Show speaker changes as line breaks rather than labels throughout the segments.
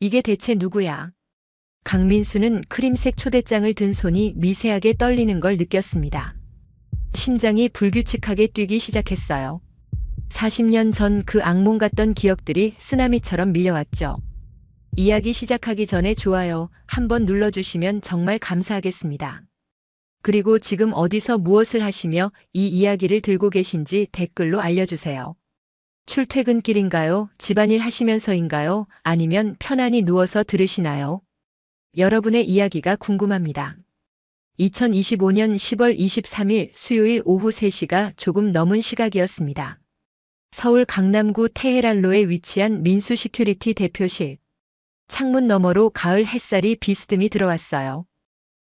이게 대체 누구야? 강민수는 크림색 초대장을 든 손이 미세하게 떨리는 걸 느꼈습니다. 심장이 불규칙하게 뛰기 시작했어요. 40년 전 그 악몽 같던 기억들이 쓰나미처럼 밀려왔죠. 이야기 시작하기 전에 좋아요 한번 눌러주시면 정말 감사하겠습니다. 그리고 지금 어디서 무엇을 하시며 이 이야기를 들고 계신지 댓글로 알려주세요. 출퇴근길인가요? 집안일 하시면서인가요? 아니면 편안히 누워서 들으시나요? 여러분의 이야기가 궁금합니다. 2025년 10월 23일 수요일 오후 3시가 조금 넘은 시각이었습니다. 서울 강남구 테헤란로에 위치한 민수시큐리티 대표실. 창문 너머로 가을 햇살이 비스듬히 들어왔어요.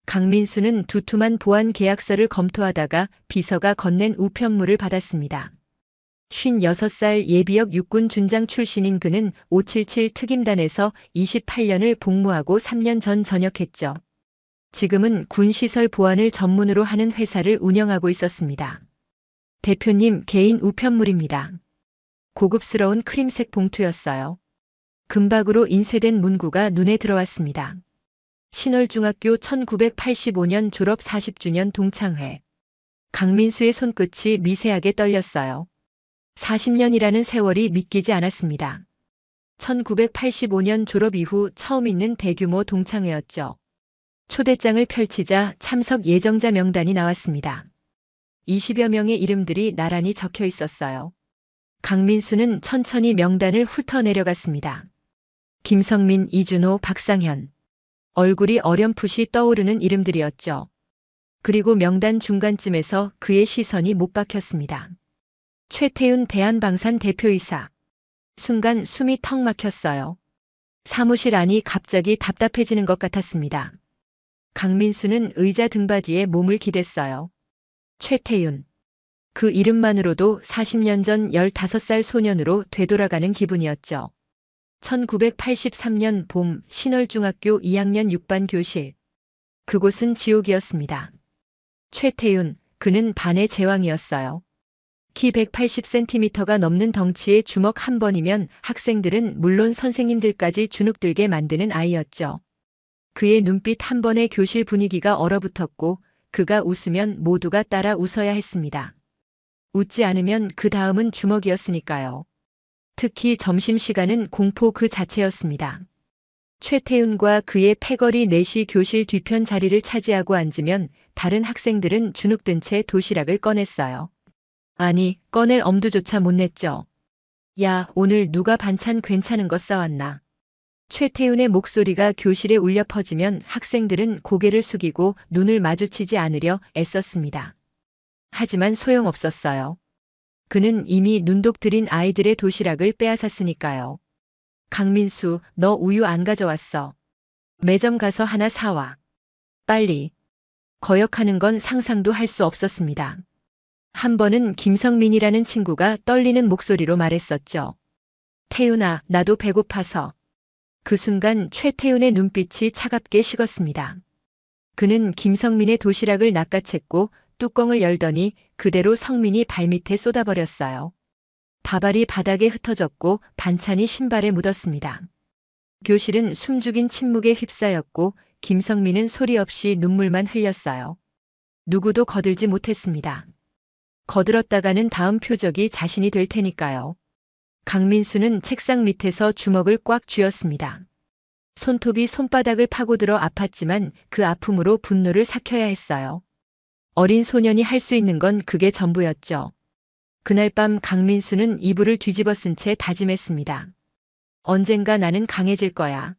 강민수는 두툼한 보안 계약서를 검토하다가 비서가 건넨 우편물을 받았습니다. 56살 예비역 육군 준장 출신인 그는 577 특임단에서 28년을 복무하고 3년 전 전역했죠. 지금은 군시설 보안을 전문으로 하는 회사를 운영하고 있었습니다. 대표님 개인 우편물입니다. 고급스러운 크림색 봉투였어요. 금박으로 인쇄된 문구가 눈에 들어왔습니다. 신월중학교 1985년 졸업 40주년 동창회. 강민수의 손끝이 미세하게 떨렸어요. 40년이라는 세월이 믿기지 않았습니다. 1985년 졸업 이후 처음 있는 대규모 동창회였죠. 초대장을 펼치자 참석 예정자 명단이 나왔습니다. 20여 명의 이름들이 나란히 적혀 있었어요. 강민수는 천천히 명단을 훑어내려갔습니다. 김성민, 이준호, 박상현. 얼굴이 어렴풋이 떠오르는 이름들이었죠. 그리고 명단 중간쯤에서 그의 시선이 못 박혔습니다. 최태윤 대한방산 대표이사. 순간 숨이 턱 막혔어요. 사무실 안이 갑자기 답답해지는 것 같았습니다. 강민수는 의자 등받이에 몸을 기댔어요. 최태윤. 그 이름만으로도 40년 전 15살 소년으로 되돌아가는 기분이었죠. 1983년 봄 신월중학교 2학년 6반 교실. 그곳은 지옥이었습니다. 최태윤, 그는 반의 제왕이었어요. 키 180cm가 넘는 덩치에 주먹 한 번이면 학생들은 물론 선생님들까지 주눅들게 만드는 아이였죠. 그의 눈빛 한 번에 교실 분위기가 얼어붙었고 그가 웃으면 모두가 따라 웃어야 했습니다. 웃지 않으면 그 다음은 주먹이었으니까요. 특히 점심시간은 공포 그 자체였습니다. 최태윤과 그의 패거리 넷이 교실 뒤편 자리를 차지하고 앉으면 다른 학생들은 주눅든 채 도시락을 꺼냈어요. 아니, 꺼낼 엄두조차 못 냈죠. 야, 오늘 누가 반찬 괜찮은 거 싸왔나? 최태윤의 목소리가 교실에 울려 퍼지면 학생들은 고개를 숙이고 눈을 마주치지 않으려 애썼습니다. 하지만 소용없었어요. 그는 이미 눈독 들인 아이들의 도시락을 빼앗았으니까요. 강민수, 너 우유 안 가져왔어. 매점 가서 하나 사와. 빨리. 거역하는 건 상상도 할 수 없었습니다. 한 번은 김성민이라는 친구가 떨리는 목소리로 말했었죠. 태윤아, 나도 배고파서. 그 순간 최태윤의 눈빛이 차갑게 식었습니다. 그는 김성민의 도시락을 낚아챘고 뚜껑을 열더니 그대로 성민이 발밑에 쏟아버렸어요. 밥알이 바닥에 흩어졌고 반찬이 신발에 묻었습니다. 교실은 숨죽인 침묵에 휩싸였고 김성민은 소리 없이 눈물만 흘렸어요. 누구도 거들지 못했습니다. 거들었다가는 다음 표적이 자신이 될 테니까요. 강민수는 책상 밑에서 주먹을 꽉 쥐었습니다. 손톱이 손바닥을 파고들어 아팠지만 그 아픔으로 분노를 삭혀야 했어요. 어린 소년이 할 수 있는 건 그게 전부였죠. 그날 밤 강민수는 이불을 뒤집어 쓴 채 다짐했습니다. 언젠가 나는 강해질 거야.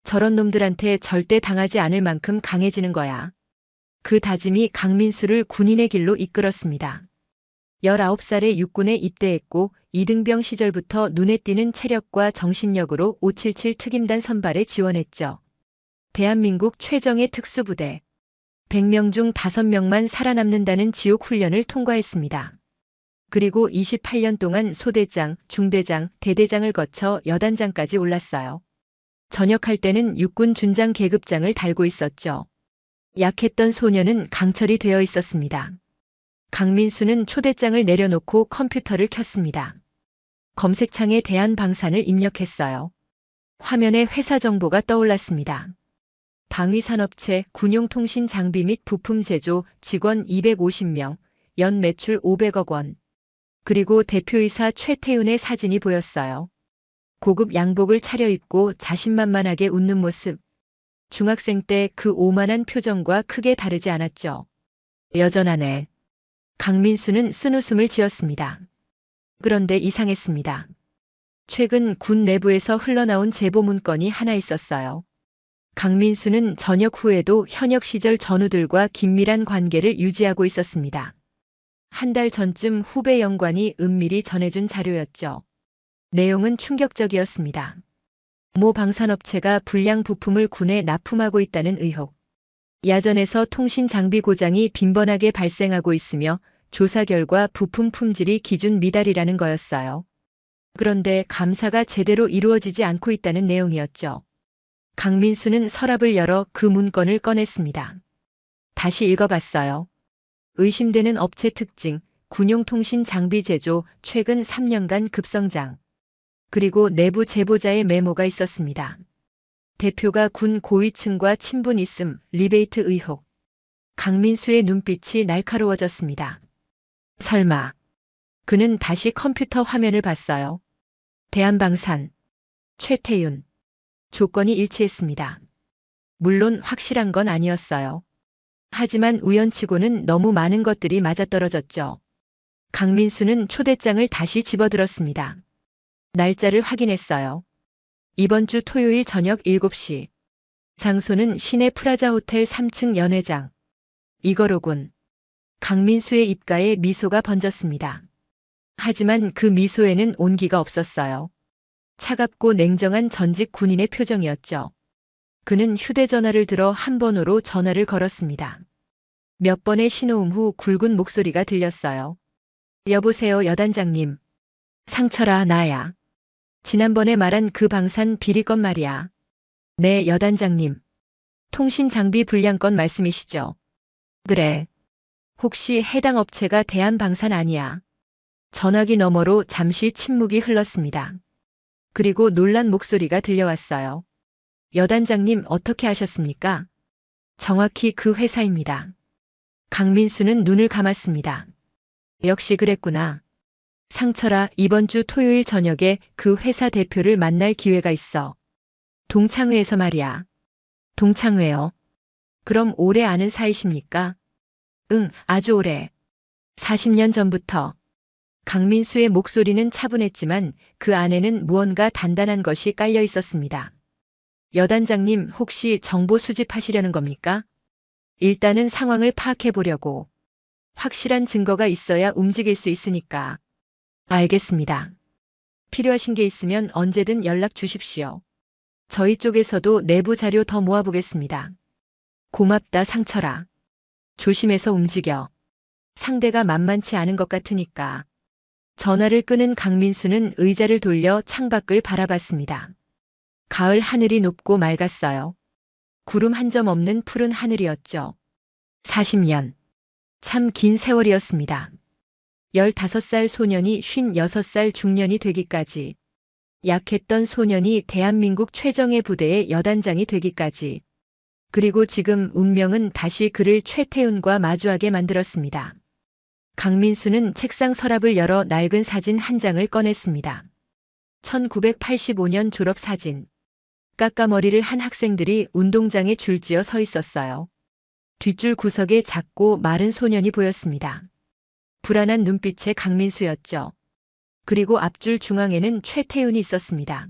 저런 놈들한테 절대 당하지 않을 만큼 강해지는 거야. 그 다짐이 강민수를 군인의 길로 이끌었습니다. 19살에 육군에 입대했고 이등병 시절부터 눈에 띄는 체력과 정신력으로 577 특임단 선발에 지원했죠. 대한민국 최정예 특수부대. 100명 중 5명만 살아남는다는 지옥 훈련을 통과했습니다. 그리고 28년 동안 소대장, 중대장, 대대장을 거쳐 여단장까지 올랐어요. 전역할 때는 육군 준장 계급장을 달고 있었죠. 약했던 소년은 강철이 되어 있었습니다. 강민수는 초대장을 내려놓고 컴퓨터를 켰습니다. 검색창에 대한방산을 입력했어요. 화면에 회사 정보가 떠올랐습니다. 방위산업체 군용통신 장비 및 부품 제조 직원 250명, 연 매출 500억 원. 그리고 대표이사 최태윤의 사진이 보였어요. 고급 양복을 차려입고 자신만만하게 웃는 모습. 중학생 때 그 오만한 표정과 크게 다르지 않았죠. 여전하네. 강민수는 쓴웃음을 지었습니다. 그런데 이상했습니다. 최근 군 내부에서 흘러나온 제보 문건이 하나 있었어요. 강민수는 전역 후에도 현역 시절 전우들과 긴밀한 관계를 유지하고 있었습니다. 한 달 전쯤 후배 연관이 은밀히 전해준 자료였죠. 내용은 충격적이었습니다. 모 방산업체가 불량 부품을 군에 납품하고 있다는 의혹. 야전에서 통신 장비 고장이 빈번하게 발생하고 있으며 조사 결과 부품 품질이 기준 미달이라는 거였어요. 그런데 감사가 제대로 이루어지지 않고 있다는 내용이었죠. 강민수는 서랍을 열어 그 문건을 꺼냈습니다. 다시 읽어봤어요. 의심되는 업체 특징, 군용통신 장비 제조 최근 3년간 급성장. 그리고 내부 제보자의 메모가 있었습니다. 대표가 군 고위층과 친분 있음, 리베이트 의혹. 강민수의 눈빛이 날카로워졌습니다. 설마. 그는 다시 컴퓨터 화면을 봤어요. 대한방산. 최태윤. 조건이 일치했습니다. 물론 확실한 건 아니었어요. 하지만 우연치고는 너무 많은 것들이 맞아떨어졌죠. 강민수는 초대장을 다시 집어들었습니다. 날짜를 확인했어요. 이번 주 토요일 저녁 7시. 장소는 시내 프라자 호텔 3층 연회장. 이거로군. 강민수의 입가에 미소가 번졌습니다. 하지만 그 미소에는 온기가 없었어요. 차갑고 냉정한 전직 군인의 표정이었죠. 그는 휴대전화를 들어 한 번호로 전화를 걸었습니다. 몇 번의 신호음 후 굵은 목소리가 들렸어요. 여보세요, 여단장님. 상철아, 나야. 지난번에 말한 그 방산 비리 건 말이야. 네, 여단장님. 통신 장비 불량 건 말씀이시죠? 그래. 혹시 해당 업체가 대한방산 아니야? 전화기 너머로 잠시 침묵이 흘렀습니다. 그리고 놀란 목소리가 들려왔어요. 여단장님, 어떻게 아셨습니까? 정확히 그 회사입니다. 강민수는 눈을 감았습니다. 역시 그랬구나. 상철아, 이번 주 토요일 저녁에 그 회사 대표를 만날 기회가 있어. 동창회에서 말이야. 동창회요? 그럼 오래 아는 사이십니까? 응, 아주 오래. 40년 전부터. 강민수의 목소리는 차분했지만 그 안에는 무언가 단단한 것이 깔려 있었습니다. 여단장님, 혹시 정보 수집하시려는 겁니까? 일단은 상황을 파악해 보려고. 확실한 증거가 있어야 움직일 수 있으니까. 알겠습니다. 필요하신 게 있으면 언제든 연락 주십시오. 저희 쪽에서도 내부 자료 더 모아보겠습니다. 고맙다, 상철아. 조심해서 움직여. 상대가 만만치 않은 것 같으니까. 전화를 끄는 강민수는 의자를 돌려 창밖을 바라봤습니다. 가을 하늘이 높고 맑았어요. 구름 한 점 없는 푸른 하늘이었죠. 40년. 참 긴 세월이었습니다. 15살 소년이 56살 중년이 되기까지. 약했던 소년이 대한민국 최정예 부대의 여단장이 되기까지. 그리고 지금 운명은 다시 그를 최태윤과 마주하게 만들었습니다. 강민수는 책상 서랍을 열어 낡은 사진 한 장을 꺼냈습니다. 1985년 졸업 사진. 까까머리를 한 학생들이 운동장에 줄지어 서 있었어요. 뒷줄 구석에 작고 마른 소년이 보였습니다. 불안한 눈빛의 강민수였죠. 그리고 앞줄 중앙에는 최태윤이 있었습니다.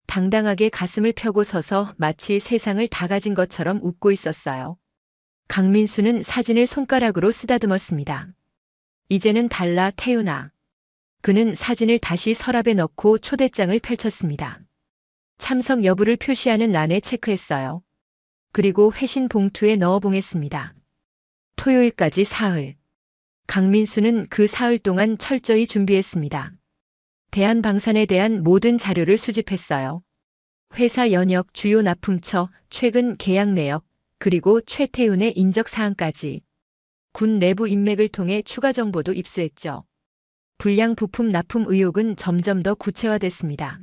당당하게 가슴을 펴고 서서 마치 세상을 다 가진 것처럼 웃고 있었어요. 강민수는 사진을 손가락으로 쓰다듬었습니다. 이제는 달라, 태윤아. 그는 사진을 다시 서랍에 넣고 초대장을 펼쳤습니다. 참석 여부를 표시하는 란에 체크했어요. 그리고 회신 봉투에 넣어 봉했습니다. 토요일까지 사흘. 강민수는 그 사흘 동안 철저히 준비했습니다. 대한방산에 대한 모든 자료를 수집했어요. 회사 연역, 주요 납품처, 최근 계약 내역, 그리고 최태윤의 인적 사항까지. 군 내부 인맥을 통해 추가 정보도 입수했죠. 불량 부품 납품 의혹은 점점 더 구체화됐습니다.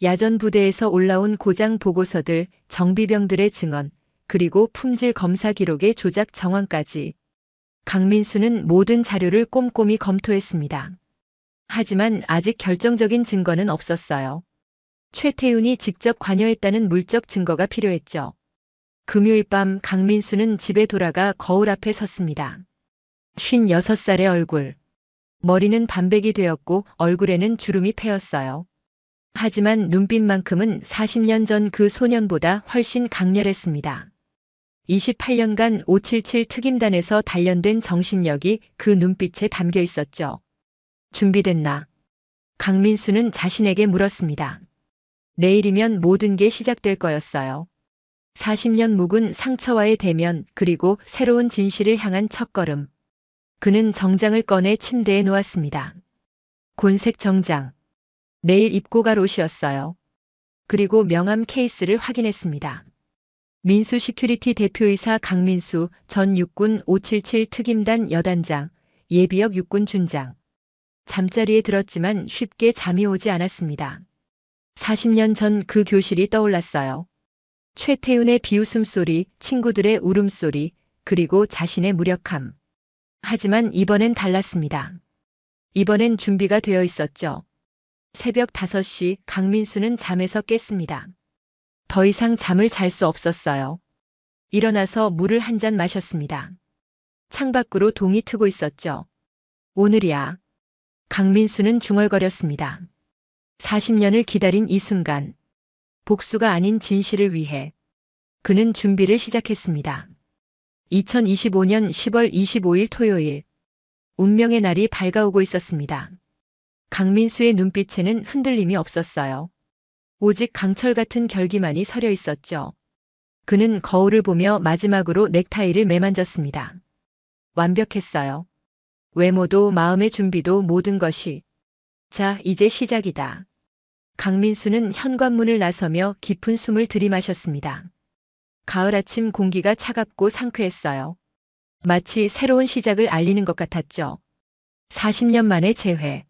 야전 부대에서 올라온 고장 보고서들, 정비병들의 증언, 그리고 품질 검사 기록의 조작 정황까지. 강민수는 모든 자료를 꼼꼼히 검토했습니다. 하지만 아직 결정적인 증거는 없었어요. 최태훈이 직접 관여했다는 물적 증거가 필요했죠. 금요일 밤 강민수는 집에 돌아가 거울 앞에 섰습니다. 56살의 얼굴. 머리는 반백이 되었고 얼굴에는 주름이 패였어요. 하지만 눈빛만큼은 40년 전 그 소년보다 훨씬 강렬했습니다. 28년간 577 특임단에서 단련된 정신력이 그 눈빛에 담겨 있었죠. 준비됐나? 강민수는 자신에게 물었습니다. 내일이면 모든 게 시작될 거였어요. 40년 묵은 상처와의 대면, 그리고 새로운 진실을 향한 첫걸음. 그는 정장을 꺼내 침대에 놓았습니다. 곤색 정장. 내일 입고 갈 옷이었어요. 그리고 명함 케이스를 확인했습니다. 민수 시큐리티 대표이사 강민수 전 육군 577 특임단 여단장, 예비역 육군 준장. 잠자리에 들었지만 쉽게 잠이 오지 않았습니다. 40년 전 그 교실이 떠올랐어요. 최태훈의 비웃음 소리, 친구들의 울음소리, 그리고 자신의 무력함. 하지만 이번엔 달랐습니다. 이번엔 준비가 되어 있었죠. 새벽 5시 강민수는 잠에서 깼습니다. 더 이상 잠을 잘 수 없었어요. 일어나서 물을 한 잔 마셨습니다. 창밖으로 동이 트고 있었죠. 오늘이야. 강민수는 중얼거렸습니다. 40년을 기다린 이 순간. 복수가 아닌 진실을 위해. 그는 준비를 시작했습니다. 2025년 10월 25일 토요일. 운명의 날이 밝아오고 있었습니다. 강민수의 눈빛에는 흔들림이 없었어요. 오직 강철 같은 결기만이 서려 있었죠. 그는 거울을 보며 마지막으로 넥타이를 매만졌습니다. 완벽했어요. 외모도 마음의 준비도 모든 것이. 자, 이제 시작이다. 강민수는 현관문을 나서며 깊은 숨을 들이마셨습니다. 가을 아침 공기가 차갑고 상쾌했어요. 마치 새로운 시작을 알리는 것 같았죠. 40년 만의 재회.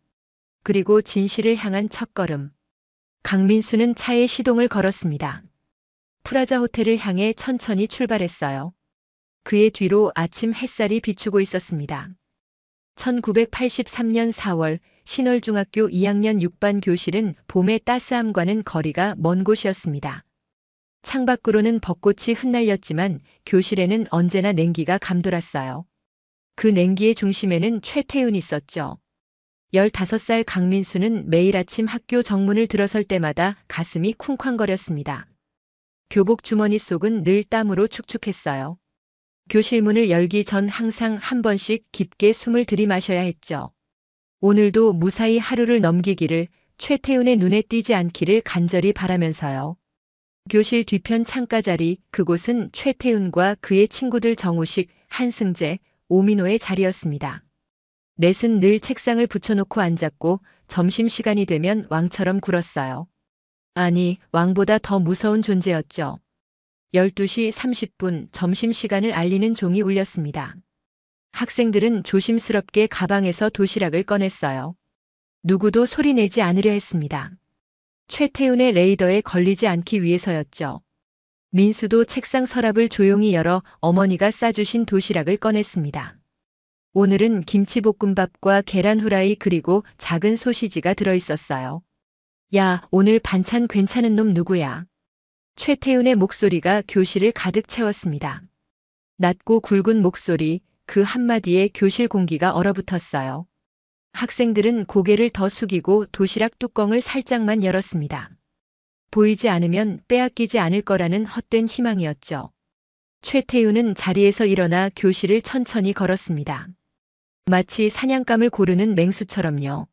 그리고 진실을 향한 첫걸음. 강민수는 차에 시동을 걸었습니다. 프라자 호텔을 향해 천천히 출발했어요. 그의 뒤로 아침 햇살이 비추고 있었습니다. 1983년 4월 신월중학교 2학년 6반 교실은 봄의 따스함과는 거리가 먼 곳이었습니다. 창밖으로는 벚꽃이 흩날렸지만 교실에는 언제나 냉기가 감돌았어요. 그 냉기의 중심에는 최태훈이 있었죠. 15살 강민수는 매일 아침 학교 정문을 들어설 때마다 가슴이 쿵쾅거렸습니다. 교복 주머니 속은 늘 땀으로 축축했어요. 교실 문을 열기 전 항상 한 번씩 깊게 숨을 들이마셔야 했죠. 오늘도 무사히 하루를 넘기기를, 최태훈의 눈에 띄지 않기를 간절히 바라면서요. 교실 뒤편 창가 자리, 그곳은 최태훈과 그의 친구들 정우식, 한승재, 오민호의 자리였습니다. 넷은 늘 책상을 붙여놓고 앉았고 점심시간이 되면 왕처럼 굴었어요. 아니, 왕보다 더 무서운 존재였죠. 12시 30분 점심시간을 알리는 종이 울렸습니다. 학생들은 조심스럽게 가방에서 도시락을 꺼냈어요. 누구도 소리내지 않으려 했습니다. 최태훈의 레이더에 걸리지 않기 위해서였죠. 민수도 책상 서랍을 조용히 열어 어머니가 싸주신 도시락을 꺼냈습니다. 오늘은 김치볶음밥과 계란 후라이 그리고 작은 소시지가 들어있었어요. 야, 오늘 반찬 괜찮은 놈 누구야? 최태훈의 목소리가 교실을 가득 채웠습니다. 낮고 굵은 목소리, 그 한마디에 교실 공기가 얼어붙었어요. 학생들은 고개를 더 숙이고 도시락 뚜껑을 살짝만 열었습니다. 보이지 않으면 빼앗기지 않을 거라는 헛된 희망이었죠. 최태훈은 자리에서 일어나 교실을 천천히 걸었습니다. 마치 사냥감을 고르는 맹수처럼요.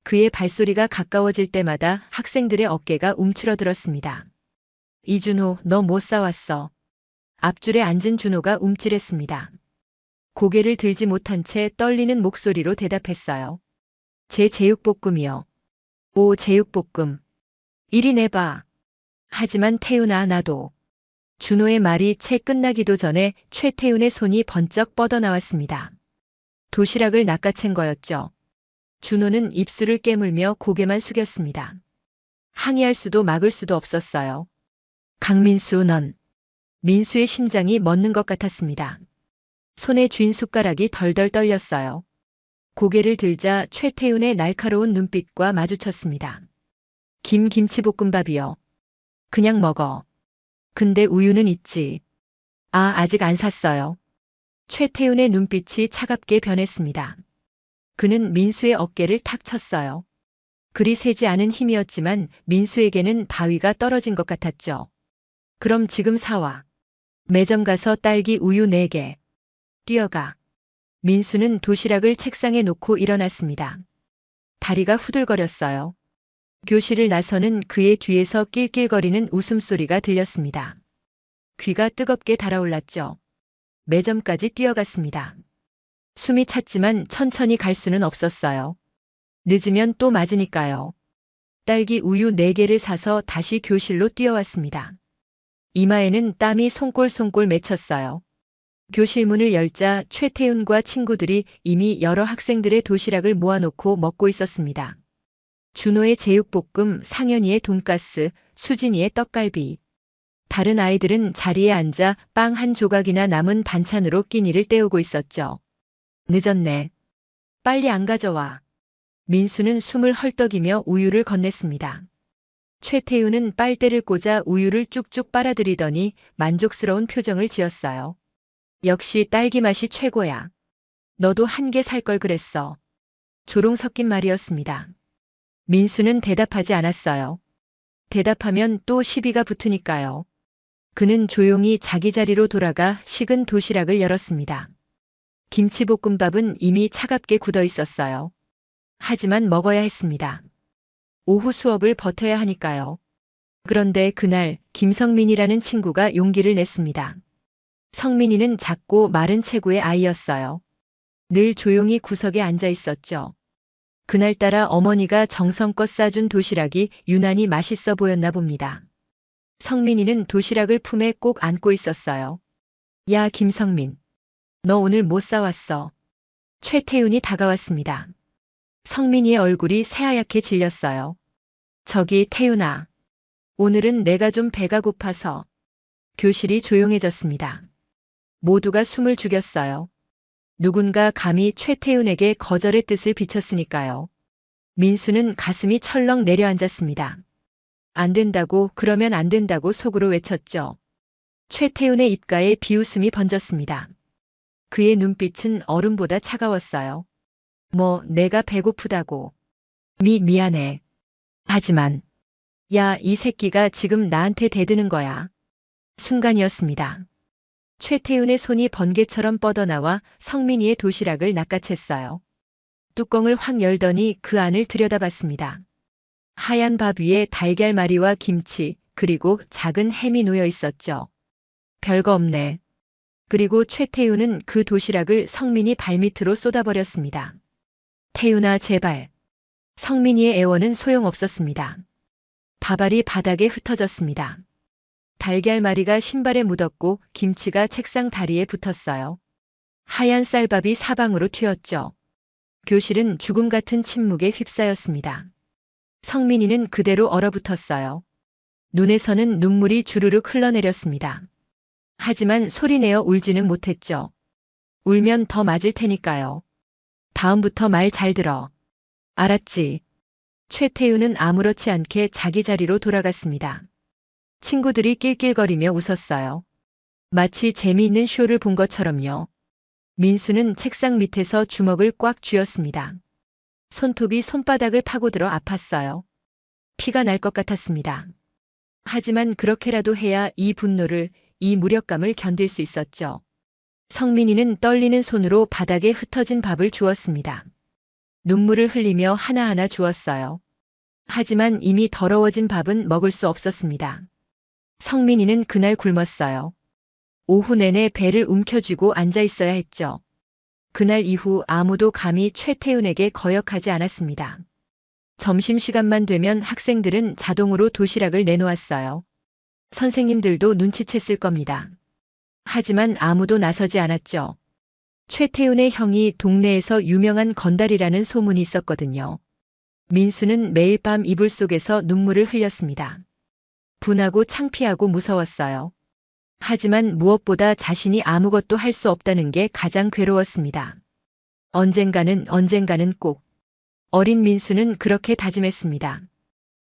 그의 발소리가 가까워질 때마다 학생들의 어깨가 움츠러들었습니다. 이준호, 너 못 싸웠어. 앞줄에 앉은 준호가 움찔했습니다. 고개를 들지 못한 채 떨리는 목소리로 대답했어요. 제 제육볶음이요. 오, 제육볶음. 이리 내봐. 하지만 태훈아, 나도. 준호의 말이 채 끝나기도 전에 최태훈의 손이 번쩍 뻗어나왔습니다. 도시락을 낚아챈 거였죠. 준호는 입술을 깨물며 고개만 숙였습니다. 항의할 수도 막을 수도 없었어요. 강민수 넌. 민수의 심장이 멎는 것 같았습니다. 손에 쥔 숟가락이 덜덜 떨렸어요. 고개를 들자 최태훈의 날카로운 눈빛과 마주쳤습니다. 김치볶음밥이요. 그냥 먹어. 근데 우유는 있지. 아, 아직 안 샀어요. 최태훈의 눈빛이 차갑게 변했습니다. 그는 민수의 어깨를 탁 쳤어요. 그리 세지 않은 힘이었지만 민수에게는 바위가 떨어진 것 같았죠. 그럼 지금 사와. 매점 가서 딸기 우유 4개. 뛰어가. 민수는 도시락을 책상에 놓고 일어났습니다. 다리가 후들거렸어요. 교실을 나서는 그의 뒤에서 낄낄거리는 웃음소리가 들렸습니다. 귀가 뜨겁게 달아올랐죠. 매점까지 뛰어갔습니다. 숨이 찼지만 천천히 갈 수는 없었어요. 늦으면 또 맞으니까요. 딸기 우유 4개를 사서 다시 교실로 뛰어왔습니다. 이마에는 땀이 송골송골 맺혔어요. 교실 문을 열자 최태훈과 친구들이 이미 여러 학생들의 도시락을 모아놓고 먹고 있었습니다. 준호의 제육볶음, 상현이의 돈가스, 수진이의 떡갈비. 다른 아이들은 자리에 앉아 빵 한 조각이나 남은 반찬으로 끼니를 때우고 있었죠. 늦었네. 빨리 안 가져와. 민수는 숨을 헐떡이며 우유를 건넸습니다. 최태훈은 빨대를 꽂아 우유를 쭉쭉 빨아들이더니 만족스러운 표정을 지었어요. 역시 딸기 맛이 최고야. 너도 1개 살 걸 그랬어. 조롱 섞인 말이었습니다. 민수는 대답하지 않았어요. 대답하면 또 시비가 붙으니까요. 그는 조용히 자기 자리로 돌아가 식은 도시락을 열었습니다. 김치볶음밥은 이미 차갑게 굳어 있었어요. 하지만 먹어야 했습니다. 오후 수업을 버텨야 하니까요. 그런데 그날 김성민이라는 친구가 용기를 냈습니다. 성민이는 작고 마른 체구의 아이였어요. 늘 조용히 구석에 앉아 있었죠. 그날따라 어머니가 정성껏 싸준 도시락이 유난히 맛있어 보였나 봅니다. 성민이는 도시락을 품에 꼭 안고 있었어요. 야, 김성민. 너 오늘 뭐 싸왔어? 최태훈이 다가왔습니다. 성민이의 얼굴이 새하얗게 질렸어요. 저기 태훈아. 오늘은 내가 좀 배가 고파서. 교실이 조용해졌습니다. 모두가 숨을 죽였어요. 누군가 감히 최태훈에게 거절의 뜻을 비쳤으니까요. 민수는 가슴이 철렁 내려앉았습니다. 안 된다고, 그러면 안 된다고 속으로 외쳤죠. 최태훈의 입가에 비웃음이 번졌습니다. 그의 눈빛은 얼음보다 차가웠어요. 뭐 내가 배고프다고. 미안해. 하지만 야, 이 새끼가 지금 나한테 대드는 거야. 순간이었습니다. 최태훈의 손이 번개처럼 뻗어나와 성민이의 도시락을 낚아챘어요. 뚜껑을 확 열더니 그 안을 들여다봤습니다. 하얀 밥 위에 달걀말이와 김치, 그리고 작은 햄이 놓여 있었죠. 별거 없네. 그리고 최태훈은 그 도시락을 성민이 발밑으로 쏟아버렸습니다. 태훈아, 제발. 성민이의 애원은 소용없었습니다. 밥알이 바닥에 흩어졌습니다. 달걀말이가 신발에 묻었고 김치가 책상 다리에 붙었어요. 하얀 쌀밥이 사방으로 튀었죠. 교실은 죽음 같은 침묵에 휩싸였습니다. 성민이는 그대로 얼어붙었어요. 눈에서는 눈물이 주르륵 흘러내렸습니다. 하지만 소리내어 울지는 못했죠. 울면 더 맞을 테니까요. 다음부터 말 잘 들어. 알았지? 최태훈은 아무렇지 않게 자기 자리로 돌아갔습니다. 친구들이 낄낄거리며 웃었어요. 마치 재미있는 쇼를 본 것처럼요. 민수는 책상 밑에서 주먹을 꽉 쥐었습니다. 손톱이 손바닥을 파고들어 아팠어요. 피가 날 것 같았습니다. 하지만 그렇게라도 해야 이 분노를, 이 무력감을 견딜 수 있었죠. 성민이는 떨리는 손으로 바닥에 흩어진 밥을 주었습니다. 눈물을 흘리며 하나하나 주었어요. 하지만 이미 더러워진 밥은 먹을 수 없었습니다. 성민이는 그날 굶었어요. 오후 내내 배를 움켜쥐고 앉아 있어야 했죠. 그날 이후 아무도 감히 최태훈에게 거역하지 않았습니다. 점심시간만 되면 학생들은 자동으로 도시락을 내놓았어요. 선생님들도 눈치챘을 겁니다. 하지만 아무도 나서지 않았죠. 최태훈의 형이 동네에서 유명한 건달이라는 소문이 있었거든요. 민수는 매일 밤 이불 속에서 눈물을 흘렸습니다. 분하고 창피하고 무서웠어요. 하지만 무엇보다 자신이 아무것도 할 수 없다는 게 가장 괴로웠습니다. 언젠가는 꼭. 어린 민수는 그렇게 다짐했습니다.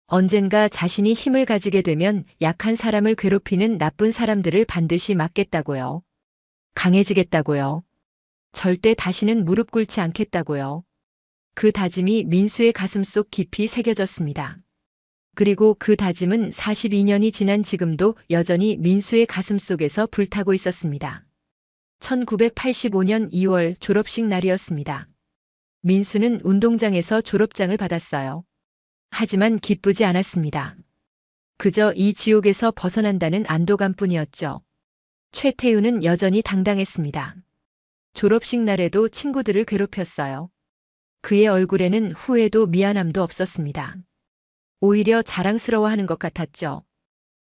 언젠가 자신이 힘을 가지게 되면 약한 사람을 괴롭히는 나쁜 사람들을 반드시 막겠다고요. 강해지겠다고요. 절대 다시는 무릎 꿇지 않겠다고요. 그 다짐이 민수의 가슴속 깊이 새겨졌습니다. 그리고 그 다짐은 42년이 지난 지금도 여전히 민수의 가슴속에서 불타고 있었습니다. 1985년 2월 졸업식 날이었습니다. 민수는 운동장에서 졸업장을 받았어요. 하지만 기쁘지 않았습니다. 그저 이 지옥에서 벗어난다는 안도감뿐이었죠. 최태윤은 여전히 당당했습니다. 졸업식 날에도 친구들을 괴롭혔어요. 그의 얼굴에는 후회도 미안함도 없었습니다. 오히려 자랑스러워하는 것 같았죠.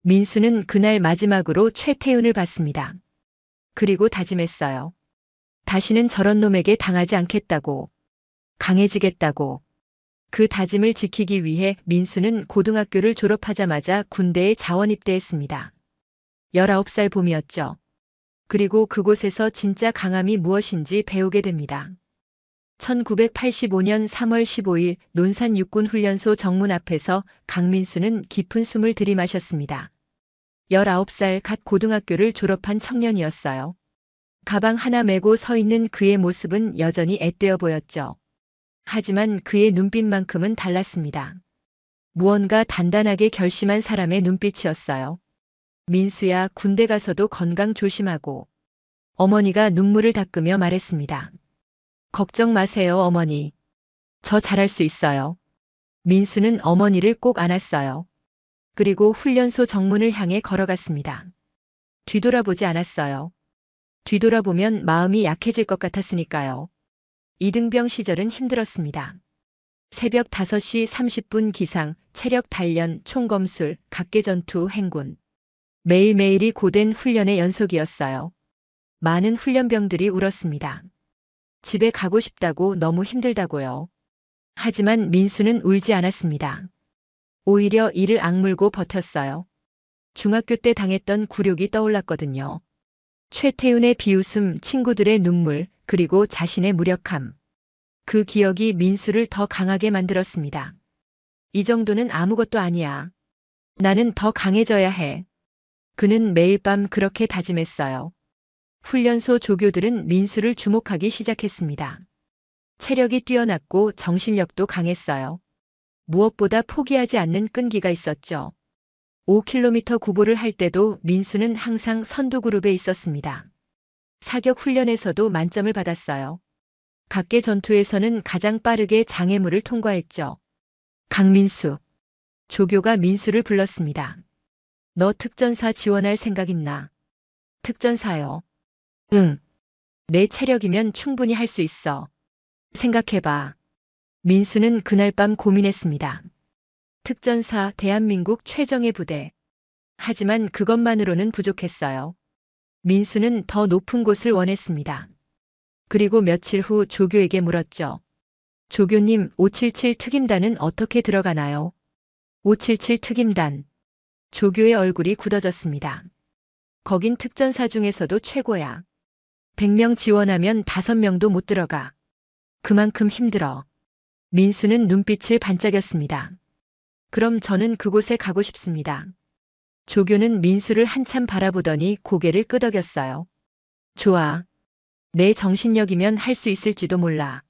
민수는 그날 마지막으로 최태윤을 봤습니다. 그리고 다짐했어요. 다시는 저런 놈에게 당하지 않겠다고. 강해지겠다고. 그 다짐을 지키기 위해 민수는 고등학교를 졸업하자마자 군대에 자원 입대했습니다. 19살 봄이었죠. 그리고 그곳에서 진짜 강함이 무엇인지 배우게 됩니다. 1985년 3월 15일 논산 육군훈련소 정문 앞에서 강민수는 깊은 숨을 들이마셨습니다. 19살 갓 고등학교를 졸업한 청년이었어요. 가방 하나 메고 서 있는 그의 모습은 여전히 앳되어 보였죠. 하지만 그의 눈빛만큼은 달랐습니다. 무언가 단단하게 결심한 사람의 눈빛이었어요. 민수야, 군대 가서도 건강 조심하고. 어머니가 눈물을 닦으며 말했습니다. 걱정 마세요, 어머니. 저 잘할 수 있어요. 민수는 어머니를 꼭 안았어요. 그리고 훈련소 정문을 향해 걸어갔습니다. 뒤돌아보지 않았어요. 뒤돌아보면 마음이 약해질 것 같았으니까요. 이등병 시절은 힘들었습니다. 새벽 5시 30분 기상, 체력 단련, 총검술, 각계전투, 행군. 매일매일이 고된 훈련의 연속이었어요. 많은 훈련병들이 울었습니다. 집에 가고 싶다고, 너무 힘들다고요. 하지만 민수는 울지 않았습니다. 오히려 이를 악물고 버텼어요. 중학교 때 당했던 굴욕이 떠올랐거든요. 최태윤의 비웃음, 친구들의 눈물, 그리고 자신의 무력함. 그 기억이 민수를 더 강하게 만들었습니다. 이 정도는 아무것도 아니야. 나는 더 강해져야 해. 그는 매일 밤 그렇게 다짐했어요. 훈련소 조교들은 민수를 주목하기 시작했습니다. 체력이 뛰어났고 정신력도 강했어요. 무엇보다 포기하지 않는 끈기가 있었죠. 5km 구보를 할 때도 민수는 항상 선두 그룹에 있었습니다. 사격 훈련에서도 만점을 받았어요. 각계 전투에서는 가장 빠르게 장애물을 통과했죠. 강민수. 조교가 민수를 불렀습니다. 너 특전사 지원할 생각 있나? 특전사요. 응. 내 체력이면 충분히 할 수 있어. 생각해봐. 민수는 그날 밤 고민했습니다. 특전사, 대한민국 최정예 부대. 하지만 그것만으로는 부족했어요. 민수는 더 높은 곳을 원했습니다. 그리고 며칠 후 조교에게 물었죠. 조교님, 577 특임단은 어떻게 들어가나요? 577 특임단. 조교의 얼굴이 굳어졌습니다. 거긴 특전사 중에서도 최고야. 100명 지원하면 5명도 못 들어가. 그만큼 힘들어. 민수는 눈빛을 반짝였습니다. 그럼 저는 그곳에 가고 싶습니다. 조교는 민수를 한참 바라보더니 고개를 끄덕였어요. 좋아. 내 정신력이면 할 수 있을지도 몰라.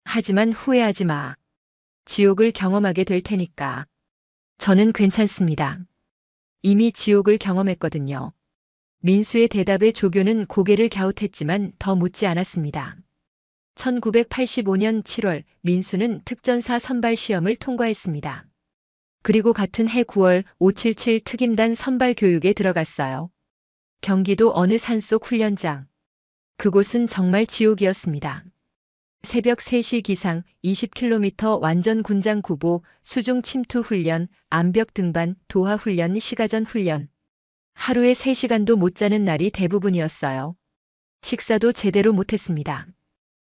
하지만 후회하지 마. 지옥을 경험하게 될 테니까. 저는 괜찮습니다. 이미 지옥을 경험했거든요. 민수의 대답에 조교는 고개를 갸웃했지만 더 묻지 않았습니다. 1985년 7월 민수는 특전사 선발 시험을 통과했습니다. 그리고 같은 해 9월 577 특임단 선발 교육에 들어갔어요. 경기도 어느 산속 훈련장. 그곳은 정말 지옥이었습니다. 새벽 3시 기상, 20km 완전 군장 구보, 수중 침투 훈련, 암벽 등반, 도하 훈련, 시가전 훈련. 하루에 3시간도 못 자는 날이 대부분이었어요. 식사도 제대로 못했습니다.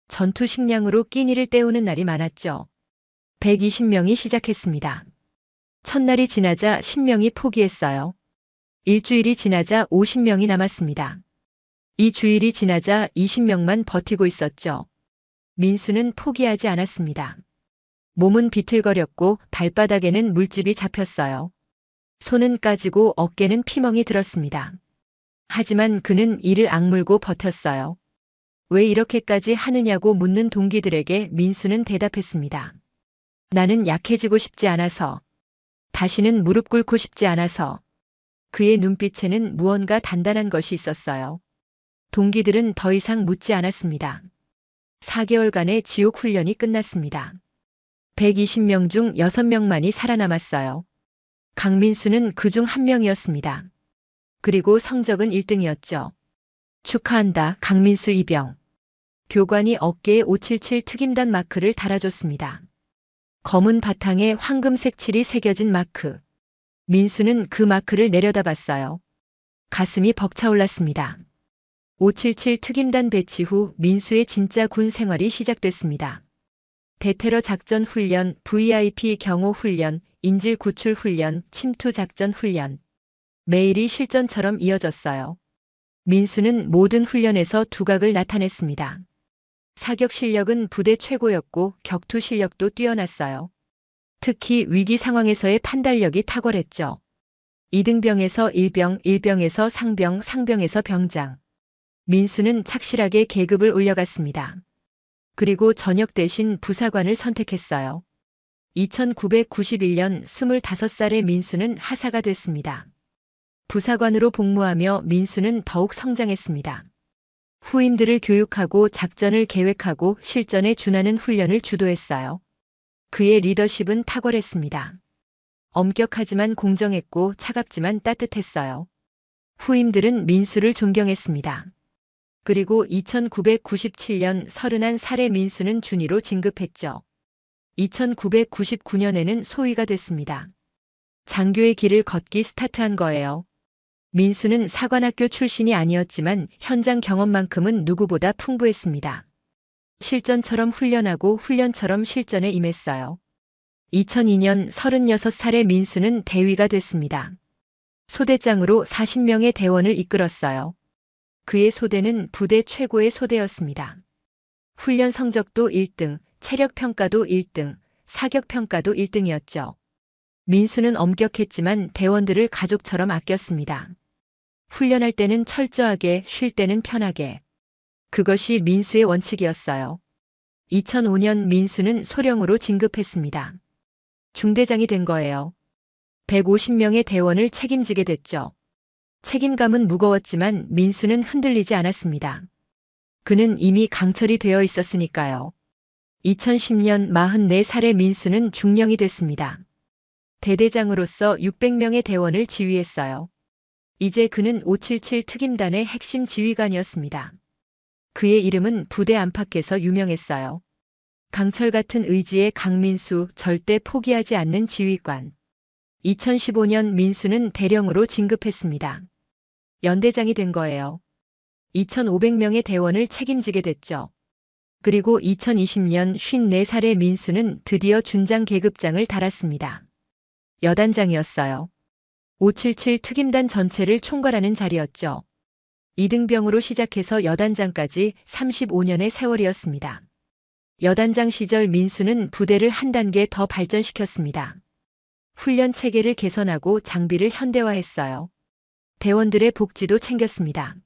전투 식량으로 끼니를 때우는 날이 많았죠. 120명이 시작했습니다. 첫날이 지나자 10명이 포기했어요. 일주일이 지나자 50명이 남았습니다. 이 주일이 지나자 20명만 버티고 있었죠. 민수는 포기하지 않았습니다. 몸은 비틀거렸고 발바닥에는 물집이 잡혔어요. 손은 까지고 어깨는 피멍이 들었습니다. 하지만 그는 이를 악물고 버텼어요. 왜 이렇게까지 하느냐고 묻는 동기들에게 민수는 대답했습니다. 나는 약해지고 싶지 않아서. 다시는 무릎 꿇고 싶지 않아서. 그의 눈빛에는 무언가 단단한 것이 있었어요. 동기들은 더 이상 묻지 않았습니다. 4개월간의 지옥 훈련이 끝났습니다. 120명 중 6명만이 살아남았어요. 강민수는 그중 한 명이었습니다. 그리고 성적은 1등이었죠. 축하한다, 강민수 이병. 교관이 어깨에 577 특임단 마크를 달아줬습니다. 검은 바탕에 황금색 칠이 새겨진 마크. 민수는 그 마크를 내려다봤어요. 가슴이 벅차올랐습니다. 577 특임단 배치 후 민수의 진짜 군 생활이 시작됐습니다. 대테러 작전 훈련, VIP 경호 훈련, 인질 구출 훈련, 침투 작전 훈련. 매일이 실전처럼 이어졌어요. 민수는 모든 훈련에서 두각을 나타냈습니다. 사격 실력은 부대 최고였고 격투 실력도 뛰어났어요. 특히 위기 상황에서의 판단력이 탁월했죠. 2등병에서 1병, 1병에서 상병, 상병에서 병장. 민수는 착실하게 계급을 올려갔습니다. 그리고 전역 대신 부사관을 선택했어요. 2991년 25살의 민수는 하사가 됐습니다. 부사관으로 복무하며 민수는 더욱 성장했습니다. 후임들을 교육하고 작전을 계획하고 실전에 준하는 훈련을 주도했어요. 그의 리더십은 탁월했습니다. 엄격하지만 공정했고 차갑지만 따뜻했어요. 후임들은 민수를 존경했습니다. 그리고 2997년 31살의 민수는 준위로 진급했죠. 2999년에는 소위가 됐습니다. 장교의 길을 걷기 스타트한 거예요. 민수는 사관학교 출신이 아니었지만 현장 경험만큼은 누구보다 풍부했습니다. 실전처럼 훈련하고 훈련처럼 실전에 임했어요. 2002년 36살의 민수는 대위가 됐습니다. 소대장으로 40명의 대원을 이끌었어요. 그의 소대는 부대 최고의 소대였습니다. 훈련 성적도 1등, 체력평가도 1등, 사격평가도 1등이었죠. 민수는 엄격했지만 대원들을 가족처럼 아꼈습니다. 훈련할 때는 철저하게, 쉴 때는 편하게. 그것이 민수의 원칙이었어요. 2005년 민수는 소령으로 진급했습니다. 중대장이 된 거예요. 150명의 대원을 책임지게 됐죠. 책임감은 무거웠지만 민수는 흔들리지 않았습니다. 그는 이미 강철이 되어 있었으니까요. 2010년 44살의 민수는 중령이 됐습니다. 대대장으로서 600명의 대원을 지휘했어요. 이제 그는 577 특임단의 핵심 지휘관이었습니다. 그의 이름은 부대 안팎에서 유명했어요. 강철 같은 의지의 강민수, 절대 포기하지 않는 지휘관. 2015년 민수는 대령으로 진급했습니다. 연대장이 된 거예요. 2,500명의 대원을 책임지게 됐죠. 그리고 2020년 54살의 민수는 드디어 준장 계급장을 달았습니다. 여단장이었어요. 577 특임단 전체를 총괄하는 자리였죠. 2등병으로 시작해서 여단장까지 35년의 세월이었습니다. 여단장 시절 민수는 부대를 한 단계 더 발전시켰습니다. 훈련 체계를 개선하고 장비를 현대화했어요. 대원들의 복지도 챙겼습니다.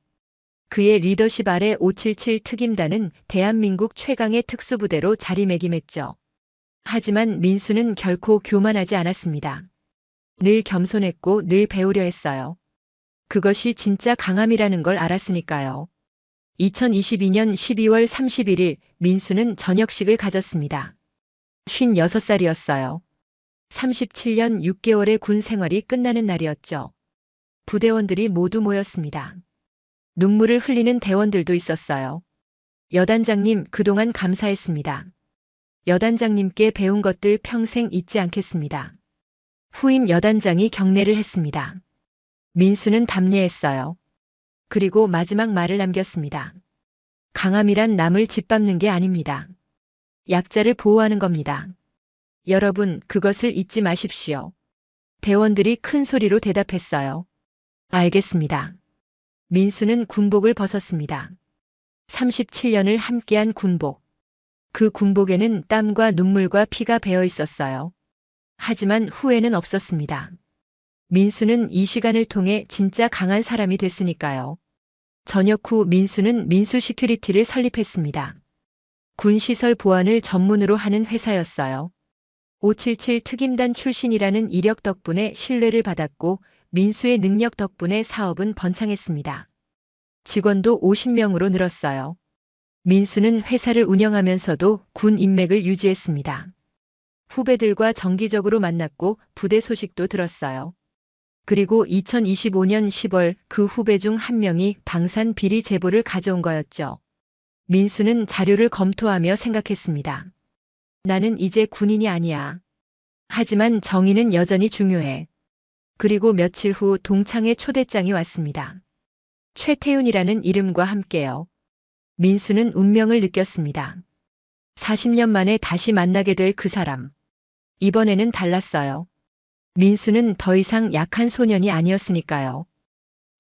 그의 리더십 아래 577 특임단은 대한민국 최강의 특수부대로 자리매김했죠. 하지만 민수는 결코 교만하지 않았습니다. 늘 겸손했고 늘 배우려 했어요. 그것이 진짜 강함이라는 걸 알았으니까요. 2022년 12월 31일 민수는 전역식을 가졌습니다. 56살이었어요. 37년 6개월의 군 생활이 끝나는 날이었죠. 부대원들이 모두 모였습니다. 눈물을 흘리는 대원들도 있었어요. 여단장님, 그동안 감사했습니다. 여단장님께 배운 것들 평생 잊지 않겠습니다. 후임 여단장이 격려를 했습니다. 민수는 담례했어요. 그리고 마지막 말을 남겼습니다. 강함이란 남을 짓밟는 게 아닙니다. 약자를 보호하는 겁니다. 여러분, 그것을 잊지 마십시오. 대원들이 큰 소리로 대답했어요. 알겠습니다. 민수는 군복을 벗었습니다. 37년을 함께한 군복. 그 군복에는 땀과 눈물과 피가 배어 있었어요. 하지만 후회는 없었습니다. 민수는 이 시간을 통해 진짜 강한 사람이 됐으니까요. 저녁 후 민수는 민수 시큐리티를 설립했습니다. 군시설 보안을 전문으로 하는 회사였어요. 577 특임단 출신이라는 이력 덕분에 신뢰를 받았고 민수의 능력 덕분에 사업은 번창했습니다. 직원도 50명으로 늘었어요. 민수는 회사를 운영하면서도 군 인맥을 유지했습니다. 후배들과 정기적으로 만났고 부대 소식도 들었어요. 그리고 2025년 10월 그 후배 중 한 명이 방산 비리 제보를 가져온 거였죠. 민수는 자료를 검토하며 생각했습니다. 나는 이제 군인이 아니야. 하지만 정의는 여전히 중요해. 그리고 며칠 후 동창회 초대장이 왔습니다. 최태윤이라는 이름과 함께요. 민수는 운명을 느꼈습니다. 40년 만에 다시 만나게 될 그 사람. 이번에는 달랐어요. 민수는 더 이상 약한 소년이 아니었으니까요.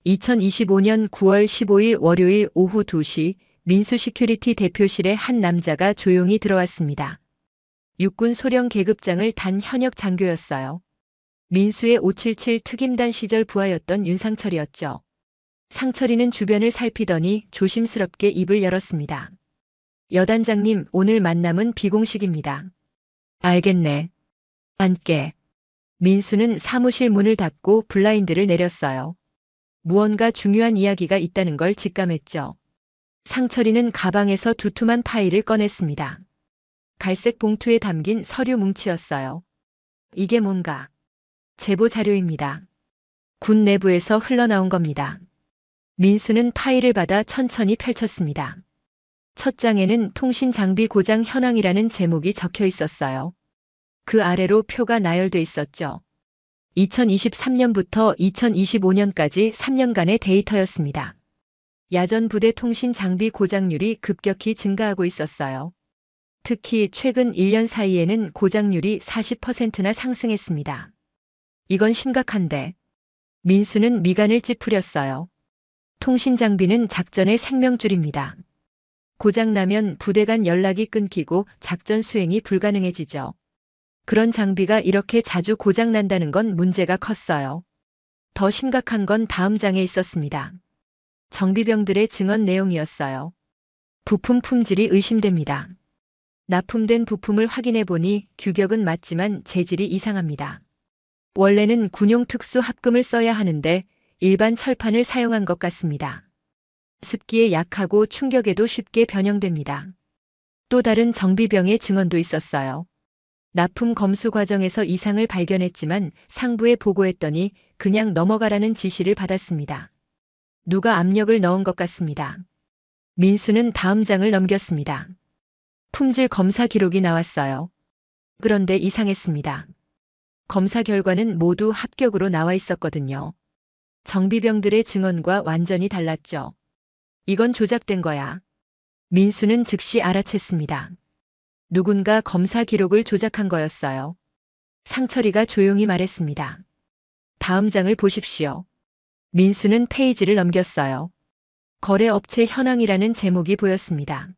2025년 9월 15일 월요일 오후 2시 민수 시큐리티 대표실에 한 남자가 조용히 들어왔습니다. 육군 소령 계급장을 단 현역 장교였어요. 민수의 577 특임단 시절 부하였던 윤상철이었죠. 상철이는 주변을 살피더니 조심스럽게 입을 열었습니다. 여단장님, 오늘 만남은 비공식입니다. 알겠네. 앉게. 민수는 사무실 문을 닫고 블라인드를 내렸어요. 무언가 중요한 이야기가 있다는 걸 직감했죠. 상철이는 가방에서 두툼한 파일을 꺼냈습니다. 갈색 봉투에 담긴 서류 뭉치였어요. 이게 뭔가? 제보 자료입니다. 군 내부에서 흘러나온 겁니다. 민수는 파일을 받아 천천히 펼쳤습니다. 첫 장에는 통신 장비 고장 현황이라는 제목이 적혀 있었어요. 그 아래로 표가 나열돼 있었죠. 2023년부터 2025년까지 3년간의 데이터였습니다. 야전 부대 통신 장비 고장률이 급격히 증가하고 있었어요. 특히 최근 1년 사이에는 고장률이 40%나 상승했습니다. 이건 심각한데. 민수는 미간을 찌푸렸어요. 통신 장비는 작전의 생명줄입니다. 고장나면 부대 간 연락이 끊기고 작전 수행이 불가능해지죠. 그런 장비가 이렇게 자주 고장난다는 건 문제가 컸어요. 더 심각한 건 다음 장에 있었습니다. 정비병들의 증언 내용이었어요. 부품 품질이 의심됩니다. 납품된 부품을 확인해 보니 규격은 맞지만 재질이 이상합니다. 원래는 군용 특수 합금을 써야 하는데 일반 철판을 사용한 것 같습니다. 습기에 약하고 충격에도 쉽게 변형됩니다. 또 다른 정비병의 증언도 있었어요. 납품 검수 과정에서 이상을 발견했지만 상부에 보고했더니 그냥 넘어가라는 지시를 받았습니다. 누가 압력을 넣은 것 같습니다. 민수는 다음 장을 넘겼습니다. 품질 검사 기록이 나왔어요. 그런데 이상했습니다. 검사 결과는 모두 합격으로 나와 있었거든요. 정비병들의 증언과 완전히 달랐죠. 이건 조작된 거야. 민수는 즉시 알아챘습니다. 누군가 검사 기록을 조작한 거였어요. 상철이가 조용히 말했습니다. 다음 장을 보십시오. 민수는 페이지를 넘겼어요. 거래업체 현황이라는 제목이 보였습니다.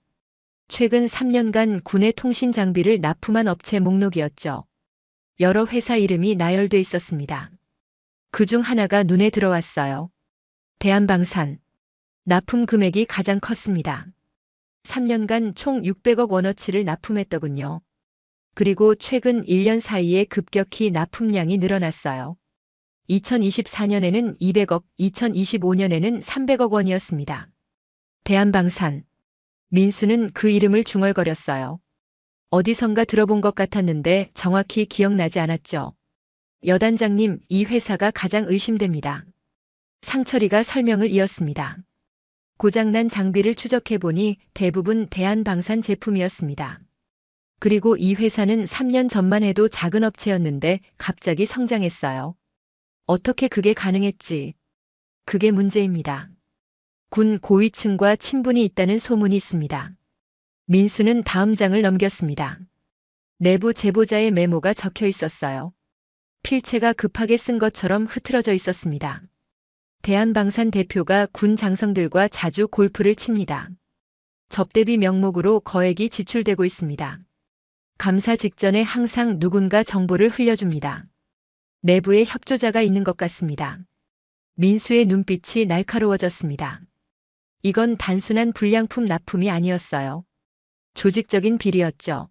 최근 3년간 군의 통신 장비를 납품한 업체 목록이었죠. 여러 회사 이름이 나열돼 있었습니다. 그중 하나가 눈에 들어왔어요. 대한방산. 납품 금액이 가장 컸습니다. 3년간 총 600억 원어치를 납품했더군요. 그리고 최근 1년 사이에 급격히 납품량이 늘어났어요. 2024년에는 200억, 2025년에는 300억 원이었습니다. 대한방산. 민수는 그 이름을 중얼거렸어요. 어디선가 들어본 것 같았는데 정확히 기억나지 않았죠. 여단장님, 이 회사가 가장 의심됩니다. 상철이가 설명을 이었습니다. 고장난 장비를 추적해보니 대부분 대한방산 제품이었습니다. 그리고 이 회사는 3년 전만 해도 작은 업체였는데 갑자기 성장했어요. 어떻게 그게 가능했지? 그게 문제입니다. 군 고위층과 친분이 있다는 소문이 있습니다. 민수는 다음 장을 넘겼습니다. 내부 제보자의 메모가 적혀 있었어요. 필체가 급하게 쓴 것처럼 흐트러져 있었습니다. 대한방산 대표가 군 장성들과 자주 골프를 칩니다. 접대비 명목으로 거액이 지출되고 있습니다. 감사 직전에 항상 누군가 정보를 흘려줍니다. 내부에 협조자가 있는 것 같습니다. 민수의 눈빛이 날카로워졌습니다. 이건 단순한 불량품 납품이 아니었어요. 조직적인 비리였죠.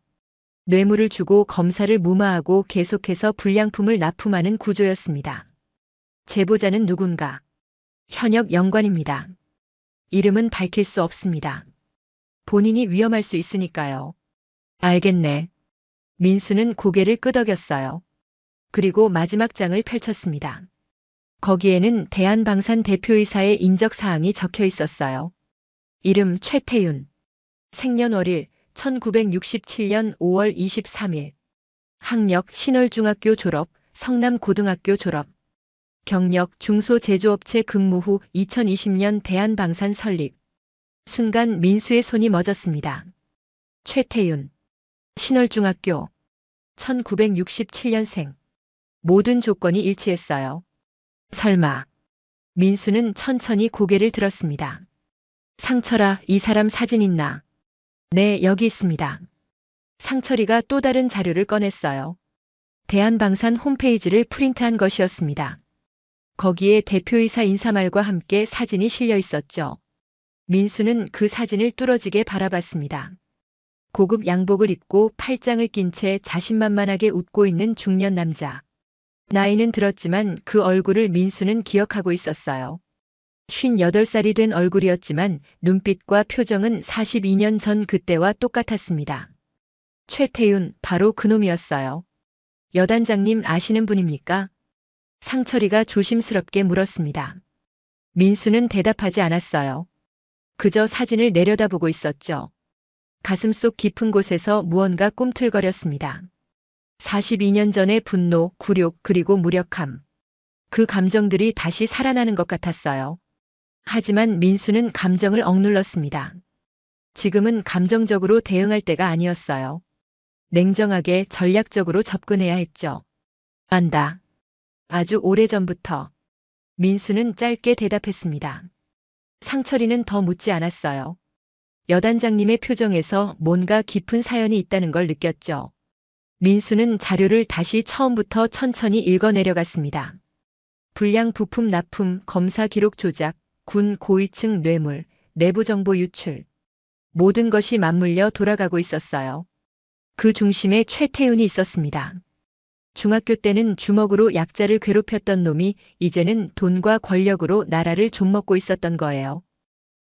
뇌물을 주고 검사를 무마하고 계속해서 불량품을 납품하는 구조였습니다. 제보자는 누군가? 현역 연관입니다. 이름은 밝힐 수 없습니다. 본인이 위험할 수 있으니까요. 알겠네. 민수는 고개를 끄덕였어요. 그리고 마지막 장을 펼쳤습니다. 거기에는 대한방산 대표이사의 인적사항이 적혀 있었어요. 이름 최태윤. 생년월일 1967년 5월 23일. 학력 신월중학교 졸업, 성남고등학교 졸업. 경력 중소제조업체 근무 후 2020년 대한방산 설립. 순간 민수의 손이 멎었습니다. 최태윤. 신월중학교. 1967년생. 모든 조건이 일치했어요. 설마. 민수는 천천히 고개를 들었습니다. 상철아, 이 사람 사진 있나? 네, 여기 있습니다. 상철이가 또 다른 자료를 꺼냈어요. 대한방산 홈페이지를 프린트한 것이었습니다. 거기에 대표이사 인사말과 함께 사진이 실려 있었죠. 민수는 그 사진을 뚫어지게 바라봤습니다. 고급 양복을 입고 팔짱을 낀 채 자신만만하게 웃고 있는 중년 남자. 나이는 들었지만 그 얼굴을 민수는 기억하고 있었어요. 58살이 된 얼굴이었지만 눈빛과 표정은 42년 전 그때와 똑같았습니다. 최태윤, 바로 그놈이었어요. 여단장님 아시는 분입니까? 상철이가 조심스럽게 물었습니다. 민수는 대답하지 않았어요. 그저 사진을 내려다보고 있었죠. 가슴속 깊은 곳에서 무언가 꿈틀거렸습니다. 42년 전의 분노, 굴욕, 그리고 무력함. 그 감정들이 다시 살아나는 것 같았어요. 하지만 민수는 감정을 억눌렀습니다. 지금은 감정적으로 대응할 때가 아니었어요. 냉정하게 전략적으로 접근해야 했죠. 안다. 아주 오래전부터. 민수는 짧게 대답했습니다. 상철이는 더 묻지 않았어요. 여단장님의 표정에서 뭔가 깊은 사연이 있다는 걸 느꼈죠. 민수는 자료를 다시 처음부터 천천히 읽어 내려갔습니다. 불량 부품 납품, 검사 기록 조작, 군 고위층 뇌물, 내부 정보 유출. 모든 것이 맞물려 돌아가고 있었어요. 그 중심에 최태윤이 있었습니다. 중학교 때는 주먹으로 약자를 괴롭혔던 놈이 이제는 돈과 권력으로 나라를 좀먹고 있었던 거예요.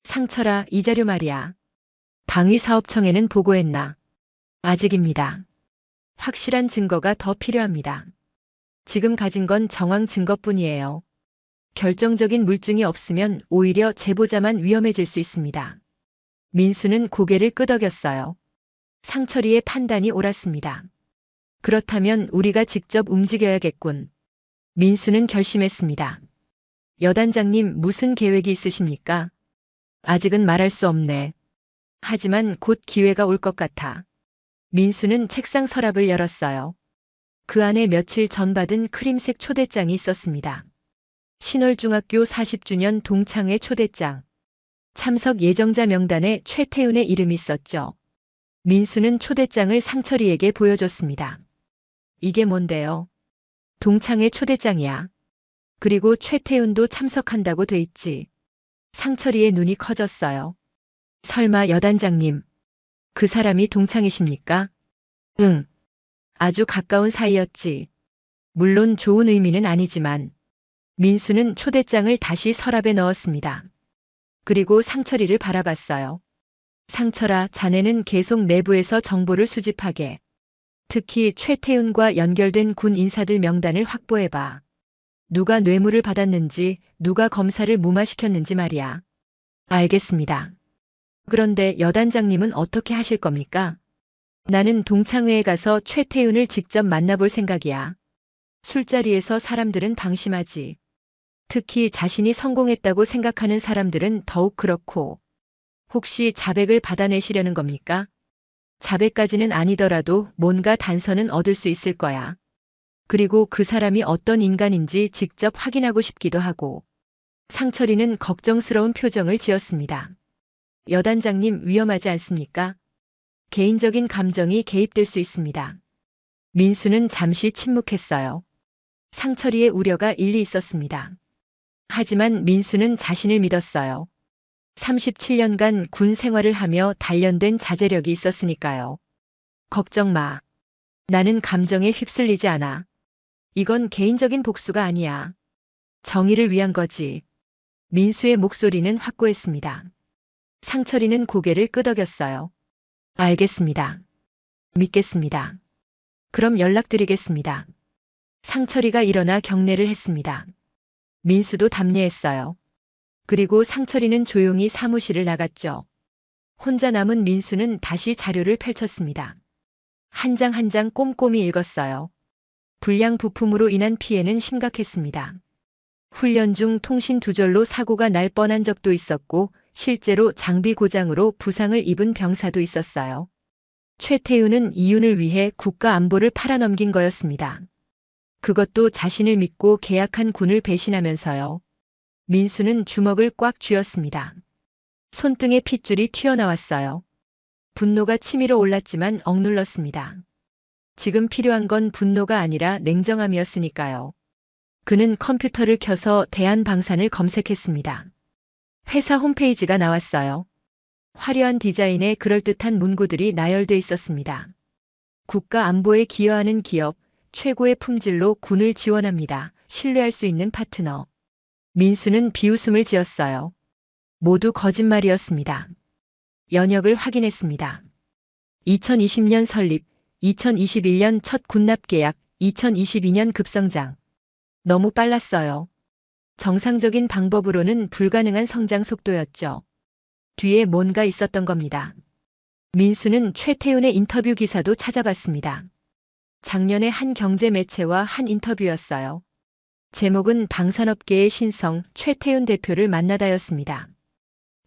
상철아, 이 자료 말이야. 방위사업청에는 보고했나? 아직입니다. 확실한 증거가 더 필요합니다. 지금 가진 건 정황 증거뿐이에요. 결정적인 물증이 없으면 오히려 제보자만 위험해질 수 있습니다. 민수는 고개를 끄덕였어요. 상철이의 판단이 옳았습니다. 그렇다면 우리가 직접 움직여야겠군. 민수는 결심했습니다. 여단장님, 무슨 계획이 있으십니까? 아직은 말할 수 없네. 하지만 곧 기회가 올 것 같아. 민수는 책상 서랍을 열었어요. 그 안에 며칠 전 받은 크림색 초대장이 있었습니다. 신월중학교 40주년 동창회 초대장. 참석 예정자 명단에 최태윤의 이름이 있었죠. 민수는 초대장을 상철이에게 보여줬습니다. 이게 뭔데요? 동창회 초대장이야. 그리고 최태윤도 참석한다고 돼 있지. 상철이의 눈이 커졌어요. 설마 여단장님, 그 사람이 동창이십니까? 응. 아주 가까운 사이였지. 물론 좋은 의미는 아니지만. 민수는 초대장을 다시 서랍에 넣었습니다. 그리고 상철이를 바라봤어요. 상철아, 자네는 계속 내부에서 정보를 수집하게. 특히 최태윤과 연결된 군 인사들 명단을 확보해봐. 누가 뇌물을 받았는지, 누가 검사를 무마시켰는지 말이야. 알겠습니다. 그런데 여단장님은 어떻게 하실 겁니까? 나는 동창회에 가서 최태윤을 직접 만나볼 생각이야. 술자리에서 사람들은 방심하지. 특히 자신이 성공했다고 생각하는 사람들은 더욱 그렇고. 혹시 자백을 받아내시려는 겁니까? 자백까지는 아니더라도 뭔가 단서는 얻을 수 있을 거야. 그리고 그 사람이 어떤 인간인지 직접 확인하고 싶기도 하고. 상철이는 걱정스러운 표정을 지었습니다. 여단장님 위험하지 않습니까? 개인적인 감정이 개입될 수 있습니다. 민수는 잠시 침묵했어요. 상철이의 우려가 일리 있었습니다. 하지만 민수는 자신을 믿었어요. 37년간 군 생활을 하며 단련된 자제력이 있었으니까요. 걱정 마. 나는 감정에 휩쓸리지 않아. 이건 개인적인 복수가 아니야. 정의를 위한 거지. 민수의 목소리는 확고했습니다. 상철이는 고개를 끄덕였어요. 알겠습니다. 믿겠습니다. 그럼 연락드리겠습니다. 상철이가 일어나 경례를 했습니다. 민수도 답례했어요. 그리고 상철이는 조용히 사무실을 나갔죠. 혼자 남은 민수는 다시 자료를 펼쳤습니다. 한 장 한 장 꼼꼼히 읽었어요. 불량 부품으로 인한 피해는 심각했습니다. 훈련 중 통신 두절로 사고가 날 뻔한 적도 있었고 실제로 장비 고장으로 부상을 입은 병사도 있었어요. 최태윤은 이윤을 위해 국가 안보를 팔아넘긴 거였습니다. 그것도 자신을 믿고 계약한 군을 배신하면서요. 민수는 주먹을 꽉 쥐었습니다. 손등에 핏줄이 튀어나왔어요. 분노가 치밀어 올랐지만 억눌렀습니다. 지금 필요한 건 분노가 아니라 냉정함이었으니까요. 그는 컴퓨터를 켜서 대한방산을 검색했습니다. 회사 홈페이지가 나왔어요. 화려한 디자인에 그럴듯한 문구들이 나열돼 있었습니다. 국가 안보에 기여하는 기업, 최고의 품질로 군을 지원합니다. 신뢰할 수 있는 파트너. 민수는 비웃음을 지었어요. 모두 거짓말이었습니다. 연역을 확인했습니다. 2020년 설립, 2021년 첫 군납 계약, 2022년 급성장. 너무 빨랐어요. 정상적인 방법으로는 불가능한 성장 속도였죠. 뒤에 뭔가 있었던 겁니다. 민수는 최태윤의 인터뷰 기사도 찾아봤습니다. 작년에 한 경제 매체와 한 인터뷰였어요. 제목은 방산업계의 신성 최태윤 대표를 만나다였습니다.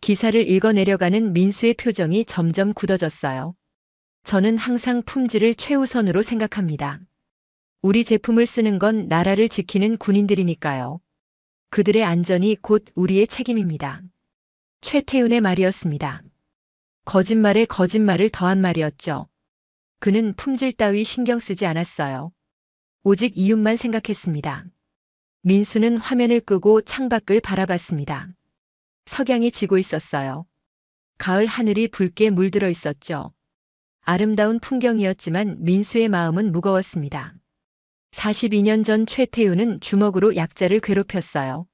기사를 읽어내려가는 민수의 표정이 점점 굳어졌어요. 저는 항상 품질을 최우선으로 생각합니다. 우리 제품을 쓰는 건 나라를 지키는 군인들이니까요. 그들의 안전이 곧 우리의 책임입니다. 최태윤의 말이었습니다. 거짓말에 거짓말을 더한 말이었죠. 그는 품질 따위 신경 쓰지 않았어요. 오직 이윤만 생각했습니다. 민수는 화면을 끄고 창밖을 바라봤습니다. 석양이 지고 있었어요. 가을 하늘이 붉게 물들어 있었죠. 아름다운 풍경이었지만 민수의 마음은 무거웠습니다. 42년 전 최태윤은 주먹으로 약자를 괴롭혔어요.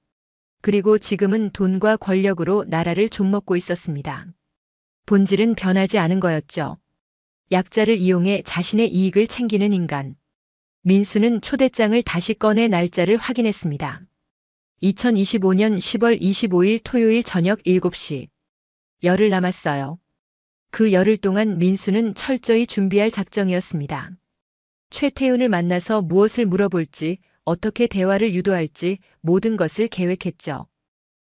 그리고 지금은 돈과 권력으로 나라를 좀먹고 있었습니다. 본질은 변하지 않은 거였죠. 약자를 이용해 자신의 이익을 챙기는 인간. 민수는 초대장을 다시 꺼내 날짜를 확인했습니다. 2025년 10월 25일 토요일 저녁 7시. 열흘 남았어요. 그 열흘 동안 민수는 철저히 준비할 작정이었습니다. 최태윤을 만나서 무엇을 물어볼지, 어떻게 대화를 유도할지 모든 것을 계획했죠.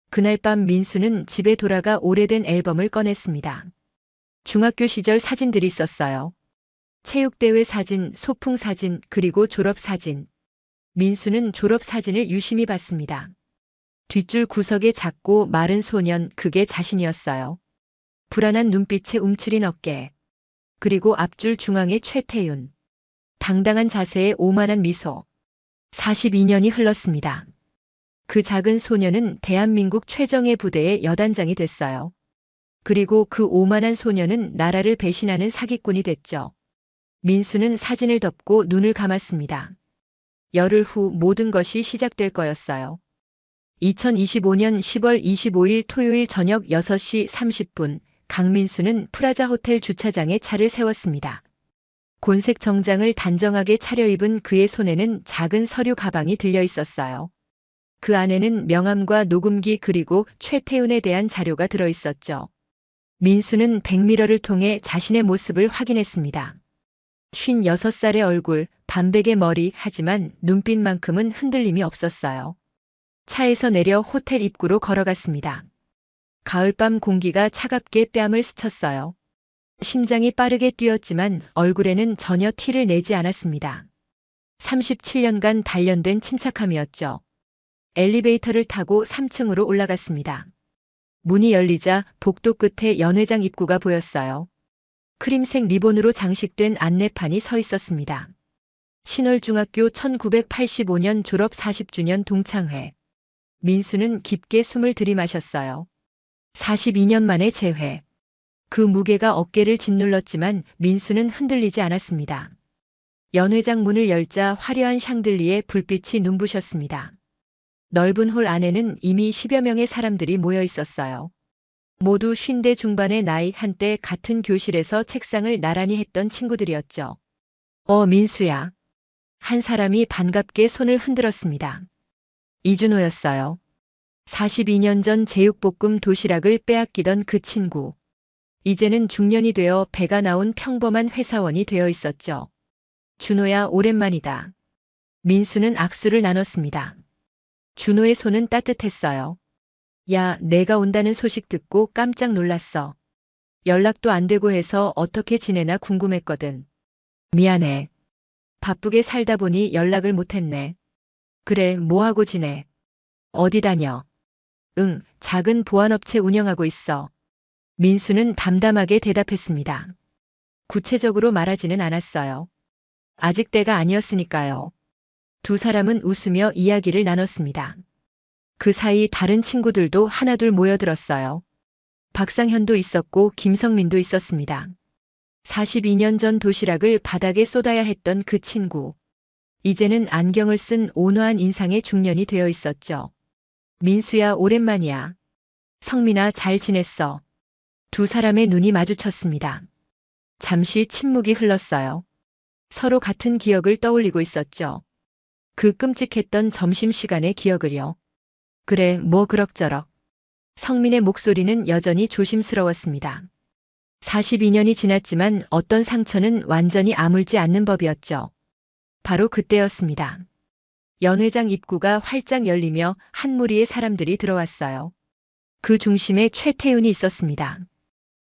그날 밤 민수는 집에 돌아가 오래된 앨범을 꺼냈습니다. 중학교 시절 사진들이 있었어요. 체육대회 사진, 소풍 사진, 그리고 졸업 사진. 민수는 졸업 사진을 유심히 봤습니다. 뒷줄 구석에 작고 마른 소년, 그게 자신이었어요. 불안한 눈빛에 움츠린 어깨. 그리고 앞줄 중앙에 최태윤. 당당한 자세에 오만한 미소. 42년이 흘렀습니다. 그 작은 소녀는 대한민국 최정예 부대의 여단장이 됐어요. 그리고 그 오만한 소녀는 나라를 배신하는 사기꾼이 됐죠. 민수는 사진을 덮고 눈을 감았습니다. 열흘 후 모든 것이 시작될 거였어요. 2025년 10월 25일 토요일 저녁 6시 30분, 강민수는 프라자 호텔 주차장에 차를 세웠습니다. 곤색 정장을 단정하게 차려입은 그의 손에는 작은 서류 가방이 들려 있었어요. 그 안에는 명함과 녹음기 그리고 최태윤에 대한 자료가 들어 있었죠. 민수는 백미러를 통해 자신의 모습을 확인했습니다. 56살의 얼굴, 반백의 머리, 하지만 눈빛만큼은 흔들림이 없었어요. 차에서 내려 호텔 입구로 걸어갔습니다. 가을밤 공기가 차갑게 뺨을 스쳤어요. 심장이 빠르게 뛰었지만 얼굴에는 전혀 티를 내지 않았습니다. 37년간 단련된 침착함이었죠. 엘리베이터를 타고 3층으로 올라갔습니다. 문이 열리자 복도 끝에 연회장 입구가 보였어요. 크림색 리본으로 장식된 안내판이 서 있었습니다. 신월중학교 1985년 졸업 40주년 동창회. 민수는 깊게 숨을 들이마셨어요. 42년 만에 재회. 그 무게가 어깨를 짓눌렀지만 민수는 흔들리지 않았습니다. 연회장 문을 열자 화려한 샹들리에 불빛이 눈부셨습니다. 넓은 홀 안에는 이미 10여 명의 사람들이 모여 있었어요. 모두 50대 중반의 나이, 한때 같은 교실에서 책상을 나란히 했던 친구들이었죠. 민수야. 한 사람이 반갑게 손을 흔들었습니다. 이준호였어요. 42년 전 제육볶음 도시락을 빼앗기던 그 친구. 이제는 중년이 되어 배가 나온 평범한 회사원이 되어 있었죠. 준호야, 오랜만이다. 민수는 악수를 나눴습니다. 준호의 손은 따뜻했어요. 야, 내가 온다는 소식 듣고 깜짝 놀랐어. 연락도 안 되고 해서 어떻게 지내나 궁금했거든. 미안해. 바쁘게 살다 보니 연락을 못했네. 그래, 뭐하고 지내? 어디 다녀? 응, 작은 보안업체 운영하고 있어. 민수는 담담하게 대답했습니다. 구체적으로 말하지는 않았어요. 아직 때가 아니었으니까요. 두 사람은 웃으며 이야기를 나눴습니다. 그 사이 다른 친구들도 하나둘 모여들었어요. 박상현도 있었고 김성민도 있었습니다. 42년 전 도시락을 바닥에 쏟아야 했던 그 친구. 이제는 안경을 쓴 온화한 인상의 중년이 되어 있었죠. 민수야, 오랜만이야. 성민아, 잘 지냈어. 두 사람의 눈이 마주쳤습니다. 잠시 침묵이 흘렀어요. 서로 같은 기억을 떠올리고 있었죠. 그 끔찍했던 점심시간의 기억을요. 그래, 뭐 그럭저럭. 성민의 목소리는 여전히 조심스러웠습니다. 42년이 지났지만 어떤 상처는 완전히 아물지 않는 법이었죠. 바로 그때였습니다. 연회장 입구가 활짝 열리며 한 무리의 사람들이 들어왔어요. 그 중심에 최태윤이 있었습니다.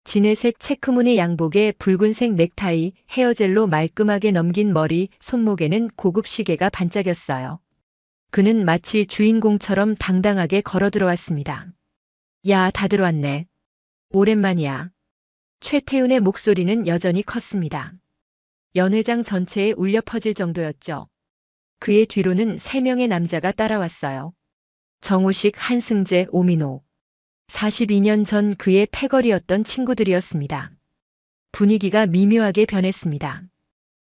진회색 체크무늬 양복에 붉은색 넥타이, 헤어젤로 말끔하게 넘긴 머리, 손목에는 고급 시계가 반짝였어요. 그는 마치 주인공처럼 당당하게 걸어 들어왔습니다. 야, 다들 왔네. 오랜만이야. 최태윤의 목소리는 여전히 컸습니다. 연회장 전체에 울려 퍼질 정도였죠. 그의 뒤로는 3명의 남자가 따라왔어요. 정우식, 한승재, 오민호. 42년 전 그의 패거리였던 친구들이었습니다. 분위기가 미묘하게 변했습니다.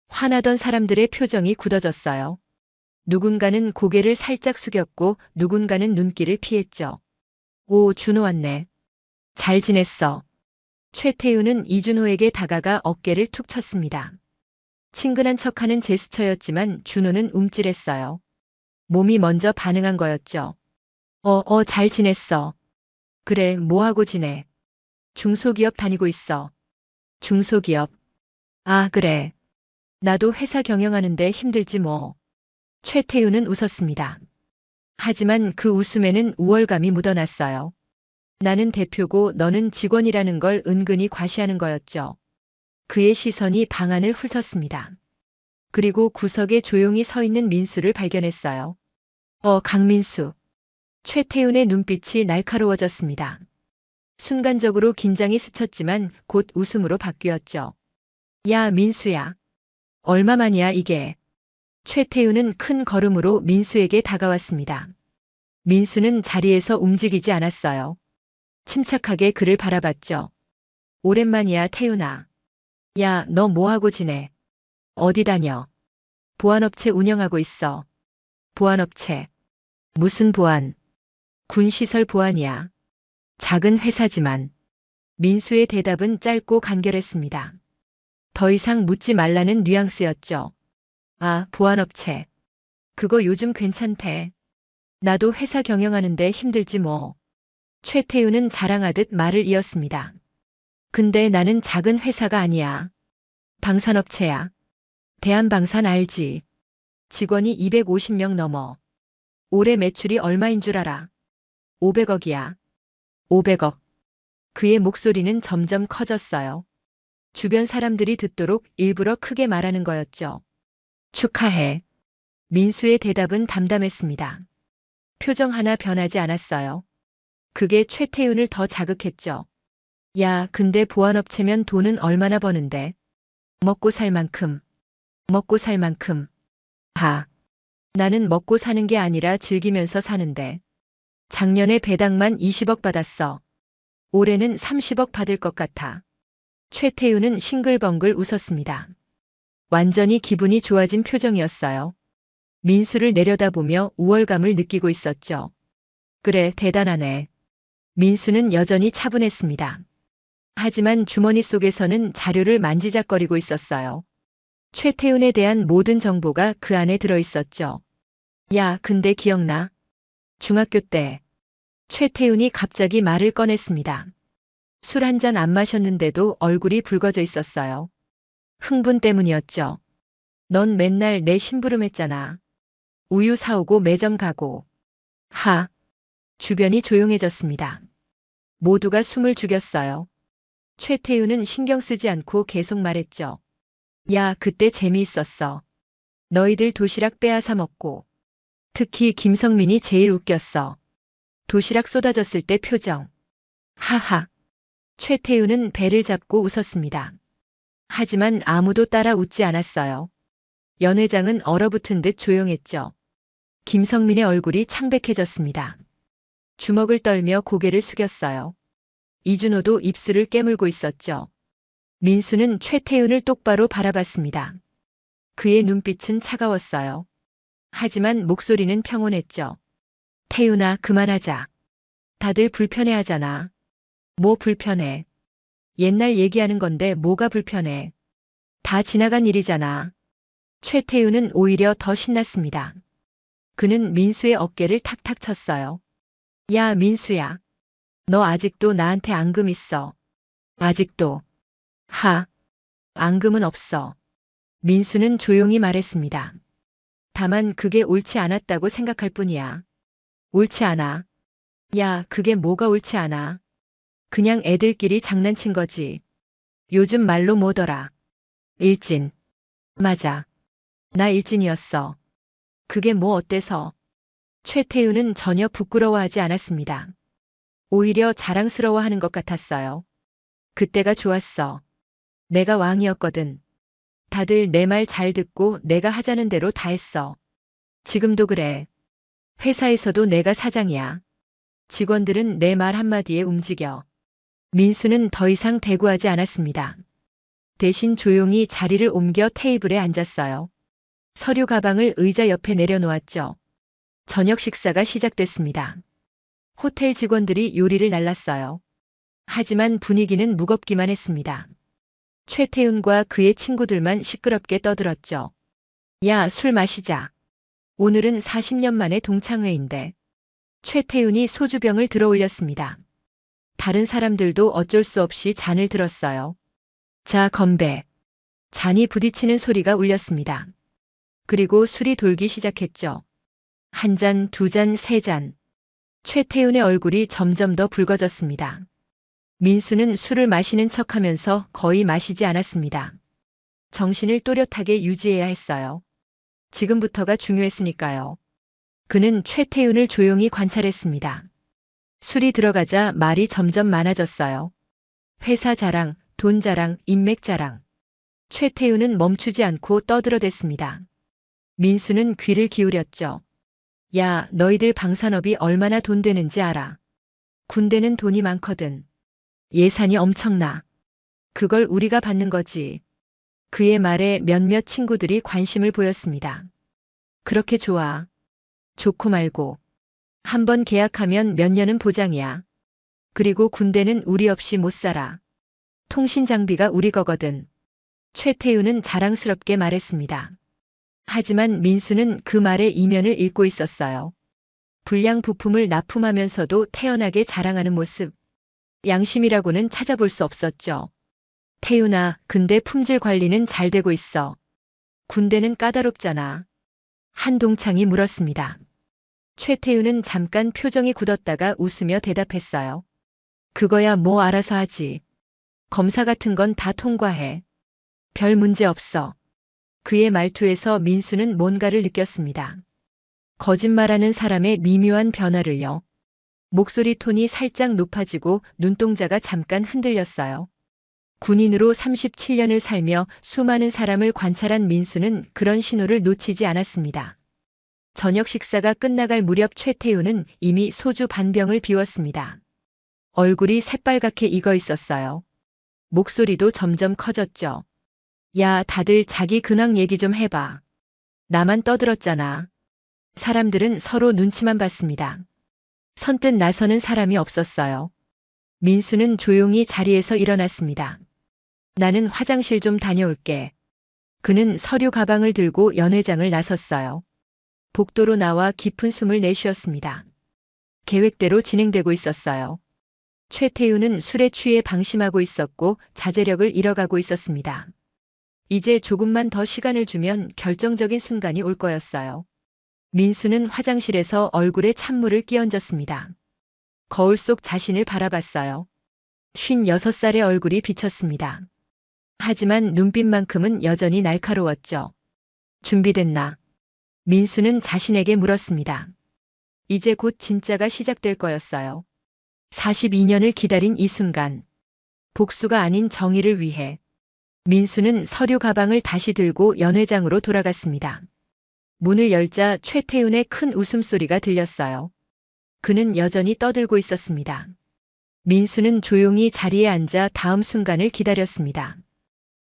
화나던 사람들의 표정이 굳어졌어요. 누군가는 고개를 살짝 숙였고 누군가는 눈길을 피했죠. 오, 준호 왔네. 잘 지냈어. 최태윤은 이준호에게 다가가 어깨를 툭 쳤습니다. 친근한 척하는 제스처였지만 준호는 움찔했어요. 몸이 먼저 반응한 거였죠. 잘 지냈어. 그래, 뭐하고 지내? 중소기업 다니고 있어. 중소기업. 아, 그래. 나도 회사 경영하는데 힘들지 뭐. 최태윤은 웃었습니다. 하지만 그 웃음에는 우월감이 묻어났어요. 나는 대표고 너는 직원이라는 걸 은근히 과시하는 거였죠. 그의 시선이 방안을 훑었습니다. 그리고 구석에 조용히 서 있는 민수를 발견했어요. 강민수. 최태윤의 눈빛이 날카로워졌습니다. 순간적으로 긴장이 스쳤지만 곧 웃음으로 바뀌었죠. 야, 민수야. 얼마만이야, 이게. 최태윤은 큰 걸음으로 민수에게 다가왔습니다. 민수는 자리에서 움직이지 않았어요. 침착하게 그를 바라봤죠. 오랜만이야, 태윤아. 야, 너 뭐하고 지내? 어디 다녀? 보안업체 운영하고 있어. 보안업체. 무슨 보안? 군시설 보안이야. 작은 회사지만. 민수의 대답은 짧고 간결했습니다. 더 이상 묻지 말라는 뉘앙스였죠. 아, 보안업체. 그거 요즘 괜찮대. 나도 회사 경영하는데 힘들지 뭐. 최태윤은 자랑하듯 말을 이었습니다. 근데 나는 작은 회사가 아니야. 방산업체야. 대한방산 알지? 직원이 250명 넘어. 올해 매출이 얼마인 줄 알아? 500억이야. 500억. 그의 목소리는 점점 커졌어요. 주변 사람들이 듣도록 일부러 크게 말하는 거였죠. 축하해. 민수의 대답은 담담했습니다. 표정 하나 변하지 않았어요. 그게 최태윤을 더 자극했죠. 야, 근데 보안업체면 돈은 얼마나 버는데? 먹고 살 만큼. 먹고 살 만큼. 하. 나는 먹고 사는 게 아니라 즐기면서 사는데. 작년에 배당만 20억 받았어. 올해는 30억 받을 것 같아. 최태윤은 싱글벙글 웃었습니다. 완전히 기분이 좋아진 표정이었어요. 민수를 내려다보며 우월감을 느끼고 있었죠. 그래, 대단하네. 민수는 여전히 차분했습니다. 하지만 주머니 속에서는 자료를 만지작거리고 있었어요. 최태윤에 대한 모든 정보가 그 안에 들어 있었죠. 야, 근데 기억나? 중학교 때 최태윤이 갑자기 말을 꺼냈습니다. 술 한 잔 안 마셨는데도 얼굴이 붉어져 있었어요. 흥분 때문이었죠. 넌 맨날 내 심부름했잖아. 우유 사오고 매점 가고. 하. 주변이 조용해졌습니다. 모두가 숨을 죽였어요. 최태윤은 신경 쓰지 않고 계속 말했죠. 야, 그때 재미있었어. 너희들 도시락 빼앗아 먹고. 특히 김성민이 제일 웃겼어. 도시락 쏟아졌을 때 표정. 하하. 최태윤은 배를 잡고 웃었습니다. 하지만 아무도 따라 웃지 않았어요. 연 회장은 얼어붙은 듯 조용했죠. 김성민의 얼굴이 창백해졌습니다. 주먹을 떨며 고개를 숙였어요. 이준호도 입술을 깨물고 있었죠. 민수는 최태윤을 똑바로 바라봤습니다. 그의 눈빛은 차가웠어요. 하지만 목소리는 평온했죠. 태윤아, 그만하자. 다들 불편해하잖아. 뭐 불편해? 옛날 얘기하는 건데 뭐가 불편해? 다 지나간 일이잖아. 최태윤은 오히려 더 신났습니다. 그는 민수의 어깨를 탁탁 쳤어요. 야, 민수야. 너 아직도 나한테 앙금 있어. 아직도. 하. 앙금은 없어. 민수는 조용히 말했습니다. 다만 그게 옳지 않았다고 생각할 뿐이야. 옳지 않아. 야, 그게 뭐가 옳지 않아. 그냥 애들끼리 장난친 거지. 요즘 말로 뭐더라. 일진. 맞아. 나 일진이었어. 그게 뭐 어때서? 최태윤은 전혀 부끄러워하지 않았습니다. 오히려 자랑스러워하는 것 같았어요. 그때가 좋았어. 내가 왕이었거든. 다들 내 말 잘 듣고 내가 하자는 대로 다 했어. 지금도 그래. 회사에서도 내가 사장이야. 직원들은 내 말 한마디에 움직여. 민수는 더 이상 대꾸하지 않았습니다. 대신 조용히 자리를 옮겨 테이블에 앉았어요. 서류 가방을 의자 옆에 내려놓았죠. 저녁 식사가 시작됐습니다. 호텔 직원들이 요리를 날랐어요. 하지만 분위기는 무겁기만 했습니다. 최태윤과 그의 친구들만 시끄럽게 떠들었죠. 야, 술 마시자. 오늘은 40년 만에 동창회인데. 최태윤이 소주병을 들어 올렸습니다. 다른 사람들도 어쩔 수 없이 잔을 들었어요. 자, 건배. 잔이 부딪히는 소리가 울렸습니다. 그리고 술이 돌기 시작했죠. 한 잔, 두 잔, 세 잔. 최태윤의 얼굴이 점점 더 붉어졌습니다. 민수는 술을 마시는 척하면서 거의 마시지 않았습니다. 정신을 또렷하게 유지해야 했어요. 지금부터가 중요했으니까요. 그는 최태윤을 조용히 관찰했습니다. 술이 들어가자 말이 점점 많아졌어요. 회사 자랑, 돈 자랑, 인맥 자랑. 최태윤은 멈추지 않고 떠들어댔습니다. 민수는 귀를 기울였죠. 야, 너희들 방산업이 얼마나 돈 되는지 알아. 군대는 돈이 많거든. 예산이 엄청나. 그걸 우리가 받는 거지. 그의 말에 몇몇 친구들이 관심을 보였습니다. 그렇게 좋아. 좋고 말고. 한번 계약하면 몇 년은 보장이야. 그리고 군대는 우리 없이 못 살아. 통신 장비가 우리 거거든. 최태윤은 자랑스럽게 말했습니다. 하지만 민수는 그 말의 이면을 읽고 있었어요. 불량 부품을 납품하면서도 태연하게 자랑하는 모습. 양심이라고는 찾아볼 수 없었죠. 태윤아, 근데 품질 관리는 잘 되고 있어. 군대는 까다롭잖아. 한동창이 물었습니다. 최태윤은 잠깐 표정이 굳었다가 웃으며 대답했어요. 그거야 뭐 알아서 하지. 검사 같은 건 다 통과해. 별 문제 없어. 그의 말투에서 민수는 뭔가를 느꼈습니다. 거짓말하는 사람의 미묘한 변화를요. 목소리 톤이 살짝 높아지고 눈동자가 잠깐 흔들렸어요. 군인으로 37년을 살며 수많은 사람을 관찰한 민수는 그런 신호를 놓치지 않았습니다. 저녁 식사가 끝나갈 무렵 최태우는 이미 소주 반병을 비웠습니다. 얼굴이 새빨갛게 익어 있었어요. 목소리도 점점 커졌죠. 야, 다들 자기 근황 얘기 좀 해봐. 나만 떠들었잖아. 사람들은 서로 눈치만 봤습니다. 선뜻 나서는 사람이 없었어요. 민수는 조용히 자리에서 일어났습니다. 나는 화장실 좀 다녀올게. 그는 서류 가방을 들고 연회장을 나섰어요. 복도로 나와 깊은 숨을 내쉬었습니다. 계획대로 진행되고 있었어요. 최태우는 술에 취해 방심하고 있었고 자제력을 잃어가고 있었습니다. 이제 조금만 더 시간을 주면 결정적인 순간이 올 거였어요. 민수는 화장실에서 얼굴에 찬물을 끼얹었습니다. 거울 속 자신을 바라봤어요. 56살의 얼굴이 비쳤습니다. 하지만 눈빛만큼은 여전히 날카로웠죠. 준비됐나? 민수는 자신에게 물었습니다. 이제 곧 진짜가 시작될 거였어요. 42년을 기다린 이 순간. 복수가 아닌 정의를 위해. 민수는 서류 가방을 다시 들고 연회장으로 돌아갔습니다. 문을 열자 최태훈의 큰 웃음소리가 들렸어요. 그는 여전히 떠들고 있었습니다. 민수는 조용히 자리에 앉아 다음 순간을 기다렸습니다.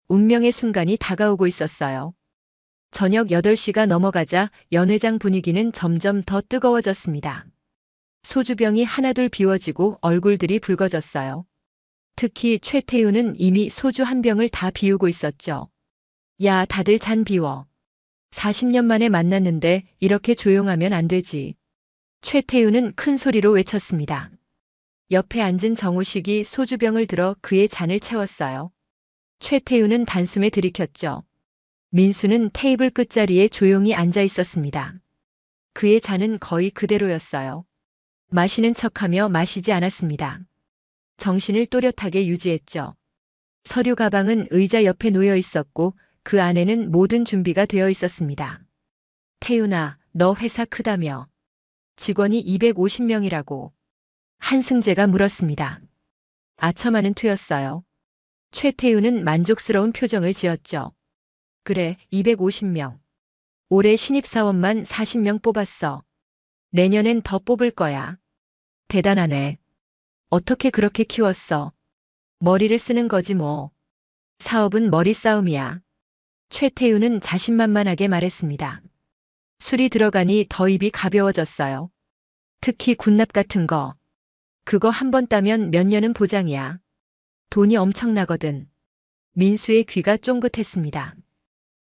운명의 순간이 다가오고 있었어요. 저녁 8시가 넘어가자 연회장 분위기는 점점 더 뜨거워졌습니다. 소주병이 하나둘 비워지고 얼굴들이 붉어졌어요. 특히 최태우는 이미 소주 한 병을 다 비우고 있었죠. 야, 다들 잔 비워. 40년 만에 만났는데 이렇게 조용하면 안 되지. 최태우는 큰 소리로 외쳤습니다. 옆에 앉은 정우식이 소주병을 들어 그의 잔을 채웠어요. 최태우는 단숨에 들이켰죠. 민수는 테이블 끝자리에 조용히 앉아 있었습니다. 그의 잔은 거의 그대로였어요. 마시는 척하며 마시지 않았습니다. 정신을 또렷하게 유지했죠. 서류 가방은 의자 옆에 놓여 있었고 그 안에는 모든 준비가 되어 있었습니다. 태윤아, 너 회사 크다며. 직원이 250명이라고. 한승재가 물었습니다. 아첨하는 투였어요. 최태윤은 만족스러운 표정을 지었죠. 그래, 250명. 올해 신입사원만 40명 뽑았어. 내년엔 더 뽑을 거야. 대단하네. 어떻게 그렇게 키웠어? 머리를 쓰는 거지 뭐. 사업은 머리 싸움이야. 최태윤은 자신만만하게 말했습니다. 술이 들어가니 더 입이 가벼워졌어요. 특히 군납 같은 거. 그거 한 번 따면 몇 년은 보장이야. 돈이 엄청나거든. 민수의 귀가 쫑긋했습니다.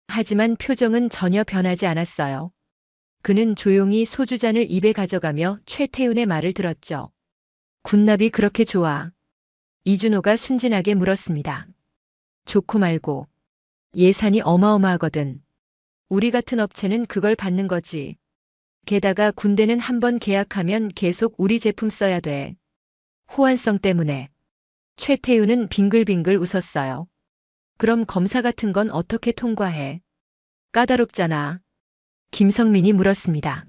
하지만 표정은 전혀 변하지 않았어요. 그는 조용히 소주잔을 입에 가져가며 최태윤의 말을 들었죠. 군납이 그렇게 좋아? 이준호가 순진하게 물었습니다. 좋고 말고. 예산이 어마어마하거든. 우리 같은 업체는 그걸 받는 거지. 게다가 군대는 한 번 계약하면 계속 우리 제품 써야 돼. 호환성 때문에. 최태윤은 빙글빙글 웃었어요. 그럼 검사 같은 건 어떻게 통과해? 까다롭잖아. 김성민이 물었습니다.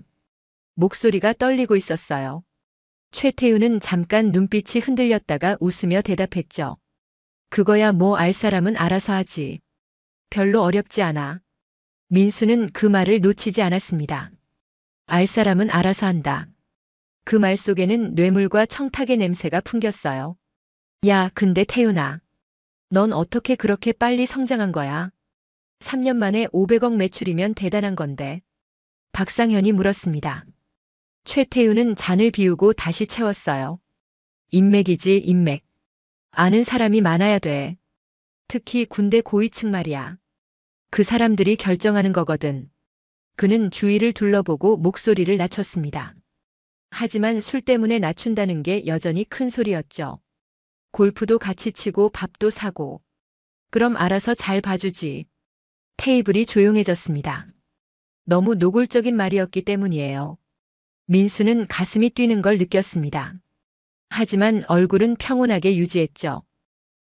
목소리가 떨리고 있었어요. 최태윤은 잠깐 눈빛이 흔들렸다가 웃으며 대답했죠. 그거야 뭐 알 사람은 알아서 하지. 별로 어렵지 않아. 민수는 그 말을 놓치지 않았습니다. 알 사람은 알아서 한다. 그 말 속에는 뇌물과 청탁의 냄새가 풍겼어요. 야, 근데 태윤아. 넌 어떻게 그렇게 빨리 성장한 거야? 3년 만에 500억 매출이면 대단한 건데. 박상현이 물었습니다. 최태윤은 잔을 비우고 다시 채웠어요. 인맥이지, 인맥. 아는 사람이 많아야 돼. 특히 군대 고위층 말이야. 그 사람들이 결정하는 거거든. 그는 주위를 둘러보고 목소리를 낮췄습니다. 하지만 술 때문에 낮춘다는 게 여전히 큰 소리였죠. 골프도 같이 치고 밥도 사고. 그럼 알아서 잘 봐주지. 테이블이 조용해졌습니다. 너무 노골적인 말이었기 때문이에요. 민수는 가슴이 뛰는 걸 느꼈습니다. 하지만 얼굴은 평온하게 유지했죠.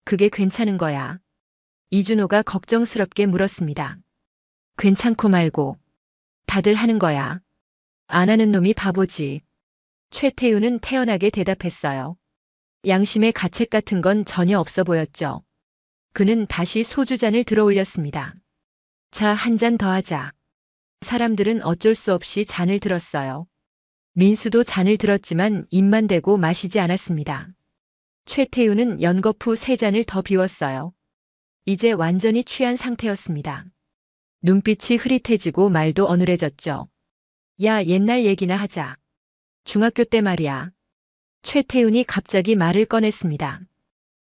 그게 괜찮은 거야? 이준호가 걱정스럽게 물었습니다. 괜찮고 말고. 다들 하는 거야. 안 하는 놈이 바보지. 최태우는 태연하게 대답했어요. 양심의 가책 같은 건 전혀 없어 보였죠. 그는 다시 소주잔을 들어 올렸습니다. 자, 한 잔 더 하자. 사람들은 어쩔 수 없이 잔을 들었어요. 민수도 잔을 들었지만 입만 대고 마시지 않았습니다. 최태우는 연거푸 3잔을 더 비웠어요. 이제 완전히 취한 상태였습니다. 눈빛이 흐릿해지고 말도 어눌해졌죠. 야, 옛날 얘기나 하자. 중학교 때 말이야. 최태훈이 갑자기 말을 꺼냈습니다.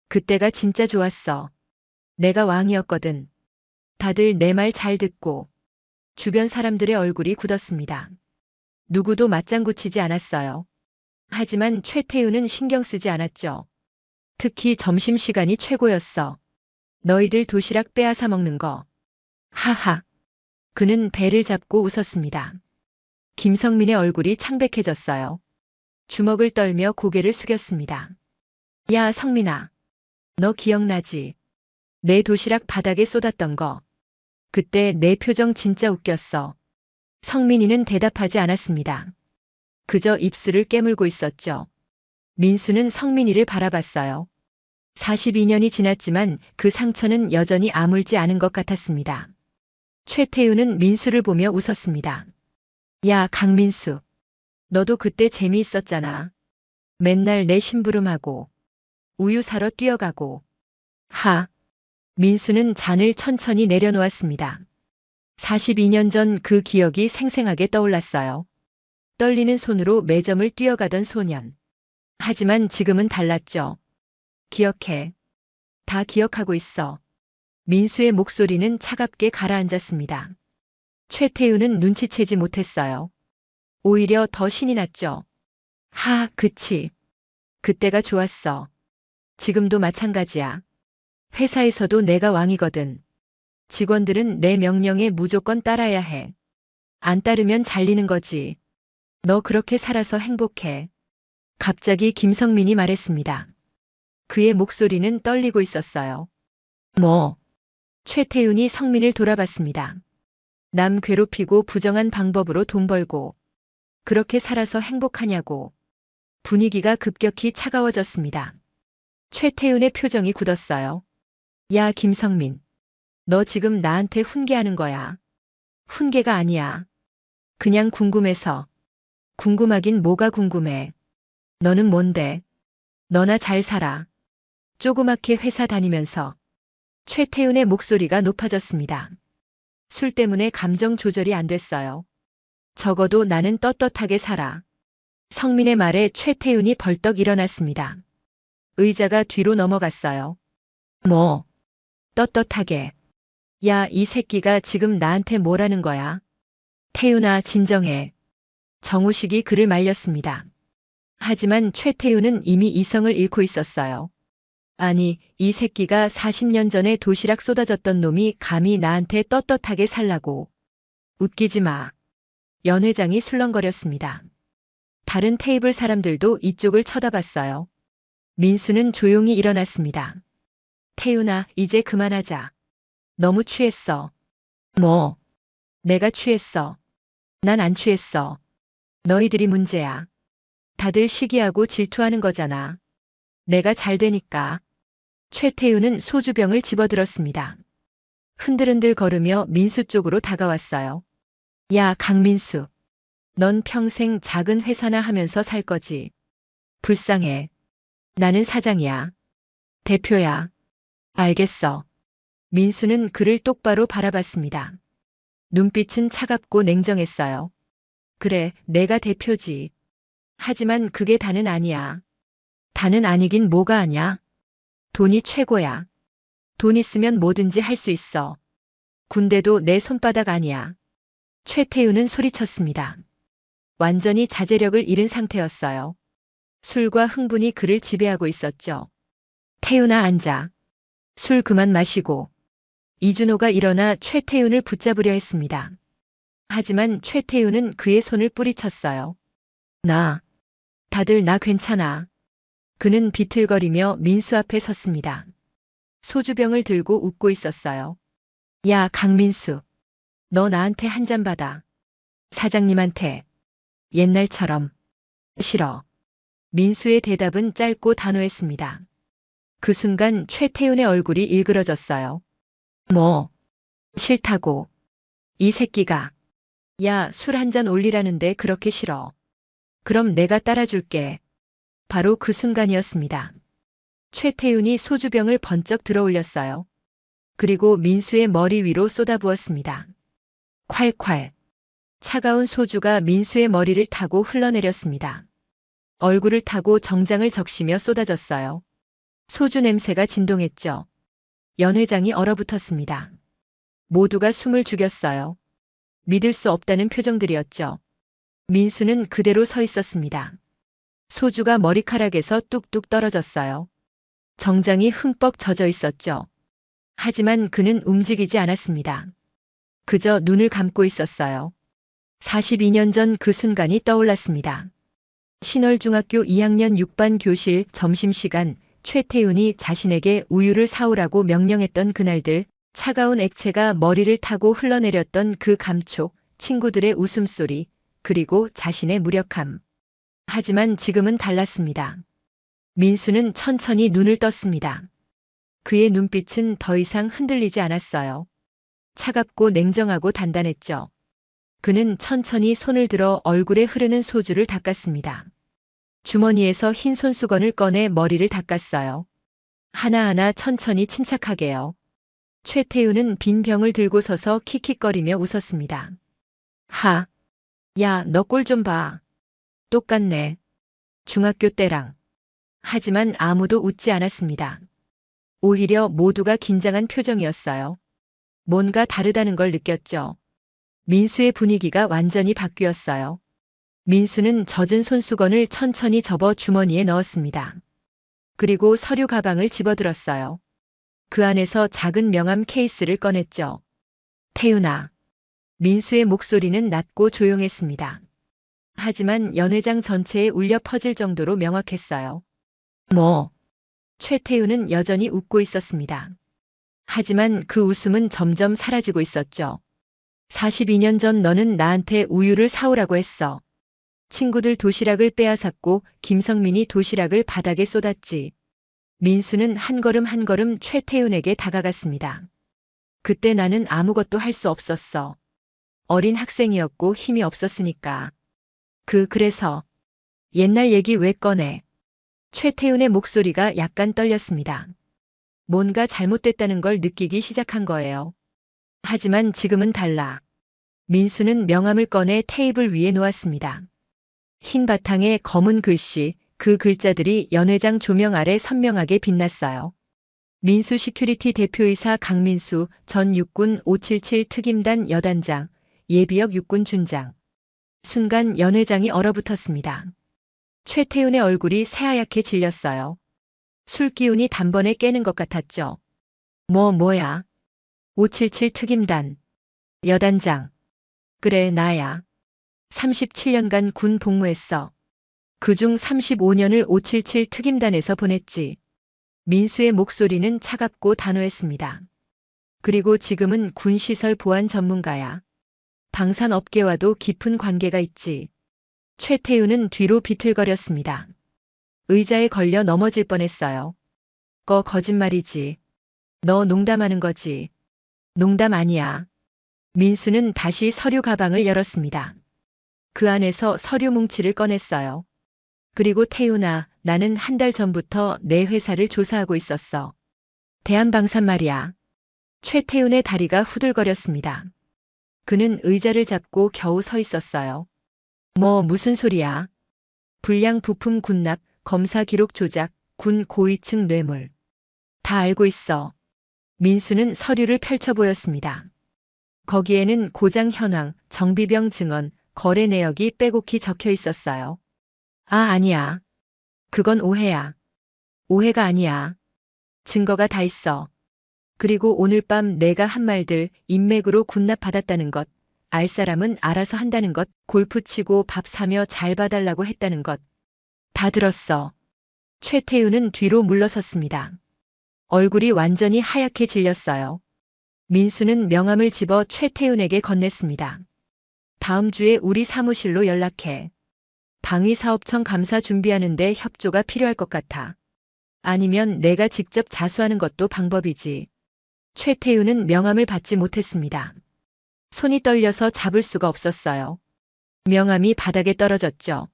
그때가 진짜 좋았어. 내가 왕이었거든. 다들 내 말 잘 듣고. 주변 사람들의 얼굴이 굳었습니다. 누구도 맞장구 치지 않았어요. 하지만 최태훈은 신경 쓰지 않았죠. 특히 점심시간이 최고였어. 너희들 도시락 빼앗아 먹는 거. 하하. 그는 배를 잡고 웃었습니다. 김성민의 얼굴이 창백해졌어요. 주먹을 떨며 고개를 숙였습니다. 야, 성민아. 너 기억나지? 내 도시락 바닥에 쏟았던 거. 그때 내 표정 진짜 웃겼어. 성민이는 대답하지 않았습니다. 그저 입술을 깨물고 있었죠. 민수는 성민이를 바라봤어요. 42년이 지났지만 그 상처는 여전히 아물지 않은 것 같았습니다. 최태우는 민수를 보며 웃었습니다. 야, 강민수. 너도 그때 재미있었잖아. 맨날 내 심부름하고 우유 사러 뛰어가고. 하. 민수는 잔을 천천히 내려놓았습니다. 42년 전 그 기억이 생생하게 떠올랐어요. 떨리는 손으로 매점을 뛰어가던 소년. 하지만 지금은 달랐죠. 기억해. 다 기억하고 있어. 민수의 목소리는 차갑게 가라앉았습니다. 최태우는 눈치채지 못했어요. 오히려 더 신이 났죠. 하, 그치. 그때가 좋았어. 지금도 마찬가지야. 회사에서도 내가 왕이거든. 직원들은 내 명령에 무조건 따라야 해. 안 따르면 잘리는 거지. 너 그렇게 살아서 행복해. 갑자기 김성민이 말했습니다. 그의 목소리는 떨리고 있었어요. 뭐? 최태훈이 성민을 돌아봤습니다. 남 괴롭히고 부정한 방법으로 돈 벌고 그렇게 살아서 행복하냐고. 분위기가 급격히 차가워졌습니다. 최태훈의 표정이 굳었어요. 야, 김성민. 너 지금 나한테 훈계하는 거야. 훈계가 아니야. 그냥 궁금해서. 궁금하긴 뭐가 궁금해. 너는 뭔데? 너나 잘 살아. 조그맣게 회사 다니면서. 최태훈의 목소리가 높아졌습니다. 술 때문에 감정 조절이 안 됐어요. 적어도 나는 떳떳하게 살아. 성민의 말에 최태훈이 벌떡 일어났습니다. 의자가 뒤로 넘어갔어요. 뭐? 떳떳하게. 야, 이 새끼가 지금 나한테 뭐라는 거야? 태훈아, 진정해. 정우식이 그를 말렸습니다. 하지만 최태훈은 이미 이성을 잃고 있었어요. 아니, 이 새끼가 40년 전에 도시락 쏟아졌던 놈이 감히 나한테 떳떳하게 살라고. 웃기지 마. 연 회장이 술렁거렸습니다. 다른 테이블 사람들도 이쪽을 쳐다봤어요. 민수는 조용히 일어났습니다. 태훈아, 이제 그만하자. 너무 취했어. 뭐? 내가 취했어. 난 안 취했어. 너희들이 문제야. 다들 시기하고 질투하는 거잖아. 내가 잘 되니까. 최태훈은 소주병을 집어들었습니다. 흔들흔들 걸으며 민수 쪽으로 다가왔어요. 야, 강민수. 넌 평생 작은 회사나 하면서 살 거지. 불쌍해. 나는 사장이야. 대표야. 알겠어. 민수는 그를 똑바로 바라봤습니다. 눈빛은 차갑고 냉정했어요. 그래, 내가 대표지. 하지만 그게 다는 아니야. 다는 아니긴 뭐가 아냐? 돈이 최고야. 돈 있으면 뭐든지 할 수 있어. 군대도 내 손바닥 아니야. 최태우는 소리쳤습니다. 완전히 자제력을 잃은 상태였어요. 술과 흥분이 그를 지배하고 있었죠. 태훈아, 앉아. 술 그만 마시고. 이준호가 일어나 최태훈을 붙잡으려 했습니다. 하지만 최태훈은 그의 손을 뿌리쳤어요. 다들 나 괜찮아. 그는 비틀거리며 민수 앞에 섰습니다. 소주병을 들고 웃고 있었어요. 야, 강민수. 너 나한테 한 잔 받아. 사장님한테. 옛날처럼. 싫어. 민수의 대답은 짧고 단호했습니다. 그 순간 최태훈의 얼굴이 일그러졌어요. 뭐? 싫다고. 이 새끼가. 야, 술 한 잔 올리라는데 그렇게 싫어. 그럼 내가 따라줄게. 바로 그 순간이었습니다. 최태훈이 소주병을 번쩍 들어 올렸어요. 그리고 민수의 머리 위로 쏟아부었습니다. 콸콸. 차가운 소주가 민수의 머리를 타고 흘러내렸습니다. 얼굴을 타고 정장을 적시며 쏟아졌어요. 소주 냄새가 진동했죠. 연회장이 얼어붙었습니다. 모두가 숨을 죽였어요. 믿을 수 없다는 표정들이었죠. 민수는 그대로 서 있었습니다. 소주가 머리카락에서 뚝뚝 떨어졌어요. 정장이 흠뻑 젖어 있었죠. 하지만 그는 움직이지 않았습니다. 그저 눈을 감고 있었어요. 42년 전 그 순간이 떠올랐습니다. 신월중학교 2학년 6반 교실 점심시간 최태훈이 자신에게 우유를 사오라고 명령했던 그날들, 차가운 액체가 머리를 타고 흘러내렸던 그 감촉, 친구들의 웃음소리, 그리고 자신의 무력함. 하지만 지금은 달랐습니다. 민수는 천천히 눈을 떴습니다. 그의 눈빛은 더 이상 흔들리지 않았어요. 차갑고 냉정하고 단단했죠. 그는 천천히 손을 들어 얼굴에 흐르는 소주를 닦았습니다. 주머니에서 흰 손수건을 꺼내 머리를 닦았어요. 하나하나 천천히 침착하게요. 최태훈은 빈 병을 들고 서서 킥킥거리며 웃었습니다. 하. 야, 너 꼴 좀 봐. 똑같네. 중학교 때랑. 하지만 아무도 웃지 않았습니다. 오히려 모두가 긴장한 표정이었어요. 뭔가 다르다는 걸 느꼈죠. 민수의 분위기가 완전히 바뀌었어요. 민수는 젖은 손수건을 천천히 접어 주머니에 넣었습니다. 그리고 서류 가방을 집어들었어요. 그 안에서 작은 명함 케이스를 꺼냈죠. 태훈아. 민수의 목소리는 낮고 조용했습니다. 하지만 연회장 전체에 울려 퍼질 정도로 명확했어요. 뭐? 최태훈은 여전히 웃고 있었습니다. 하지만 그 웃음은 점점 사라지고 있었죠. 42년 전 너는 나한테 우유를 사오라고 했어. 친구들 도시락을 빼앗았고 김성민이 도시락을 바닥에 쏟았지. 민수는 한 걸음 한 걸음 최태훈에게 다가갔습니다. 그때 나는 아무것도 할 수 없었어. 어린 학생이었고 힘이 없었으니까. 그래서 옛날 얘기 왜 꺼내? 최태훈의 목소리가 약간 떨렸습니다. 뭔가 잘못됐다는 걸 느끼기 시작한 거예요. 하지만 지금은 달라. 민수는 명함을 꺼내 테이블 위에 놓았습니다. 흰 바탕에 검은 글씨, 그 글자들이 연회장 조명 아래 선명하게 빛났어요. 민수 시큐리티 대표이사 강민수 전 육군 577 특임단 여단장, 예비역 육군 준장. 순간 연회장이 얼어붙었습니다. 최태훈의 얼굴이 새하얗게 질렸어요. 술 기운이 단번에 깨는 것 같았죠. 뭐야? 577 특임단. 여단장. 그래, 나야. 37년간 군 복무했어. 그중 35년을 577 특임단에서 보냈지. 민수의 목소리는 차갑고 단호했습니다. 그리고 지금은 군시설 보안 전문가야. 방산업계와도 깊은 관계가 있지. 최태훈은 뒤로 비틀거렸습니다. 의자에 걸려 넘어질 뻔했어요. 거짓말이지. 너 농담하는 거지. 농담 아니야. 민수는 다시 서류 가방을 열었습니다. 그 안에서 서류 뭉치를 꺼냈어요. 그리고 태훈아, 나는 한 달 전부터 내 회사를 조사하고 있었어. 대한방산 말이야. 최태훈의 다리가 후들거렸습니다. 그는 의자를 잡고 겨우 서 있었어요. 무슨 소리야? 불량 부품 군납, 검사 기록 조작, 군 고위층 뇌물. 다 알고 있어. 민수는 서류를 펼쳐 보였습니다. 거기에는 고장 현황, 정비병 증언, 거래 내역이 빼곡히 적혀 있었어요. 아니야. 그건 오해야. 오해가 아니야. 증거가 다 있어. 그리고 오늘 밤 내가 한 말들 인맥으로 군납받았다는 것, 알 사람은 알아서 한다는 것, 골프 치고 밥 사며 잘 봐달라고 했다는 것. 다 들었어. 최태훈은 뒤로 물러섰습니다. 얼굴이 완전히 하얗게 질렸어요. 민수는 명함을 집어 최태윤에게 건넸습니다. 다음 주에 우리 사무실로 연락해. 방위사업청 감사 준비하는데 협조가 필요할 것 같아. 아니면 내가 직접 자수하는 것도 방법이지. 최태윤은 명함을 받지 못했습니다. 손이 떨려서 잡을 수가 없었어요. 명함이 바닥에 떨어졌죠.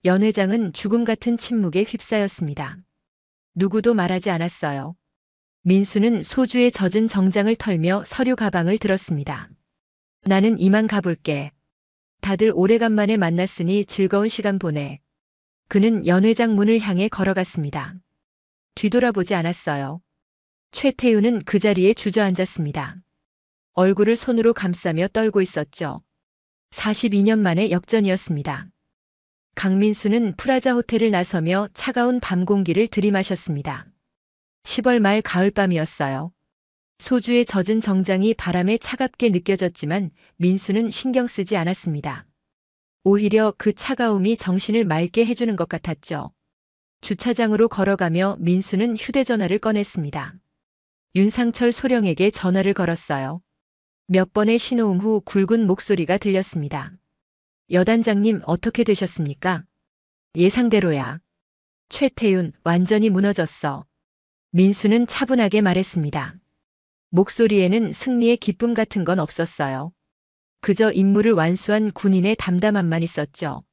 연 회장은 죽음 같은 침묵에 휩싸였습니다. 누구도 말하지 않았어요. 민수는 소주에 젖은 정장을 털며 서류 가방을 들었습니다. 나는 이만 가볼게. 다들 오래간만에 만났으니 즐거운 시간 보내. 그는 연 회장 문을 향해 걸어갔습니다. 뒤돌아보지 않았어요. 최태윤은 그 자리에 주저앉았습니다. 얼굴을 손으로 감싸며 떨고 있었죠. 42년 만의 역전이었습니다. 강민수는 프라자 호텔을 나서며 차가운 밤 공기를 들이마셨습니다. 10월 말 가을밤이었어요. 소주에 젖은 정장이 바람에 차갑게 느껴졌지만 민수는 신경 쓰지 않았습니다. 오히려 그 차가움이 정신을 맑게 해주는 것 같았죠. 주차장으로 걸어가며 민수는 휴대전화를 꺼냈습니다. 윤상철 소령에게 전화를 걸었어요. 몇 번의 신호음 후 굵은 목소리가 들렸습니다. 여단장님 어떻게 되셨습니까? 예상대로야. 최태윤 완전히 무너졌어. 민수는 차분하게 말했습니다. 목소리에는 승리의 기쁨 같은 건 없었어요. 그저 임무를 완수한 군인의 담담함만 있었죠.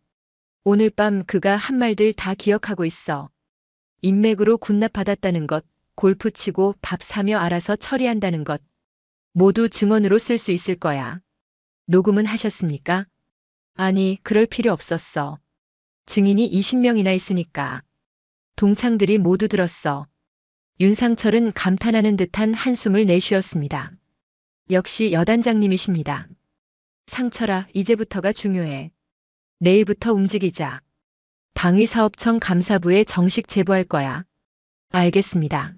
오늘 밤 그가 한 말들 다 기억하고 있어. 인맥으로 군납받았다는 것, 골프 치고 밥 사며 알아서 처리한다는 것. 모두 증언으로 쓸 수 있을 거야. 녹음은 하셨습니까? 아니, 그럴 필요 없었어. 증인이 20명이나 있으니까. 동창들이 모두 들었어. 윤상철은 감탄하는 듯한 한숨을 내쉬었습니다. 역시 여단장님이십니다. 상철아, 이제부터가 중요해. 내일부터 움직이자. 방위사업청 감사부에 정식 제보할 거야. 알겠습니다.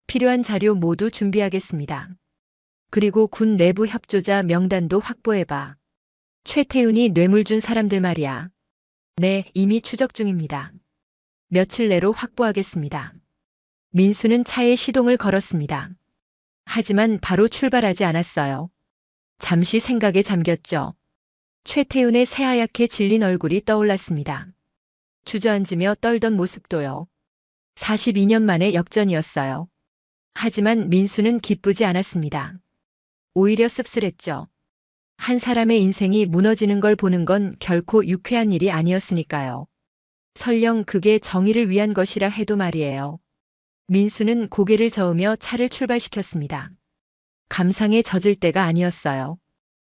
필요한 자료 모두 준비하겠습니다. 그리고 군 내부 협조자 명단도 확보해봐. 최태윤이 뇌물 준 사람들 말이야. 네, 이미 추적 중입니다. 며칠 내로 확보하겠습니다. 민수는 차에 시동을 걸었습니다. 하지만 바로 출발하지 않았어요. 잠시 생각에 잠겼죠. 최태윤의 새하얗게 질린 얼굴이 떠올랐습니다. 주저앉으며 떨던 모습도요. 42년 만의 역전이었어요. 하지만 민수는 기쁘지 않았습니다. 오히려 씁쓸했죠. 한 사람의 인생이 무너지는 걸 보는 건 결코 유쾌한 일이 아니었으니까요. 설령 그게 정의를 위한 것이라 해도 말이에요. 민수는 고개를 저으며 차를 출발시켰습니다. 감상에 젖을 때가 아니었어요.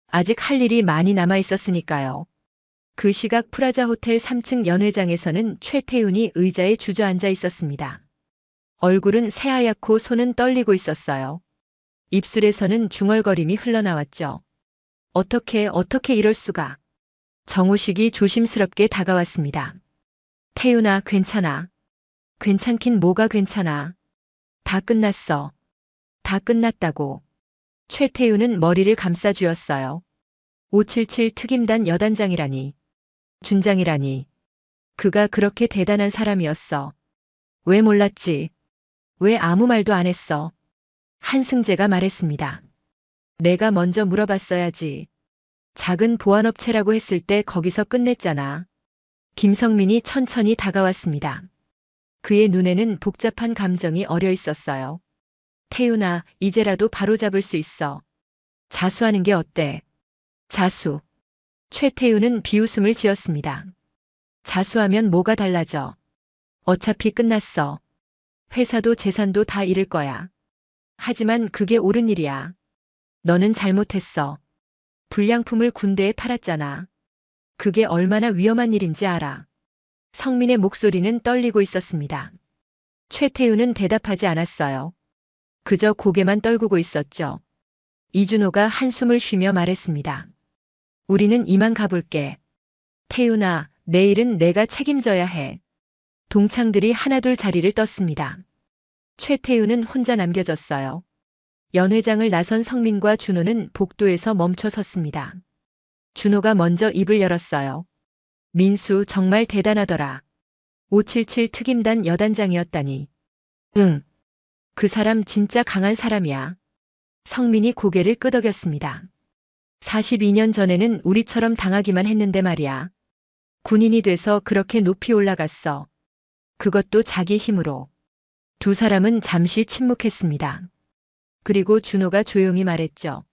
아직 할 일이 많이 남아 있었으니까요. 그 시각 프라자 호텔 3층 연회장에서는 최태윤이 의자에 주저앉아 있었습니다. 얼굴은 새하얗고 손은 떨리고 있었어요. 입술에서는 중얼거림이 흘러나왔죠. 어떻게 이럴 수가. 정우식이 조심스럽게 다가왔습니다. 태윤아, 괜찮아. 괜찮긴 뭐가 괜찮아. 다 끝났어. 다 끝났다고. 최태윤은 머리를 감싸쥐었어요. 577 특임단 여단장이라니. 준장이라니. 그가 그렇게 대단한 사람이었어. 왜 몰랐지? 왜 아무 말도 안 했어? 한승재가 말했습니다. 내가 먼저 물어봤어야지. 작은 보안업체라고 했을 때 거기서 끝냈잖아. 김성민이 천천히 다가왔습니다. 그의 눈에는 복잡한 감정이 어려 있었어요. 태윤아, 이제라도 바로잡을 수 있어. 자수하는 게 어때? 자수. 최태윤은 비웃음을 지었습니다. 자수하면 뭐가 달라져? 어차피 끝났어. 회사도 재산도 다 잃을 거야. 하지만 그게 옳은 일이야. 너는 잘못했어. 불량품을 군대에 팔았잖아. 그게 얼마나 위험한 일인지 알아. 성민의 목소리는 떨리고 있었습니다. 최태윤은 대답하지 않았어요. 그저 고개만 떨구고 있었죠. 이준호가 한숨을 쉬며 말했습니다. 우리는 이만 가볼게. 태윤아, 내일은 내가 책임져야 해. 동창들이 하나둘 자리를 떴습니다. 최태윤은 혼자 남겨졌어요. 연회장을 나선 성민과 준호는 복도에서 멈춰 섰습니다. 준호가 먼저 입을 열었어요. 민수 정말 대단하더라. 577 특임단 여단장이었다니. 응. 그 사람 진짜 강한 사람이야. 성민이 고개를 끄덕였습니다. 42년 전에는 우리처럼 당하기만 했는데 말이야. 군인이 돼서 그렇게 높이 올라갔어. 그것도 자기 힘으로. 두 사람은 잠시 침묵했습니다. 그리고 준호가 조용히 말했죠.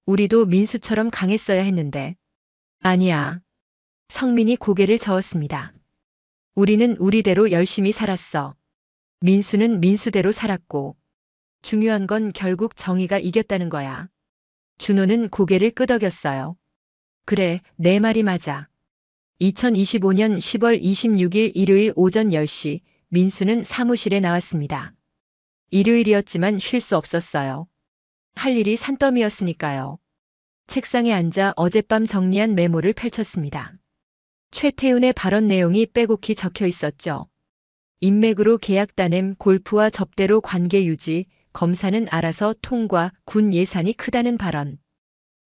우리도 민수처럼 강했어야 했는데. 아니야. 성민이 고개를 저었습니다. 우리는 우리대로 열심히 살았어. 민수는 민수대로 살았고. 중요한 건 결국 정의가 이겼다는 거야. 준호는 고개를 끄덕였어요. 그래, 내 말이 맞아. 2025년 10월 26일 일요일 오전 10시 민수는 사무실에 나왔습니다. 일요일이었지만 쉴 수 없었어요. 할 일이 산더미였으니까요. 책상에 앉아 어젯밤 정리한 메모를 펼쳤습니다. 최태훈의 발언 내용이 빼곡히 적혀 있었죠. 인맥으로 계약 단행, 골프와 접대로 관계 유지, 검사는 알아서 통과, 군 예산이 크다는 발언.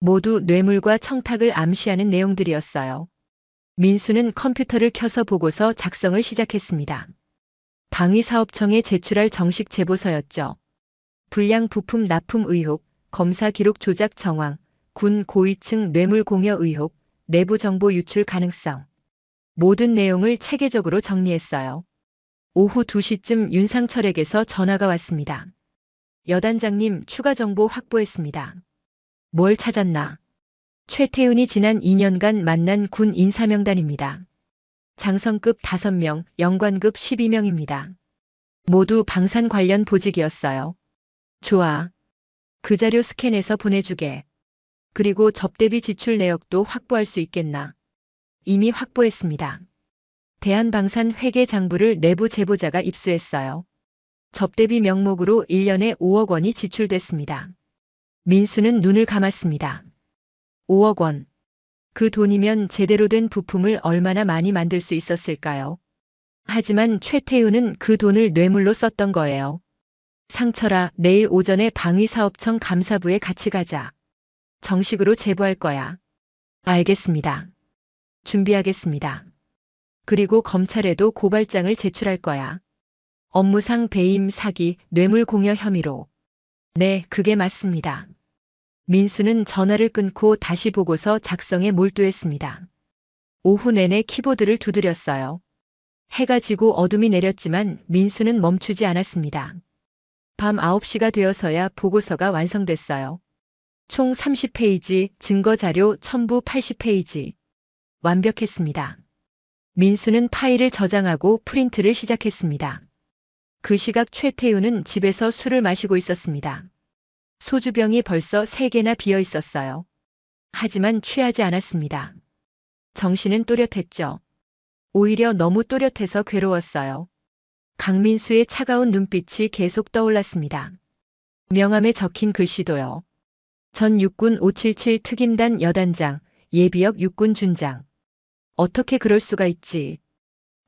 모두 뇌물과 청탁을 암시하는 내용들이었어요. 민수는 컴퓨터를 켜서 보고서 작성을 시작했습니다. 방위사업청에 제출할 정식 제보서였죠. 불량 부품 납품 의혹, 검사 기록 조작 정황, 군 고위층 뇌물 공여 의혹, 내부 정보 유출 가능성. 모든 내용을 체계적으로 정리했어요. 오후 2시쯤 윤상철에게서 전화가 왔습니다. 여단장님, 추가 정보 확보했습니다. 뭘 찾았나? 최태훈이 지난 2년간 만난 군 인사명단입니다. 장성급 5명, 영관급 12명입니다. 모두 방산 관련 보직이었어요. 좋아. 그 자료 스캔해서 보내주게. 그리고 접대비 지출 내역도 확보할 수 있겠나? 이미 확보했습니다. 대한방산 회계장부를 내부 제보자가 입수했어요. 접대비 명목으로 1년에 5억 원이 지출됐습니다. 민수는 눈을 감았습니다. 5억 원. 그 돈이면 제대로 된 부품을 얼마나 많이 만들 수 있었을까요? 하지만 최태훈은 그 돈을 뇌물로 썼던 거예요. 상철아, 내일 오전에 방위사업청 감사부에 같이 가자. 정식으로 제보할 거야. 알겠습니다. 준비하겠습니다. 그리고 검찰에도 고발장을 제출할 거야. 업무상 배임, 사기, 뇌물 공여 혐의로. 네, 그게 맞습니다. 민수는 전화를 끊고 다시 보고서 작성에 몰두했습니다. 오후 내내 키보드를 두드렸어요. 해가 지고 어둠이 내렸지만 민수는 멈추지 않았습니다. 밤 9시가 되어서야 보고서가 완성됐어요. 총 30페이지, 증거자료 첨부 80페이지. 완벽했습니다. 민수는 파일을 저장하고 프린트를 시작했습니다. 그 시각 최태훈은 집에서 술을 마시고 있었습니다. 소주병이 벌써 3개나 비어 있었어요. 하지만 취하지 않았습니다. 정신은 또렷했죠. 오히려 너무 또렷해서 괴로웠어요. 강민수의 차가운 눈빛이 계속 떠올랐습니다. 명함에 적힌 글씨도요. 전 육군 577 특임단 여단장, 예비역 육군 준장. 어떻게 그럴 수가 있지?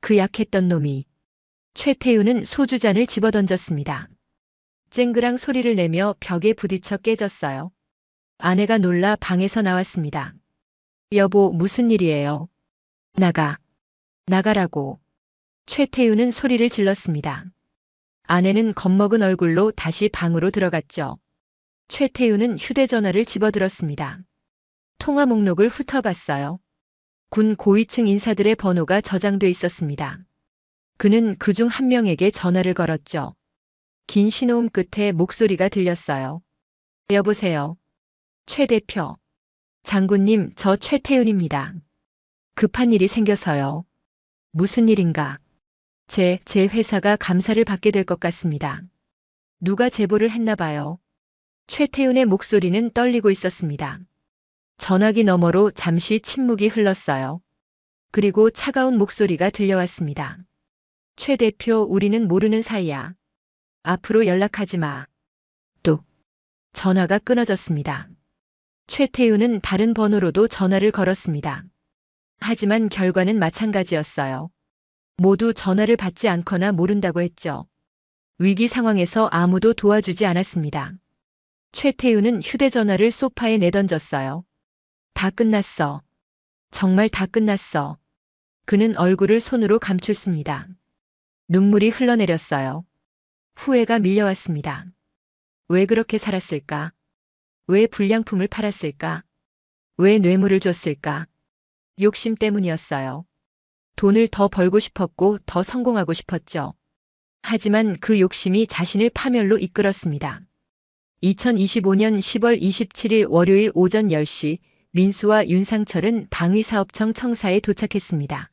그 약했던 놈이. 최태훈은 소주잔을 집어던졌습니다. 쨍그랑 소리를 내며 벽에 부딪혀 깨졌어요. 아내가 놀라 방에서 나왔습니다. 여보, 무슨 일이에요? 나가. 나가라고. 최태훈은 소리를 질렀습니다. 아내는 겁먹은 얼굴로 다시 방으로 들어갔죠. 최태훈은 휴대전화를 집어들었습니다. 통화 목록을 훑어봤어요. 군 고위층 인사들의 번호가 저장돼 있었습니다. 그는 그중 한 명에게 전화를 걸었죠. 긴 신호음 끝에 목소리가 들렸어요. 여보세요. 최 대표. 장군님, 저 최태훈입니다. 급한 일이 생겨서요. 무슨 일인가? 제 회사가 감사를 받게 될 것 같습니다. 누가 제보를 했나 봐요. 최태훈의 목소리는 떨리고 있었습니다. 전화기 너머로 잠시 침묵이 흘렀어요. 그리고 차가운 목소리가 들려왔습니다. 최 대표, 우리는 모르는 사이야. 앞으로 연락하지 마. 뚝. 전화가 끊어졌습니다. 최태훈은 다른 번호로도 전화를 걸었습니다. 하지만 결과는 마찬가지였어요. 모두 전화를 받지 않거나 모른다고 했죠. 위기 상황에서 아무도 도와주지 않았습니다. 최태훈은 휴대전화를 소파에 내던졌어요. 다 끝났어. 정말 다 끝났어. 그는 얼굴을 손으로 감췄습니다. 눈물이 흘러내렸어요. 후회가 밀려왔습니다. 왜 그렇게 살았을까? 왜 불량품을 팔았을까? 왜 뇌물을 줬을까? 욕심 때문이었어요. 돈을 더 벌고 싶었고 더 성공하고 싶었죠. 하지만 그 욕심이 자신을 파멸로 이끌었습니다. 2025년 10월 27일 월요일 오전 10시 민수와 윤상철은 방위사업청 청사에 도착했습니다.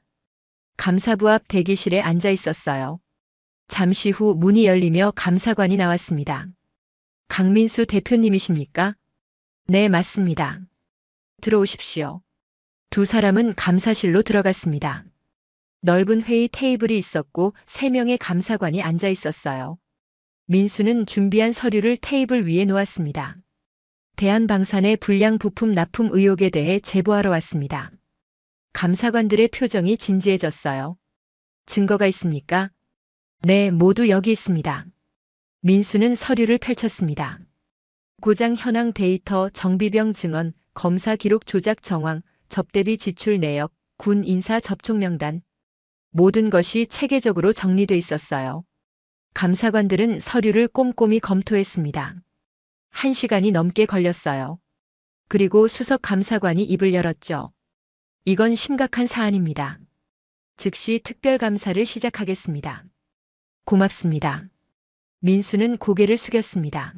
감사부 앞 대기실에 앉아 있었어요. 잠시 후 문이 열리며 감사관이 나왔습니다. 강민수 대표님이십니까? 네, 맞습니다. 들어오십시오. 두 사람은 감사실로 들어갔습니다. 넓은 회의 테이블이 있었고 3명의 감사관이 앉아 있었어요. 민수는 준비한 서류를 테이블 위에 놓았습니다. 대한방산의 불량 부품 납품 의혹에 대해 제보하러 왔습니다. 감사관들의 표정이 진지해졌어요. 증거가 있습니까? 네, 모두 여기 있습니다. 민수는 서류를 펼쳤습니다. 고장 현황 데이터, 정비병 증언, 검사 기록 조작 정황, 접대비 지출 내역, 군 인사 접촉 명단. 모든 것이 체계적으로 정리돼 있었어요. 감사관들은 서류를 꼼꼼히 검토했습니다. 1시간이 넘게 걸렸어요. 그리고 수석 감사관이 입을 열었죠. 이건 심각한 사안입니다. 즉시 특별감사를 시작하겠습니다. 고맙습니다. 민수는 고개를 숙였습니다.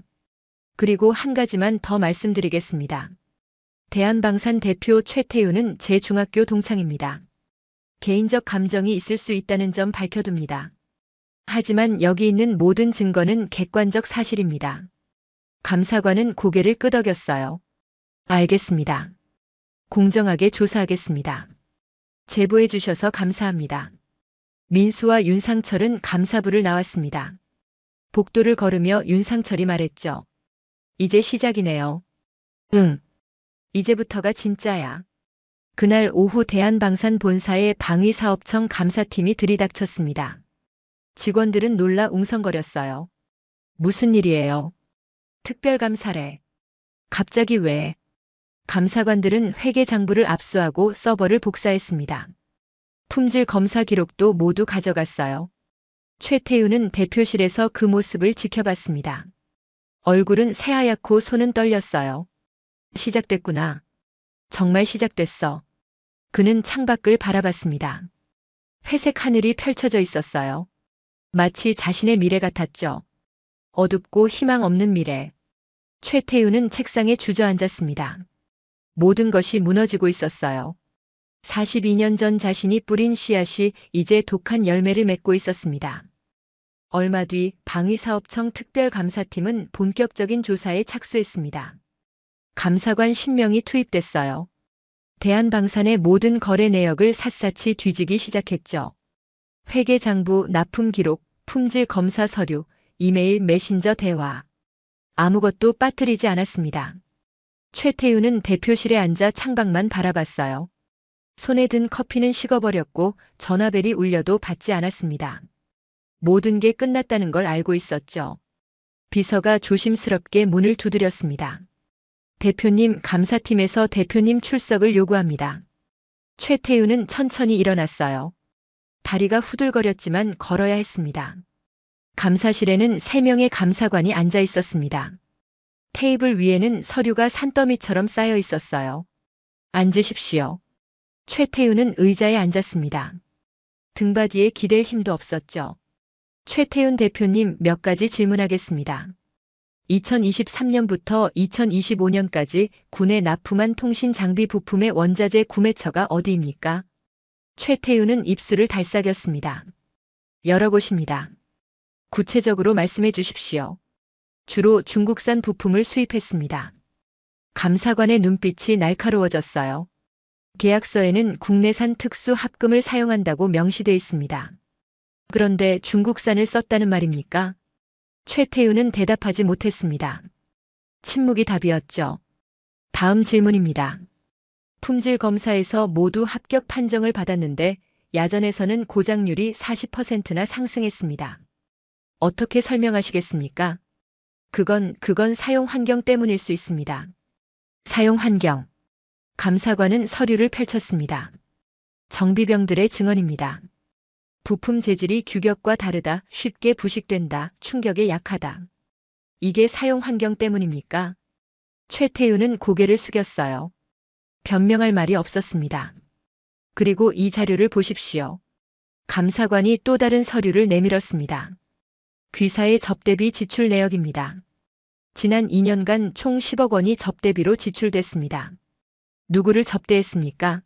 그리고 한 가지만 더 말씀드리겠습니다. 대한방산 대표 최태우는 제 중학교 동창입니다. 개인적 감정이 있을 수 있다는 점 밝혀둡니다. 하지만 여기 있는 모든 증거는 객관적 사실입니다. 감사관은 고개를 끄덕였어요. 알겠습니다. 공정하게 조사하겠습니다. 제보해 주셔서 감사합니다. 민수와 윤상철은 감사부를 나왔습니다. 복도를 걸으며 윤상철이 말했죠. 이제 시작이네요. 응. 이제부터가 진짜야. 그날 오후 대한방산 본사의 방위사업청 감사팀이 들이닥쳤습니다. 직원들은 놀라 웅성거렸어요. 무슨 일이에요? 특별감사래. 갑자기 왜? 감사관들은 회계장부를 압수하고 서버를 복사했습니다. 품질 검사 기록도 모두 가져갔어요. 최태우는 대표실에서 그 모습을 지켜봤습니다. 얼굴은 새하얗고 손은 떨렸어요. 시작됐구나. 정말 시작됐어. 그는 창밖을 바라봤습니다. 회색 하늘이 펼쳐져 있었어요. 마치 자신의 미래 같았죠. 어둡고 희망 없는 미래. 최태우는 책상에 주저앉았습니다. 모든 것이 무너지고 있었어요. 42년 전 자신이 뿌린 씨앗이 이제 독한 열매를 맺고 있었습니다. 얼마 뒤 방위사업청 특별감사팀은 본격적인 조사에 착수했습니다. 감사관 10명이 투입됐어요. 대한방산의 모든 거래 내역을 샅샅이 뒤지기 시작했죠. 회계장부, 납품 기록, 품질 검사 서류, 이메일, 메신저 대화. 아무것도 빠뜨리지 않았습니다. 최태우는 대표실에 앉아 창밖만 바라봤어요. 손에 든 커피는 식어버렸고 전화벨이 울려도 받지 않았습니다. 모든 게 끝났다는 걸 알고 있었죠. 비서가 조심스럽게 문을 두드렸습니다. 대표님, 감사팀에서 대표님 출석을 요구합니다. 최태우는 천천히 일어났어요. 다리가 후들거렸지만 걸어야 했습니다. 감사실에는 3명의 감사관이 앉아 있었습니다. 테이블 위에는 서류가 산더미처럼 쌓여 있었어요. 앉으십시오. 최태우는 의자에 앉았습니다. 등받이에 기댈 힘도 없었죠. 최태훈 대표님, 몇 가지 질문하겠습니다. 2023년부터 2025년까지 군에 납품한 통신 장비 부품의 원자재 구매처가 어디입니까? 최태우는 입술을 달싹였습니다. 여러 곳입니다. 구체적으로 말씀해 주십시오. 주로 중국산 부품을 수입했습니다. 감사관의 눈빛이 날카로워졌어요. 계약서에는 국내산 특수 합금을 사용한다고 명시돼 있습니다. 그런데 중국산을 썼다는 말입니까? 최태우는 대답하지 못했습니다. 침묵이 답이었죠. 다음 질문입니다. 품질 검사에서 모두 합격 판정을 받았는데 야전에서는 고장률이 40%나 상승했습니다. 어떻게 설명하시겠습니까? 그건 사용 환경 때문일 수 있습니다. 사용 환경. 감사관은 서류를 펼쳤습니다. 정비병들의 증언입니다. 부품 재질이 규격과 다르다, 쉽게 부식된다, 충격에 약하다. 이게 사용 환경 때문입니까? 최태윤은 고개를 숙였어요. 변명할 말이 없었습니다. 그리고 이 자료를 보십시오. 감사관이 또 다른 서류를 내밀었습니다. 귀사의 접대비 지출 내역입니다. 지난 2년간 총 10억 원이 접대비로 지출됐습니다. 누구를 접대했습니까?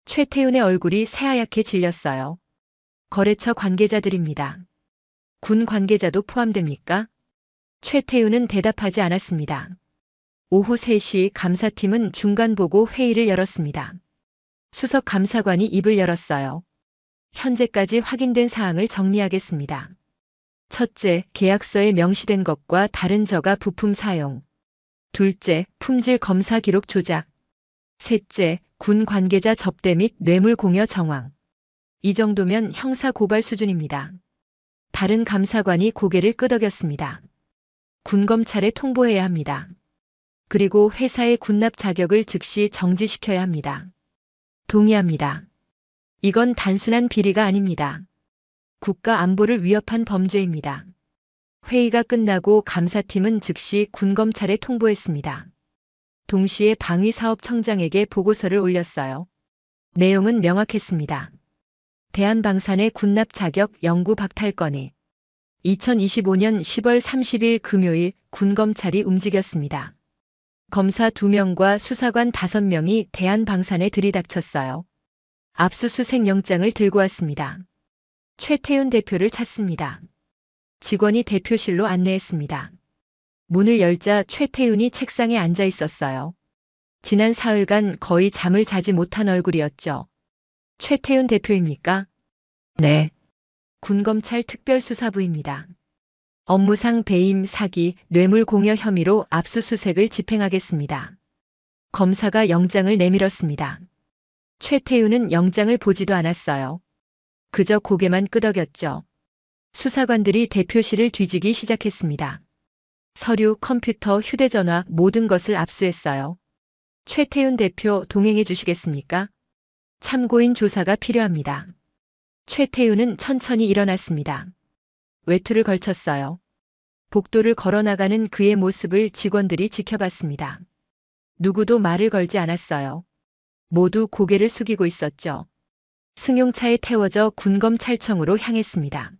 최태윤의 얼굴이 새하얗게 질렸어요. 거래처 관계자들입니다. 군 관계자도 포함됩니까? 최태윤은 대답하지 않았습니다. 오후 3시 감사팀은 중간보고 회의를 열었습니다. 수석 감사관이 입을 열었어요. 현재까지 확인된 사항을 정리하겠습니다. 첫째, 계약서에 명시된 것과 다른 저가 부품 사용. 둘째, 품질 검사 기록 조작. 셋째, 군 관계자 접대 및 뇌물 공여 정황. 이 정도면 형사 고발 수준입니다. 다른 감사관이 고개를 끄덕였습니다. 군검찰에 통보해야 합니다. 그리고 회사의 군납 자격을 즉시 정지시켜야 합니다. 동의합니다. 이건 단순한 비리가 아닙니다. 국가 안보를 위협한 범죄입니다. 회의가 끝나고 감사팀은 즉시 군검찰에 통보했습니다. 동시에 방위사업청장에게 보고서를 올렸어요. 내용은 명확했습니다. 대한방산의 군납 자격 영구 박탈 건에 2025년 10월 30일 금요일 군검찰이 움직였습니다. 검사 2명과 수사관 5명이 대한방산에 들이닥쳤어요. 압수수색 영장을 들고 왔습니다. 최태윤 대표를 찾습니다. 직원이 대표실로 안내했습니다. 문을 열자 최태윤이 책상에 앉아 있었어요. 지난 사흘간 거의 잠을 자지 못한 얼굴이었죠. 최태윤 대표입니까? 네. 군검찰 특별수사부입니다. 업무상 배임, 사기, 뇌물 공여 혐의로 압수수색을 집행하겠습니다. 검사가 영장을 내밀었습니다. 최태윤은 영장을 보지도 않았어요. 그저 고개만 끄덕였죠. 수사관들이 대표실을 뒤지기 시작했습니다. 서류, 컴퓨터, 휴대전화 모든 것을 압수했어요. 최태윤 대표 동행해 주시겠습니까? 참고인 조사가 필요합니다. 최태윤은 천천히 일어났습니다. 외투를 걸쳤어요. 복도를 걸어나가는 그의 모습을 직원들이 지켜봤습니다. 누구도 말을 걸지 않았어요. 모두 고개를 숙이고 있었죠. 승용차에 태워져 군검찰청으로 향했습니다.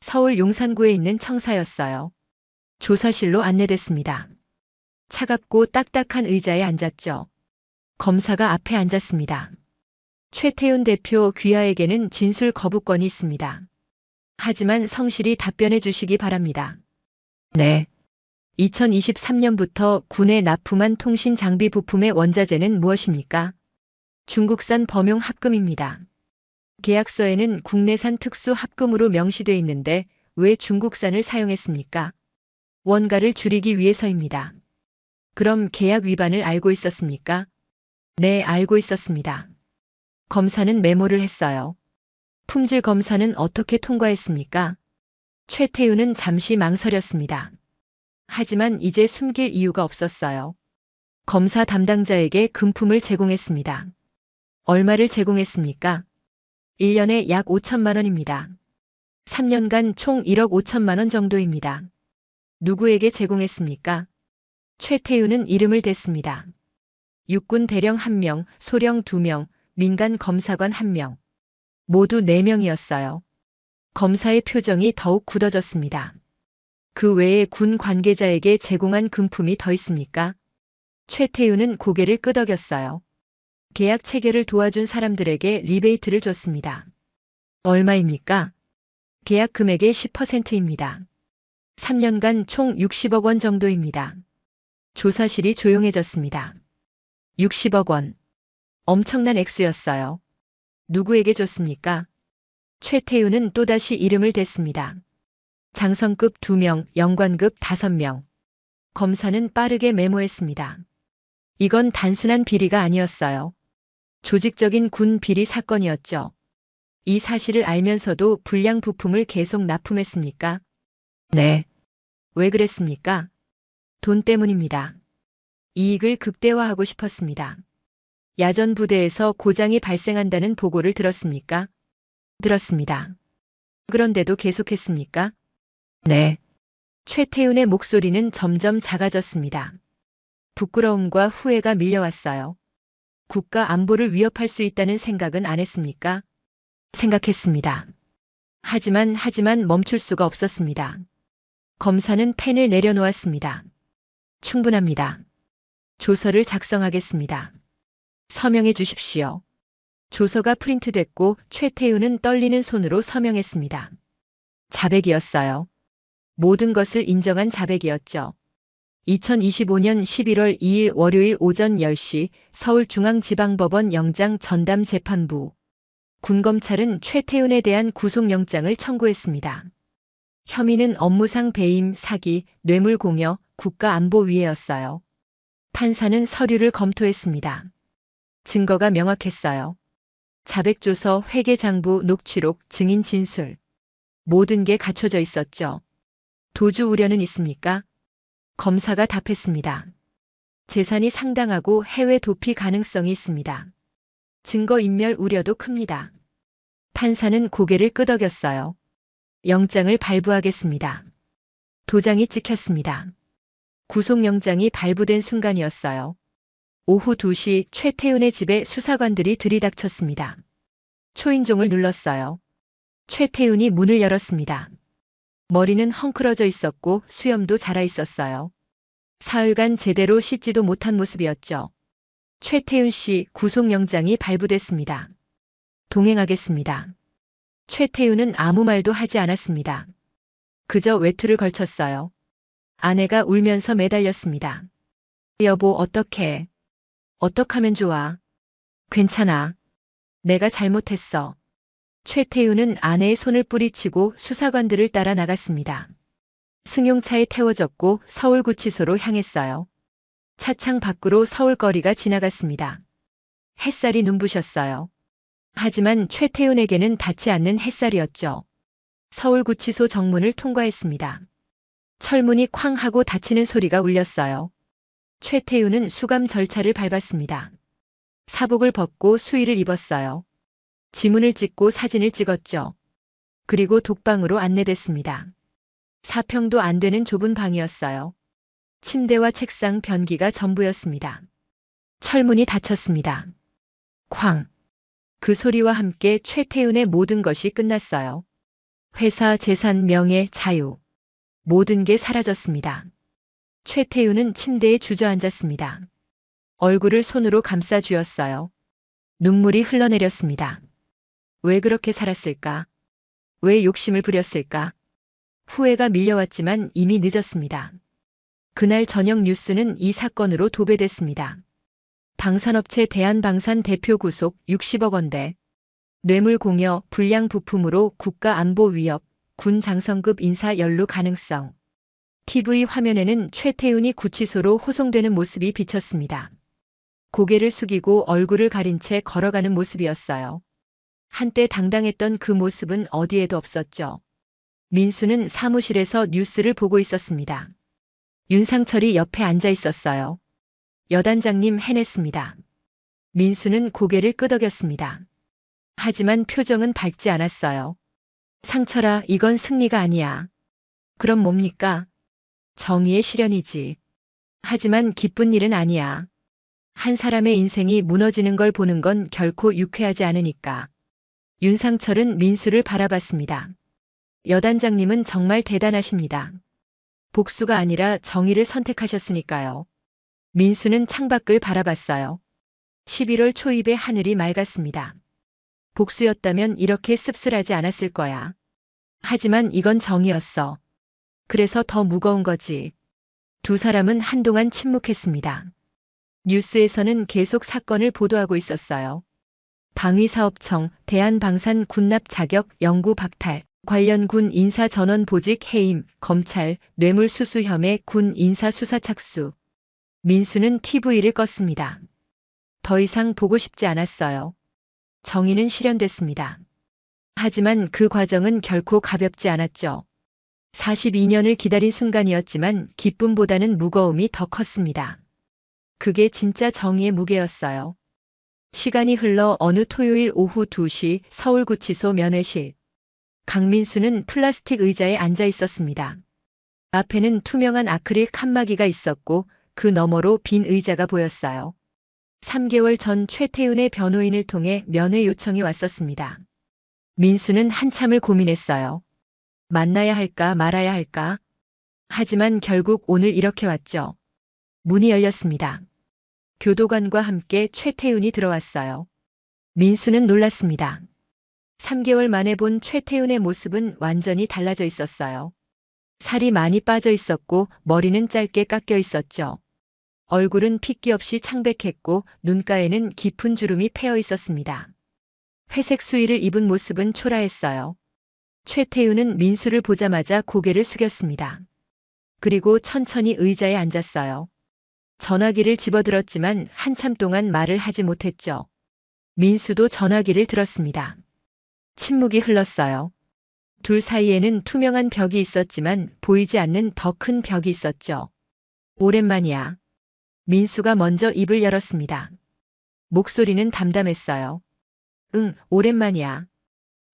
서울 용산구에 있는 청사였어요. 조사실로 안내됐습니다. 차갑고 딱딱한 의자에 앉았죠. 검사가 앞에 앉았습니다. 최태윤 대표 귀하에게는 진술 거부권이 있습니다. 하지만 성실히 답변해 주시기 바랍니다. 네. 2023년부터 군에 납품한 통신 장비 부품의 원자재는 무엇입니까? 중국산 범용 합금입니다. 계약서에는 국내산 특수 합금으로 명시돼 있는데 왜 중국산을 사용했습니까? 원가를 줄이기 위해서입니다. 그럼 계약 위반을 알고 있었습니까? 네, 알고 있었습니다. 검사는 메모를 했어요. 품질 검사는 어떻게 통과했습니까? 최태윤은 잠시 망설였습니다. 하지만 이제 숨길 이유가 없었어요. 검사 담당자에게 금품을 제공했습니다. 얼마를 제공했습니까? 1년에 약 5천만 원입니다. 3년간 총 1억 5천만 원 정도입니다. 누구에게 제공했습니까? 최태윤은 이름을 댔습니다. 육군 대령 1명, 소령 2명, 민간 검사관 1명. 모두 4명이었어요. 검사의 표정이 더욱 굳어졌습니다. 그 외에 군 관계자에게 제공한 금품이 더 있습니까? 최태윤은 고개를 끄덕였어요. 계약 체결을 도와준 사람들에게 리베이트를 줬습니다. 얼마입니까? 계약 금액의 10%입니다. 3년간 총 60억 원 정도입니다. 조사실이 조용해졌습니다. 60억 원. 엄청난 액수였어요. 누구에게 줬습니까? 최태윤은 또다시 이름을 댔습니다. 장성급 2명, 영관급 5명. 검사는 빠르게 메모했습니다. 이건 단순한 비리가 아니었어요. 조직적인 군 비리 사건이었죠. 이 사실을 알면서도 불량 부품을 계속 납품했습니까? 네. 왜 그랬습니까? 돈 때문입니다. 이익을 극대화하고 싶었습니다. 야전 부대에서 고장이 발생한다는 보고를 들었습니까? 들었습니다. 그런데도 계속했습니까? 네. 최태훈의 목소리는 점점 작아졌습니다. 부끄러움과 후회가 밀려왔어요. 국가 안보를 위협할 수 있다는 생각은 안 했습니까? 생각했습니다. 하지만 멈출 수가 없었습니다. 검사는 펜을 내려놓았습니다. 충분합니다. 조서를 작성하겠습니다. 서명해 주십시오. 조서가 프린트됐고 최태훈은 떨리는 손으로 서명했습니다. 자백이었어요. 모든 것을 인정한 자백이었죠. 2025년 11월 2일 월요일 오전 10시 서울중앙지방법원 영장 전담 재판부. 군검찰은 최태훈에 대한 구속영장을 청구했습니다. 혐의는 업무상 배임, 사기, 뇌물공여, 국가안보위해였어요. 판사는 서류를 검토했습니다. 증거가 명확했어요. 자백조서, 회계장부, 녹취록, 증인 진술. 모든 게 갖춰져 있었죠. 도주 우려는 있습니까? 검사가 답했습니다. 재산이 상당하고 해외 도피 가능성이 있습니다. 증거인멸 우려도 큽니다. 판사는 고개를 끄덕였어요. 영장을 발부하겠습니다. 도장이 찍혔습니다. 구속영장이 발부된 순간이었어요. 오후 2시 최태훈의 집에 수사관들이 들이닥쳤습니다. 초인종을 눌렀어요. 최태훈이 문을 열었습니다. 머리는 헝클어져 있었고 수염도 자라 있었어요. 사흘간 제대로 씻지도 못한 모습이었죠. 최태훈 씨 구속영장이 발부됐습니다. 동행하겠습니다. 최태훈은 아무 말도 하지 않았습니다. 그저 외투를 걸쳤어요. 아내가 울면서 매달렸습니다. 여보, 어떡해? 어떡하면 좋아? 괜찮아. 내가 잘못했어. 최태훈은 아내의 손을 뿌리치고 수사관들을 따라 나갔습니다. 승용차에 태워졌고 서울구치소로 향했어요. 차창 밖으로 서울거리가 지나갔습니다. 햇살이 눈부셨어요. 하지만 최태훈에게는 닿지 않는 햇살이었죠. 서울구치소 정문을 통과했습니다. 철문이 쾅 하고 닫히는 소리가 울렸어요. 최태훈은 수감 절차를 밟았습니다. 사복을 벗고 수의를 입었어요. 지문을 찍고 사진을 찍었죠. 그리고 독방으로 안내됐습니다. 4평도 안 되는 좁은 방이었어요. 침대와 책상, 변기가 전부였습니다. 철문이 닫혔습니다. 쾅! 그 소리와 함께 최태훈의 모든 것이 끝났어요. 회사, 재산, 명예, 자유. 모든 게 사라졌습니다. 최태훈은 침대에 주저앉았습니다. 얼굴을 손으로 감싸 쥐었어요. 눈물이 흘러내렸습니다. 왜 그렇게 살았을까? 왜 욕심을 부렸을까? 후회가 밀려왔지만 이미 늦었습니다. 그날 저녁 뉴스는 이 사건으로 도배됐습니다. 방산업체 대한방산 대표 구속 60억 원대. 뇌물 공여, 불량 부품으로 국가 안보 위협, 군 장성급 인사 연루 가능성. TV 화면에는 최태훈이 구치소로 호송되는 모습이 비쳤습니다. 고개를 숙이고 얼굴을 가린 채 걸어가는 모습이었어요. 한때 당당했던 그 모습은 어디에도 없었죠. 민수는 사무실에서 뉴스를 보고 있었습니다. 윤상철이 옆에 앉아 있었어요. 여단장님, 해냈습니다. 민수는 고개를 끄덕였습니다. 하지만 표정은 밝지 않았어요. 상철아, 이건 승리가 아니야. 그럼 뭡니까? 정의의 실현이지. 하지만 기쁜 일은 아니야. 한 사람의 인생이 무너지는 걸 보는 건 결코 유쾌하지 않으니까. 윤상철은 민수를 바라봤습니다. 여단장님은 정말 대단하십니다. 복수가 아니라 정의를 선택하셨으니까요. 민수는 창밖을 바라봤어요. 11월 초입의 하늘이 맑았습니다. 복수였다면 이렇게 씁쓸하지 않았을 거야. 하지만 이건 정의였어. 그래서 더 무거운 거지. 두 사람은 한동안 침묵했습니다. 뉴스에서는 계속 사건을 보도하고 있었어요. 방위사업청, 대한방산 군납 자격 영구 박탈, 관련 군 인사 전원 보직 해임, 검찰, 뇌물수수 혐의 군 인사 수사 착수. 민수는 TV를 껐습니다. 더 이상 보고 싶지 않았어요. 정의는 실현됐습니다. 하지만 그 과정은 결코 가볍지 않았죠. 42년을 기다린 순간이었지만 기쁨보다는 무거움이 더 컸습니다. 그게 진짜 정의의 무게였어요. 시간이 흘러 어느 토요일 오후 2시 서울구치소 면회실. 강민수는 플라스틱 의자에 앉아 있었습니다. 앞에는 투명한 아크릴 칸막이가 있었고 그 너머로 빈 의자가 보였어요. 3개월 전 최태윤의 변호인을 통해 면회 요청이 왔었습니다. 민수는 한참을 고민했어요. 만나야 할까 말아야 할까? 하지만 결국 오늘 이렇게 왔죠. 문이 열렸습니다. 교도관과 함께 최태윤이 들어왔어요. 민수는 놀랐습니다. 3개월 만에 본 최태윤의 모습은 완전히 달라져 있었어요. 살이 많이 빠져 있었고 머리는 짧게 깎여 있었죠. 얼굴은 핏기 없이 창백했고 눈가에는 깊은 주름이 패여 있었습니다. 회색 수의를 입은 모습은 초라했어요. 최태윤은 민수를 보자마자 고개를 숙였습니다. 그리고 천천히 의자에 앉았어요. 전화기를 집어들었지만 한참 동안 말을 하지 못했죠. 민수도 전화기를 들었습니다. 침묵이 흘렀어요. 둘 사이에는 투명한 벽이 있었지만 보이지 않는 더 큰 벽이 있었죠. 오랜만이야. 민수가 먼저 입을 열었습니다. 목소리는 담담했어요. 응, 오랜만이야.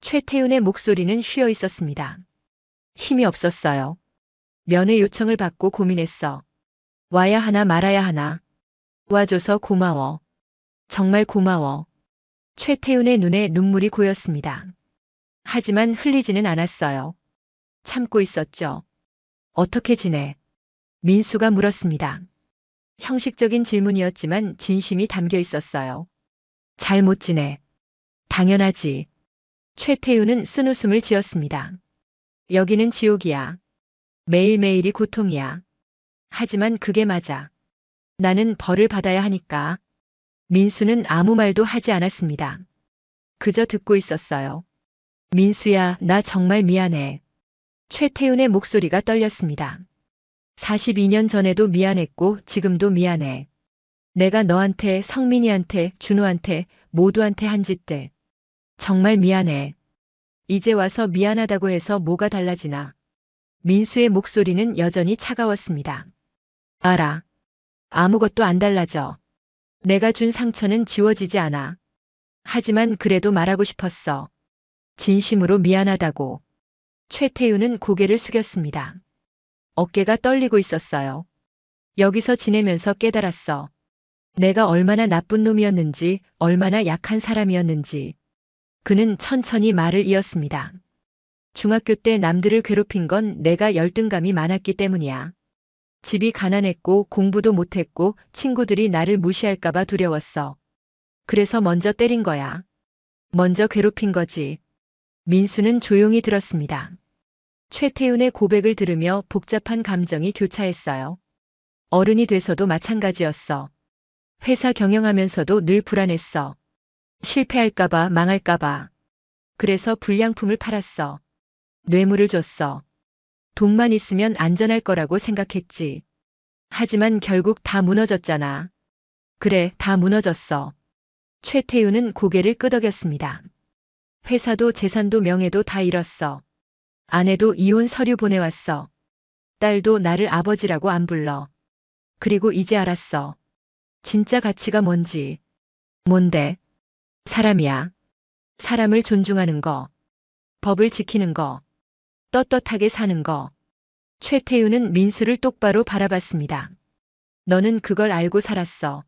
최태윤의 목소리는 쉬어 있었습니다. 힘이 없었어요. 면회 요청을 받고 고민했어. 와야 하나 말아야 하나. 와줘서 고마워. 정말 고마워. 최태윤의 눈에 눈물이 고였습니다. 하지만 흘리지는 않았어요. 참고 있었죠. 어떻게 지내? 민수가 물었습니다. 형식적인 질문이었지만 진심이 담겨 있었어요. 잘 못 지내. 당연하지. 최태윤은 쓴웃음을 지었습니다. 여기는 지옥이야. 매일매일이 고통이야. 하지만 그게 맞아. 나는 벌을 받아야 하니까. 민수는 아무 말도 하지 않았습니다. 그저 듣고 있었어요. 민수야, 나 정말 미안해. 최태윤의 목소리가 떨렸습니다. 42년 전에도 미안했고 지금도 미안해. 내가 너한테, 성민이한테, 준호한테, 모두한테 한 짓들. 정말 미안해. 이제 와서 미안하다고 해서 뭐가 달라지나. 민수의 목소리는 여전히 차가웠습니다. 알아. 아무것도 안 달라져. 내가 준 상처는 지워지지 않아. 하지만 그래도 말하고 싶었어. 진심으로 미안하다고. 최태윤은 고개를 숙였습니다. 어깨가 떨리고 있었어요. 여기서 지내면서 깨달았어. 내가 얼마나 나쁜 놈이었는지, 얼마나 약한 사람이었는지. 그는 천천히 말을 이었습니다. 중학교 때 남들을 괴롭힌 건 내가 열등감이 많았기 때문이야. 집이 가난했고 공부도 못했고 친구들이 나를 무시할까봐 두려웠어. 그래서 먼저 때린 거야. 먼저 괴롭힌 거지. 민수는 조용히 들었습니다. 최태윤의 고백을 들으며 복잡한 감정이 교차했어요. 어른이 돼서도 마찬가지였어. 회사 경영하면서도 늘 불안했어. 실패할까봐 망할까봐. 그래서 불량품을 팔았어. 뇌물을 줬어. 돈만 있으면 안전할 거라고 생각했지. 하지만 결국 다 무너졌잖아. 그래, 다 무너졌어. 최태윤은 고개를 끄덕였습니다. 회사도 재산도 명예도 다 잃었어. 아내도 이혼 서류 보내왔어. 딸도 나를 아버지라고 안 불러. 그리고 이제 알았어. 진짜 가치가 뭔지. 뭔데? 사람이야. 사람을 존중하는 거. 법을 지키는 거. 떳떳하게 사는 거. 최태윤은 민수를 똑바로 바라봤습니다. 너는 그걸 알고 살았어.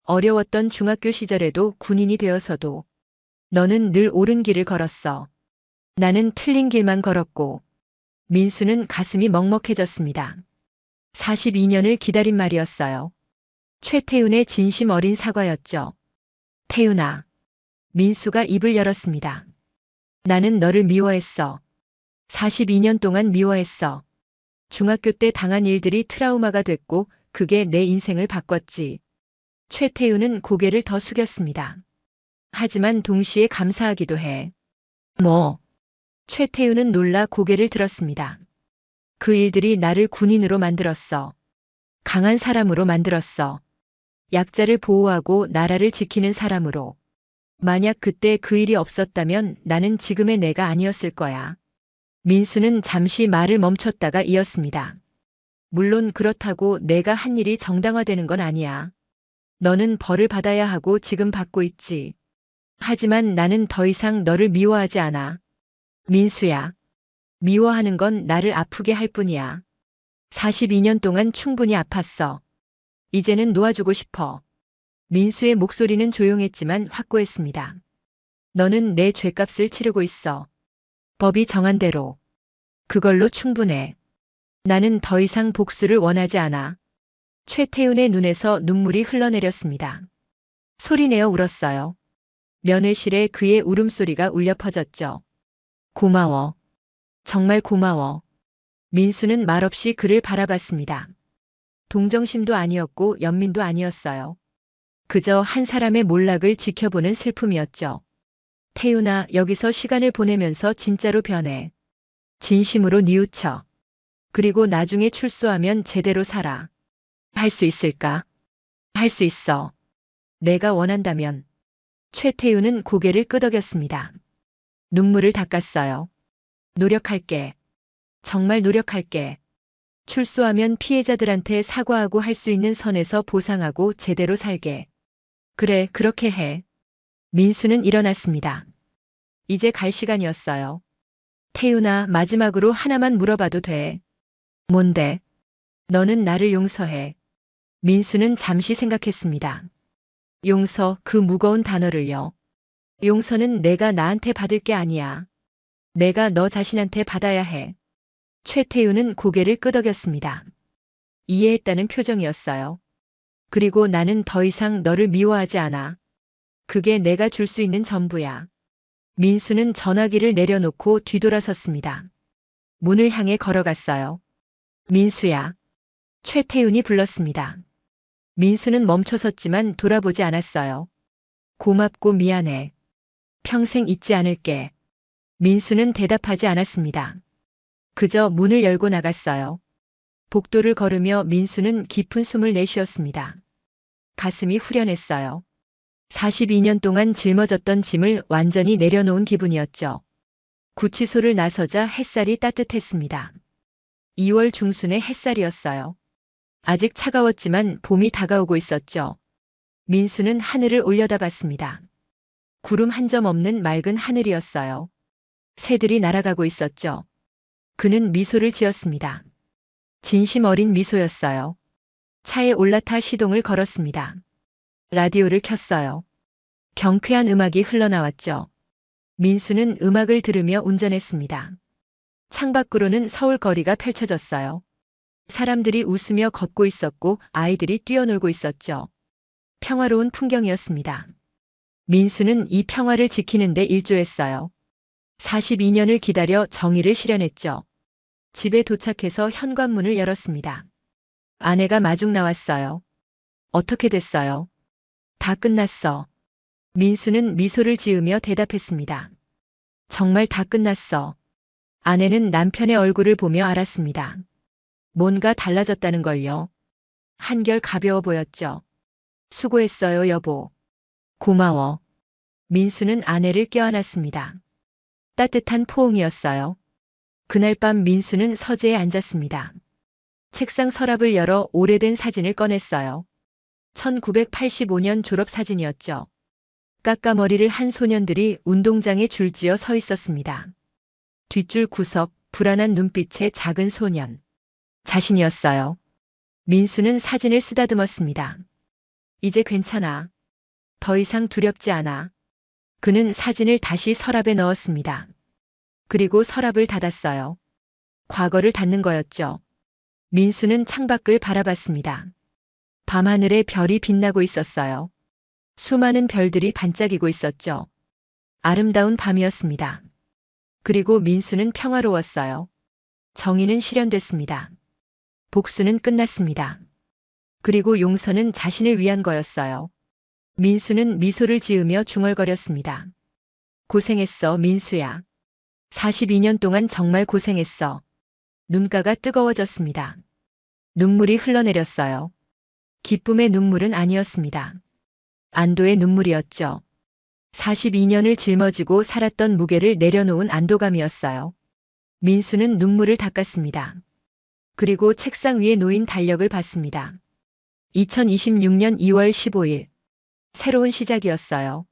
어려웠던 중학교 시절에도 군인이 되어서도. 너는 늘 옳은 길을 걸었어. 나는 틀린 길만 걸었고. 민수는 가슴이 먹먹해졌습니다. 42년을 기다린 말이었어요. 최태윤의 진심 어린 사과였죠. 태윤아. 민수가 입을 열었습니다. 나는 너를 미워했어. 42년 동안 미워했어. 중학교 때 당한 일들이 트라우마가 됐고 그게 내 인생을 바꿨지. 최태윤은 고개를 더 숙였습니다. 하지만 동시에 감사하기도 해. 뭐? 최태윤은 놀라 고개를 들었습니다. 그 일들이 나를 군인으로 만들었어. 강한 사람으로 만들었어. 약자를 보호하고 나라를 지키는 사람으로. 만약 그때 그 일이 없었다면 나는 지금의 내가 아니었을 거야. 민수는 잠시 말을 멈췄다가 이었습니다. 물론 그렇다고 내가 한 일이 정당화되는 건 아니야. 너는 벌을 받아야 하고 지금 받고 있지. 하지만 나는 더 이상 너를 미워하지 않아. 민수야. 미워하는 건 나를 아프게 할 뿐이야. 42년 동안 충분히 아팠어. 이제는 놓아주고 싶어. 민수의 목소리는 조용했지만 확고했습니다. 너는 내 죗값을 치르고 있어. 법이 정한 대로. 그걸로 충분해. 나는 더 이상 복수를 원하지 않아. 최태훈의 눈에서 눈물이 흘러내렸습니다. 소리내어 울었어요. 면회실에 그의 울음소리가 울려 퍼졌죠. 고마워. 정말 고마워. 민수는 말없이 그를 바라봤습니다. 동정심도 아니었고 연민도 아니었어요. 그저 한 사람의 몰락을 지켜보는 슬픔이었죠. 태훈아, 여기서 시간을 보내면서 진짜로 변해. 진심으로 뉘우쳐. 그리고 나중에 출소하면 제대로 살아. 할 수 있을까? 할 수 있어. 내가 원한다면. 최태훈은 고개를 끄덕였습니다. 눈물을 닦았어요. 노력할게. 정말 노력할게. 출소하면 피해자들한테 사과하고 할 수 있는 선에서 보상하고 제대로 살게. 그래, 그렇게 해. 민수는 일어났습니다. 이제 갈 시간이었어요. 태훈아, 마지막으로 하나만 물어봐도 돼. 뭔데? 너는 나를 용서해. 민수는 잠시 생각했습니다. 용서, 그 무거운 단어를요. 용서는 내가 나한테 받을 게 아니야. 내가 너 자신한테 받아야 해. 최태훈은 고개를 끄덕였습니다. 이해했다는 표정이었어요. 그리고 나는 더 이상 너를 미워하지 않아. 그게 내가 줄 수 있는 전부야. 민수는 전화기를 내려놓고 뒤돌아섰습니다. 문을 향해 걸어갔어요. 민수야. 최태훈이 불렀습니다. 민수는 멈춰섰지만 돌아보지 않았어요. 고맙고 미안해. 평생 잊지 않을게. 민수는 대답하지 않았습니다. 그저 문을 열고 나갔어요. 복도를 걸으며 민수는 깊은 숨을 내쉬었습니다. 가슴이 후련했어요. 42년 동안 짊어졌던 짐을 완전히 내려놓은 기분이었죠. 구치소를 나서자 햇살이 따뜻했습니다. 2월 중순의 햇살이었어요. 아직 차가웠지만 봄이 다가오고 있었죠. 민수는 하늘을 올려다봤습니다. 구름 한 점 없는 맑은 하늘이었어요. 새들이 날아가고 있었죠. 그는 미소를 지었습니다. 진심 어린 미소였어요. 차에 올라타 시동을 걸었습니다. 라디오를 켰어요. 경쾌한 음악이 흘러나왔죠. 민수는 음악을 들으며 운전했습니다. 창밖으로는 서울 거리가 펼쳐졌어요. 사람들이 웃으며 걷고 있었고 아이들이 뛰어놀고 있었죠. 평화로운 풍경이었습니다. 민수는 이 평화를 지키는 데 일조했어요. 42년을 기다려 정의를 실현했죠. 집에 도착해서 현관문을 열었습니다. 아내가 마중 나왔어요. 어떻게 됐어요? 다 끝났어. 민수는 미소를 지으며 대답했습니다. 정말 다 끝났어. 아내는 남편의 얼굴을 보며 알았습니다. 뭔가 달라졌다는 걸요. 한결 가벼워 보였죠. 수고했어요, 여보. 고마워. 민수는 아내를 껴안았습니다. 따뜻한 포옹이었어요. 그날 밤 민수는 서재에 앉았습니다. 책상 서랍을 열어 오래된 사진을 꺼냈어요. 1985년 졸업 사진이었죠. 까까머리를 한 소년들이 운동장에 줄지어 서 있었습니다. 뒷줄 구석, 불안한 눈빛의 작은 소년. 자신이었어요. 민수는 사진을 쓰다듬었습니다. 이제 괜찮아. 더 이상 두렵지 않아. 그는 사진을 다시 서랍에 넣었습니다. 그리고 서랍을 닫았어요. 과거를 닫는 거였죠. 민수는 창밖을 바라봤습니다. 밤하늘에 별이 빛나고 있었어요. 수많은 별들이 반짝이고 있었죠. 아름다운 밤이었습니다. 그리고 민수는 평화로웠어요. 정의는 실현됐습니다. 복수는 끝났습니다. 그리고 용서는 자신을 위한 거였어요. 민수는 미소를 지으며 중얼거렸습니다. 고생했어, 민수야. 42년 동안 정말 고생했어. 눈가가 뜨거워졌습니다. 눈물이 흘러내렸어요. 기쁨의 눈물은 아니었습니다. 안도의 눈물이었죠. 42년을 짊어지고 살았던 무게를 내려놓은 안도감이었어요. 민수는 눈물을 닦았습니다. 그리고 책상 위에 놓인 달력을 봤습니다. 2026년 2월 15일. 새로운 시작이었어요.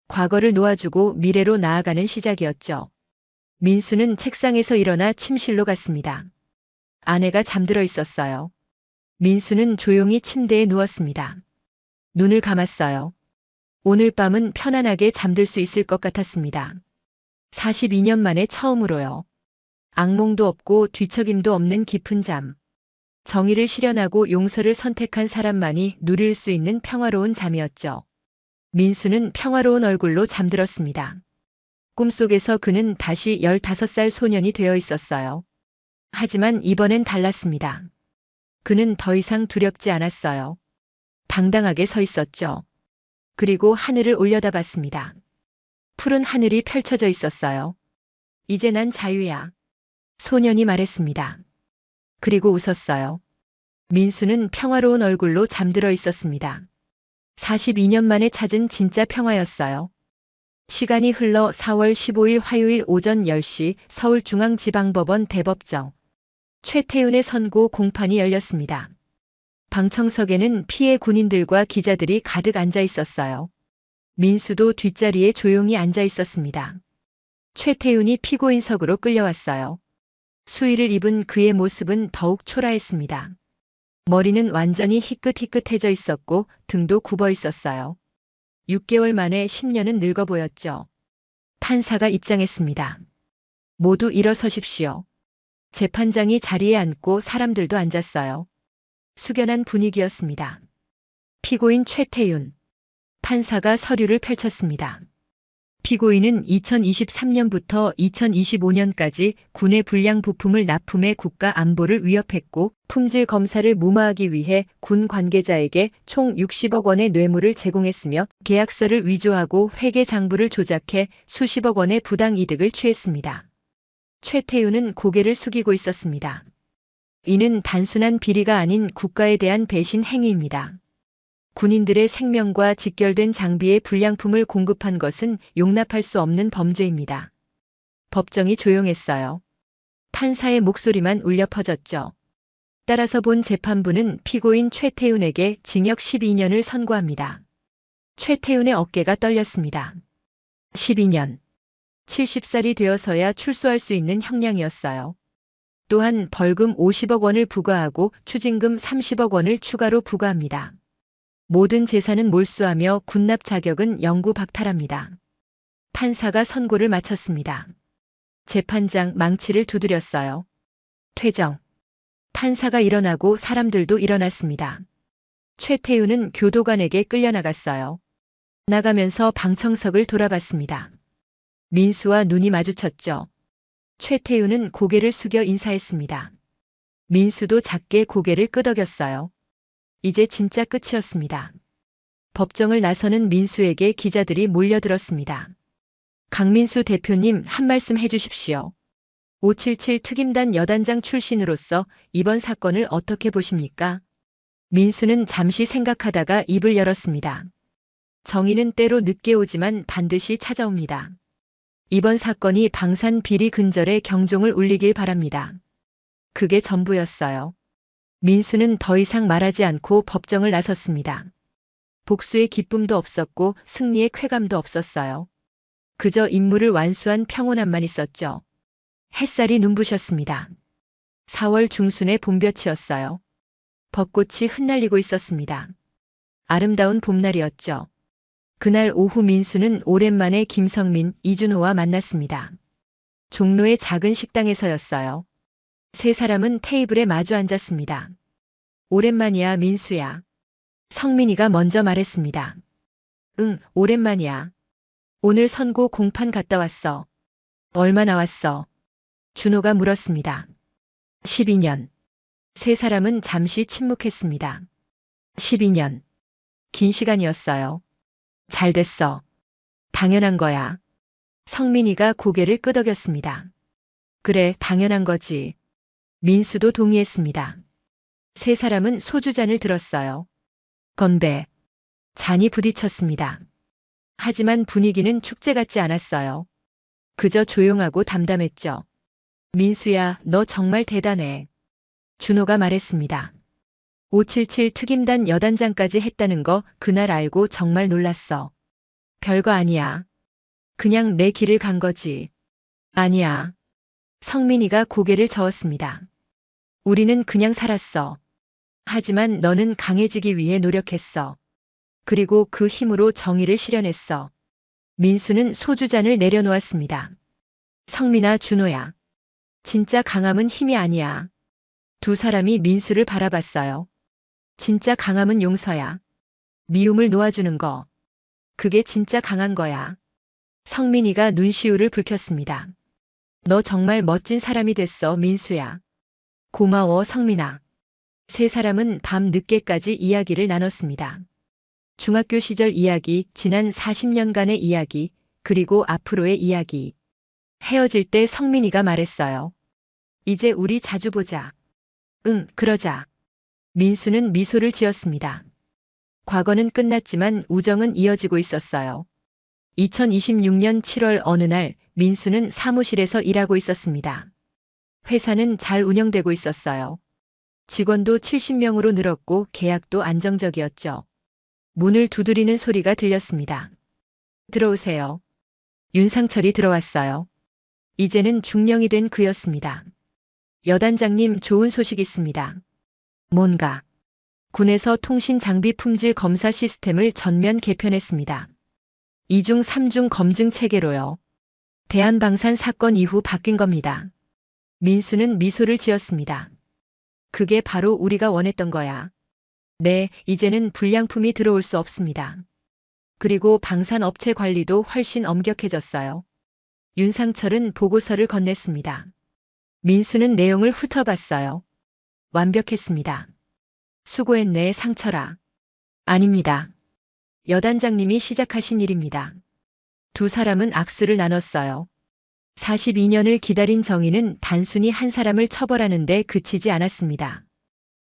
과거를 놓아주고 미래로 나아가는 시작이었죠. 민수는 책상에서 일어나 침실로 갔습니다. 아내가 잠들어 있었어요. 민수는 조용히 침대에 누웠습니다. 눈을 감았어요. 오늘 밤은 편안하게 잠들 수 있을 것 같았습니다. 42년 만에 처음으로요. 악몽도 없고 뒤척임도 없는 깊은 잠. 정의를 실현하고 용서를 선택한 사람만이 누릴 수 있는 평화로운 잠이었죠. 민수는 평화로운 얼굴로 잠들었습니다. 꿈속에서 그는 다시 15살 소년이 되어 있었어요. 하지만 이번엔 달랐습니다. 그는 더 이상 두렵지 않았어요. 당당하게 서 있었죠. 그리고 하늘을 올려다봤습니다. 푸른 하늘이 펼쳐져 있었어요. 이제 난 자유야. 소년이 말했습니다. 그리고 웃었어요. 민수는 평화로운 얼굴로 잠들어 있었습니다. 42년 만에 찾은 진짜 평화였어요. 시간이 흘러 4월 15일 화요일 오전 10시 서울중앙지방법원 대법정. 최태윤의 선고 공판이 열렸습니다. 방청석에는 피해 군인들과 기자들이 가득 앉아 있었어요. 민수도 뒷자리에 조용히 앉아 있었습니다. 최태윤이 피고인석으로 끌려왔어요. 수의를 입은 그의 모습은 더욱 초라했습니다. 머리는 완전히 희끗희끗해져 있었고 등도 굽어 있었어요. 6개월 만에 10년은 늙어 보였죠. 판사가 입장했습니다. 모두 일어서십시오. 재판장이 자리에 앉고 사람들도 앉았어요. 숙연한 분위기였습니다. 피고인 최태윤. 판사가 서류를 펼쳤습니다. 피고인은 2023년부터 2025년까지 군의 불량 부품을 납품해 국가 안보를 위협했고 품질 검사를 무마하기 위해 군 관계자에게 총 60억 원의 뇌물을 제공했으며 계약서를 위조하고 회계 장부를 조작해 수십억 원의 부당 이득을 취했습니다. 최태윤은 고개를 숙이고 있었습니다. 이는 단순한 비리가 아닌 국가에 대한 배신 행위입니다. 군인들의 생명과 직결된 장비의 불량품을 공급한 것은 용납할 수 없는 범죄입니다. 법정이 조용했어요. 판사의 목소리만 울려 퍼졌죠. 따라서 본 재판부는 피고인 최태윤에게 징역 12년을 선고합니다. 최태윤의 어깨가 떨렸습니다. 12년. 70살이 되어서야 출소할 수 있는 형량이었어요. 또한 벌금 50억 원을 부과하고 추징금 30억 원을 추가로 부과합니다. 모든 재산은 몰수하며 군납 자격은 영구 박탈합니다. 판사가 선고를 마쳤습니다. 재판장 망치를 두드렸어요. 퇴정. 판사가 일어나고 사람들도 일어났습니다. 최태윤은 교도관에게 끌려나갔어요. 나가면서 방청석을 돌아봤습니다. 민수와 눈이 마주쳤죠. 최태윤은 고개를 숙여 인사했습니다. 민수도 작게 고개를 끄덕였어요. 이제 진짜 끝이었습니다. 법정을 나서는 민수에게 기자들이 몰려들었습니다. 강민수 대표님 한 말씀 해주십시오. 577 특임단 여단장 출신으로서 이번 사건을 어떻게 보십니까? 민수는 잠시 생각하다가 입을 열었습니다. 정의는 때로 늦게 오지만 반드시 찾아옵니다. 이번 사건이 방산 비리 근절에 경종을 울리길 바랍니다. 그게 전부였어요. 민수는 더 이상 말하지 않고 법정을 나섰습니다. 복수의 기쁨도 없었고 승리의 쾌감도 없었어요. 그저 임무를 완수한 평온함만 있었죠. 햇살이 눈부셨습니다. 4월 중순의 봄볕이었어요. 벚꽃이 흩날리고 있었습니다. 아름다운 봄날이었죠. 그날 오후 민수는 오랜만에 김성민, 이준호와 만났습니다. 종로의 작은 식당에서였어요. 세 사람은 테이블에 마주 앉았습니다. 오랜만이야, 민수야. 성민이가 먼저 말했습니다. 응, 오랜만이야. 오늘 선고 공판 갔다 왔어. 얼마 나왔어? 준호가 물었습니다. 12년. 세 사람은 잠시 침묵했습니다. 12년. 긴 시간이었어요. 잘 됐어. 당연한 거야. 성민이가 고개를 끄덕였습니다. 그래, 당연한 거지. 민수도 동의했습니다. 세 사람은 소주잔을 들었어요. 건배. 잔이 부딪혔습니다. 하지만 분위기는 축제 같지 않았어요. 그저 조용하고 담담했죠. 민수야, 너 정말 대단해. 준호가 말했습니다. 577 특임단 여단장까지 했다는 거 그날 알고 정말 놀랐어. 별거 아니야. 그냥 내 길을 간 거지. 아니야. 성민이가 고개를 저었습니다. 우리는 그냥 살았어. 하지만 너는 강해지기 위해 노력했어. 그리고 그 힘으로 정의를 실현했어. 민수는 소주잔을 내려놓았습니다. 성민아, 준호야. 진짜 강함은 힘이 아니야. 두 사람이 민수를 바라봤어요. 진짜 강함은 용서야. 미움을 놓아주는 거. 그게 진짜 강한 거야. 성민이가 눈시울을 붉혔습니다. 너 정말 멋진 사람이 됐어, 민수야. 고마워, 성민아. 세 사람은 밤 늦게까지 이야기를 나눴습니다. 중학교 시절 이야기, 지난 40년간의 이야기, 그리고 앞으로의 이야기. 헤어질 때 성민이가 말했어요. 이제 우리 자주 보자. 응, 그러자. 민수는 미소를 지었습니다. 과거는 끝났지만 우정은 이어지고 있었어요. 2026년 7월 어느 날 민수는 사무실에서 일하고 있었습니다. 회사는 잘 운영되고 있었어요. 직원도 70명으로 늘었고 계약도 안정적이었죠. 문을 두드리는 소리가 들렸습니다. 들어오세요. 윤상철이 들어왔어요. 이제는 중령이 된 그였습니다. 여단장님, 좋은 소식 있습니다. 뭔가. 군에서 통신 장비 품질 검사 시스템을 전면 개편했습니다. 2중 3중 검증 체계로요. 대한방산 사건 이후 바뀐 겁니다. 민수는 미소를 지었습니다. 그게 바로 우리가 원했던 거야. 네, 이제는 불량품이 들어올 수 없습니다. 그리고 방산업체 관리도 훨씬 엄격해졌어요. 윤상철은 보고서를 건넸습니다. 민수는 내용을 훑어봤어요. 완벽했습니다. 수고했네, 상철아. 아닙니다. 여단장님이 시작하신 일입니다. 두 사람은 악수를 나눴어요. 42년을 기다린 정의는 단순히 한 사람을 처벌하는 데 그치지 않았습니다.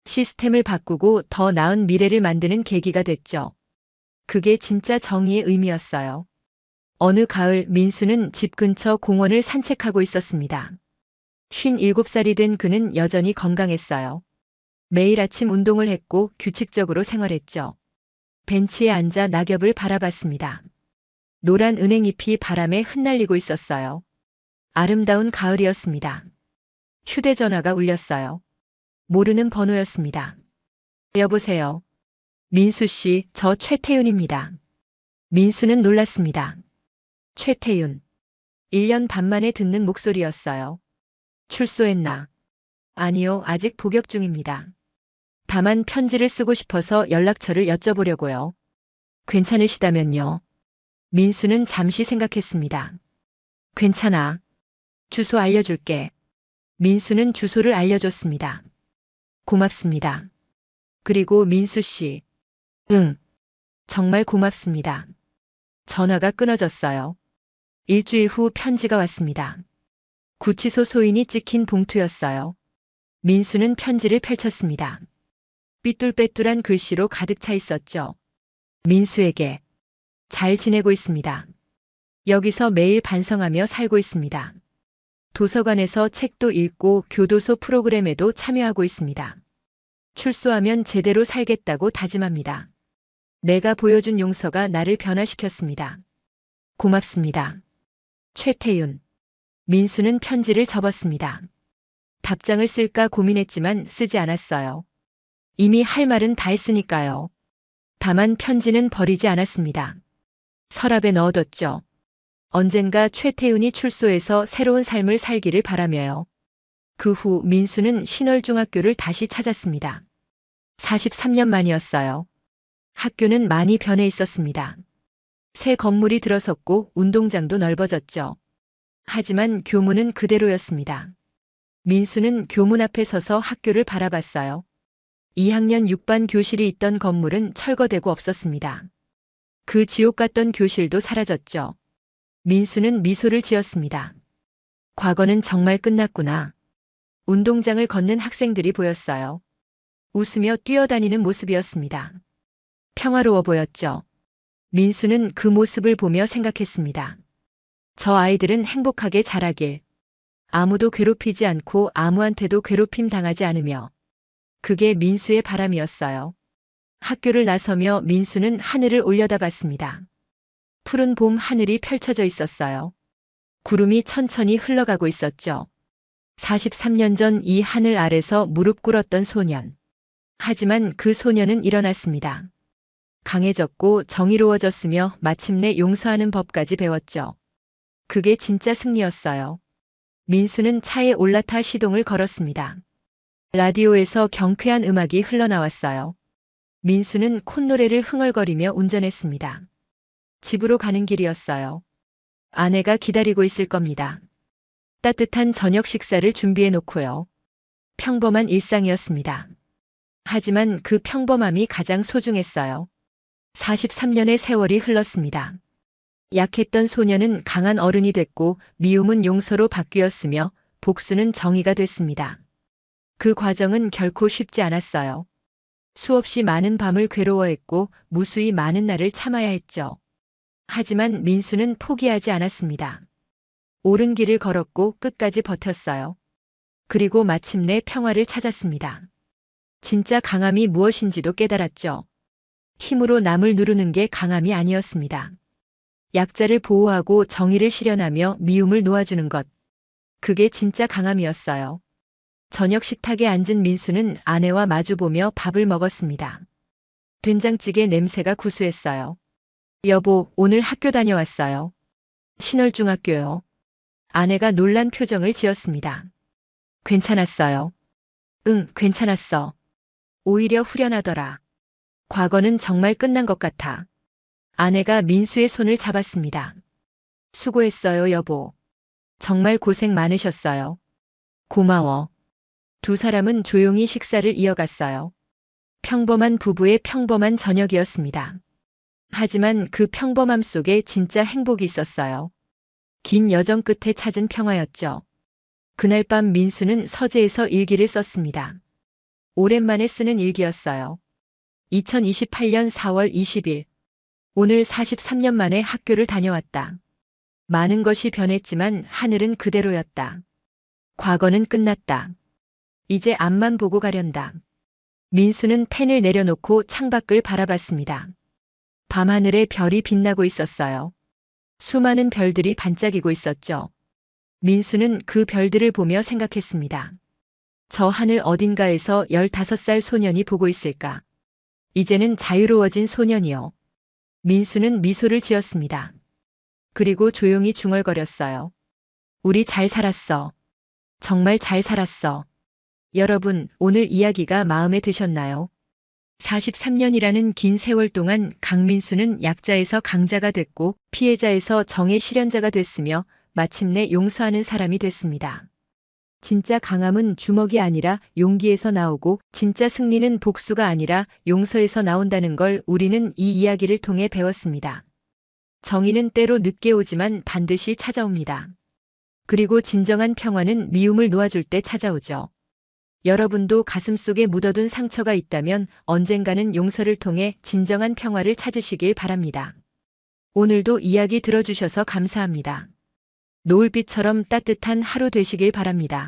시스템을 바꾸고 더 나은 미래를 만드는 계기가 됐죠. 그게 진짜 정의의 의미였어요. 어느 가을 민수는 집 근처 공원을 산책하고 있었습니다. 57살이 된 그는 여전히 건강했어요. 매일 아침 운동을 했고 규칙적으로 생활했죠. 벤치에 앉아 낙엽을 바라봤습니다. 노란 은행잎이 바람에 흩날리고 있었어요. 아름다운 가을이었습니다. 휴대전화가 울렸어요. 모르는 번호였습니다. 여보세요. 민수 씨, 저 최태윤입니다. 민수는 놀랐습니다. 최태윤. 1년 반 만에 듣는 목소리였어요. 출소했나? 아니요, 아직 복역 중입니다. 다만 편지를 쓰고 싶어서 연락처를 여쭤보려고요. 괜찮으시다면요. 민수는 잠시 생각했습니다. 괜찮아. 주소 알려줄게. 민수는 주소를 알려줬습니다. 고맙습니다. 그리고 민수 씨. 응. 정말 고맙습니다. 전화가 끊어졌어요. 일주일 후 편지가 왔습니다. 구치소 소인이 찍힌 봉투였어요. 민수는 편지를 펼쳤습니다. 삐뚤빼뚤한 글씨로 가득 차 있었죠. 민수에게. 잘 지내고 있습니다. 여기서 매일 반성하며 살고 있습니다. 도서관에서 책도 읽고 교도소 프로그램에도 참여하고 있습니다. 출소하면 제대로 살겠다고 다짐합니다. 내가 보여준 용서가 나를 변화시켰습니다. 고맙습니다. 최태윤. 민수는 편지를 접었습니다. 답장을 쓸까 고민했지만 쓰지 않았어요. 이미 할 말은 다 했으니까요. 다만 편지는 버리지 않았습니다. 서랍에 넣어뒀죠. 언젠가 최태윤이 출소해서 새로운 삶을 살기를 바라며요. 그 후 민수는 신월중학교를 다시 찾았습니다. 43년 만이었어요. 학교는 많이 변해 있었습니다. 새 건물이 들어섰고 운동장도 넓어졌죠. 하지만 교문은 그대로였습니다. 민수는 교문 앞에 서서 학교를 바라봤어요. 2학년 6반 교실이 있던 건물은 철거되고 없었습니다. 그 지옥 같던 교실도 사라졌죠. 민수는 미소를 지었습니다. 과거는 정말 끝났구나. 운동장을 걷는 학생들이 보였어요. 웃으며 뛰어다니는 모습이었습니다. 평화로워 보였죠. 민수는 그 모습을 보며 생각했습니다. 저 아이들은 행복하게 자라길. 아무도 괴롭히지 않고 아무한테도 괴롭힘 당하지 않으며. 그게 민수의 바람이었어요. 학교를 나서며 민수는 하늘을 올려다봤습니다. 푸른 봄 하늘이 펼쳐져 있었어요. 구름이 천천히 흘러가고 있었죠. 43년 전 이 하늘 아래서 무릎 꿇었던 소년. 하지만 그 소년은 일어났습니다. 강해졌고 정의로워졌으며 마침내 용서하는 법까지 배웠죠. 그게 진짜 승리였어요. 민수는 차에 올라타 시동을 걸었습니다. 라디오에서 경쾌한 음악이 흘러나왔어요. 민수는 콧노래를 흥얼거리며 운전했습니다. 집으로 가는 길이었어요. 아내가 기다리고 있을 겁니다. 따뜻한 저녁 식사를 준비해 놓고요. 평범한 일상이었습니다. 하지만 그 평범함이 가장 소중했어요. 43년의 세월이 흘렀습니다. 약했던 소년은 강한 어른이 됐고 미움은 용서로 바뀌었으며 복수는 정의가 됐습니다. 그 과정은 결코 쉽지 않았어요. 수없이 많은 밤을 괴로워했고 무수히 많은 날을 참아야 했죠. 하지만 민수는 포기하지 않았습니다. 옳은 길을 걸었고 끝까지 버텼어요. 그리고 마침내 평화를 찾았습니다. 진짜 강함이 무엇인지도 깨달았죠. 힘으로 남을 누르는 게 강함이 아니었습니다. 약자를 보호하고 정의를 실현하며 미움을 놓아주는 것. 그게 진짜 강함이었어요. 저녁 식탁에 앉은 민수는 아내와 마주보며 밥을 먹었습니다. 된장찌개 냄새가 구수했어요. 여보, 오늘 학교 다녀왔어요. 신월중학교요. 아내가 놀란 표정을 지었습니다. 괜찮았어요. 응, 괜찮았어. 오히려 후련하더라. 과거는 정말 끝난 것 같아. 아내가 민수의 손을 잡았습니다. 수고했어요, 여보. 정말 고생 많으셨어요. 고마워. 두 사람은 조용히 식사를 이어갔어요. 평범한 부부의 평범한 저녁이었습니다. 하지만 그 평범함 속에 진짜 행복이 있었어요. 긴 여정 끝에 찾은 평화였죠. 그날 밤 민수는 서재에서 일기를 썼습니다. 오랜만에 쓰는 일기였어요. 2028년 4월 20일. 오늘 43년 만에 학교를 다녀왔다. 많은 것이 변했지만 하늘은 그대로였다. 과거는 끝났다. 이제 앞만 보고 가련다. 민수는 펜을 내려놓고 창밖을 바라봤습니다. 밤하늘에 별이 빛나고 있었어요. 수많은 별들이 반짝이고 있었죠. 민수는 그 별들을 보며 생각했습니다. 저 하늘 어딘가에서 15살 소년이 보고 있을까? 이제는 자유로워진 소년이요. 민수는 미소를 지었습니다. 그리고 조용히 중얼거렸어요. 우리 잘 살았어. 정말 잘 살았어. 여러분, 오늘 이야기가 마음에 드셨나요? 43년이라는 긴 세월 동안 강민수는 약자에서 강자가 됐고 피해자에서 정의 실현자가 됐으며 마침내 용서하는 사람이 됐습니다. 진짜 강함은 주먹이 아니라 용기에서 나오고 진짜 승리는 복수가 아니라 용서에서 나온다는 걸 우리는 이 이야기를 통해 배웠습니다. 정의는 때로 늦게 오지만 반드시 찾아옵니다. 그리고 진정한 평화는 미움을 놓아줄 때 찾아오죠. 여러분도 가슴속에 묻어둔 상처가 있다면 언젠가는 용서를 통해 진정한 평화를 찾으시길 바랍니다. 오늘도 이야기 들어주셔서 감사합니다. 노을빛처럼 따뜻한 하루 되시길 바랍니다.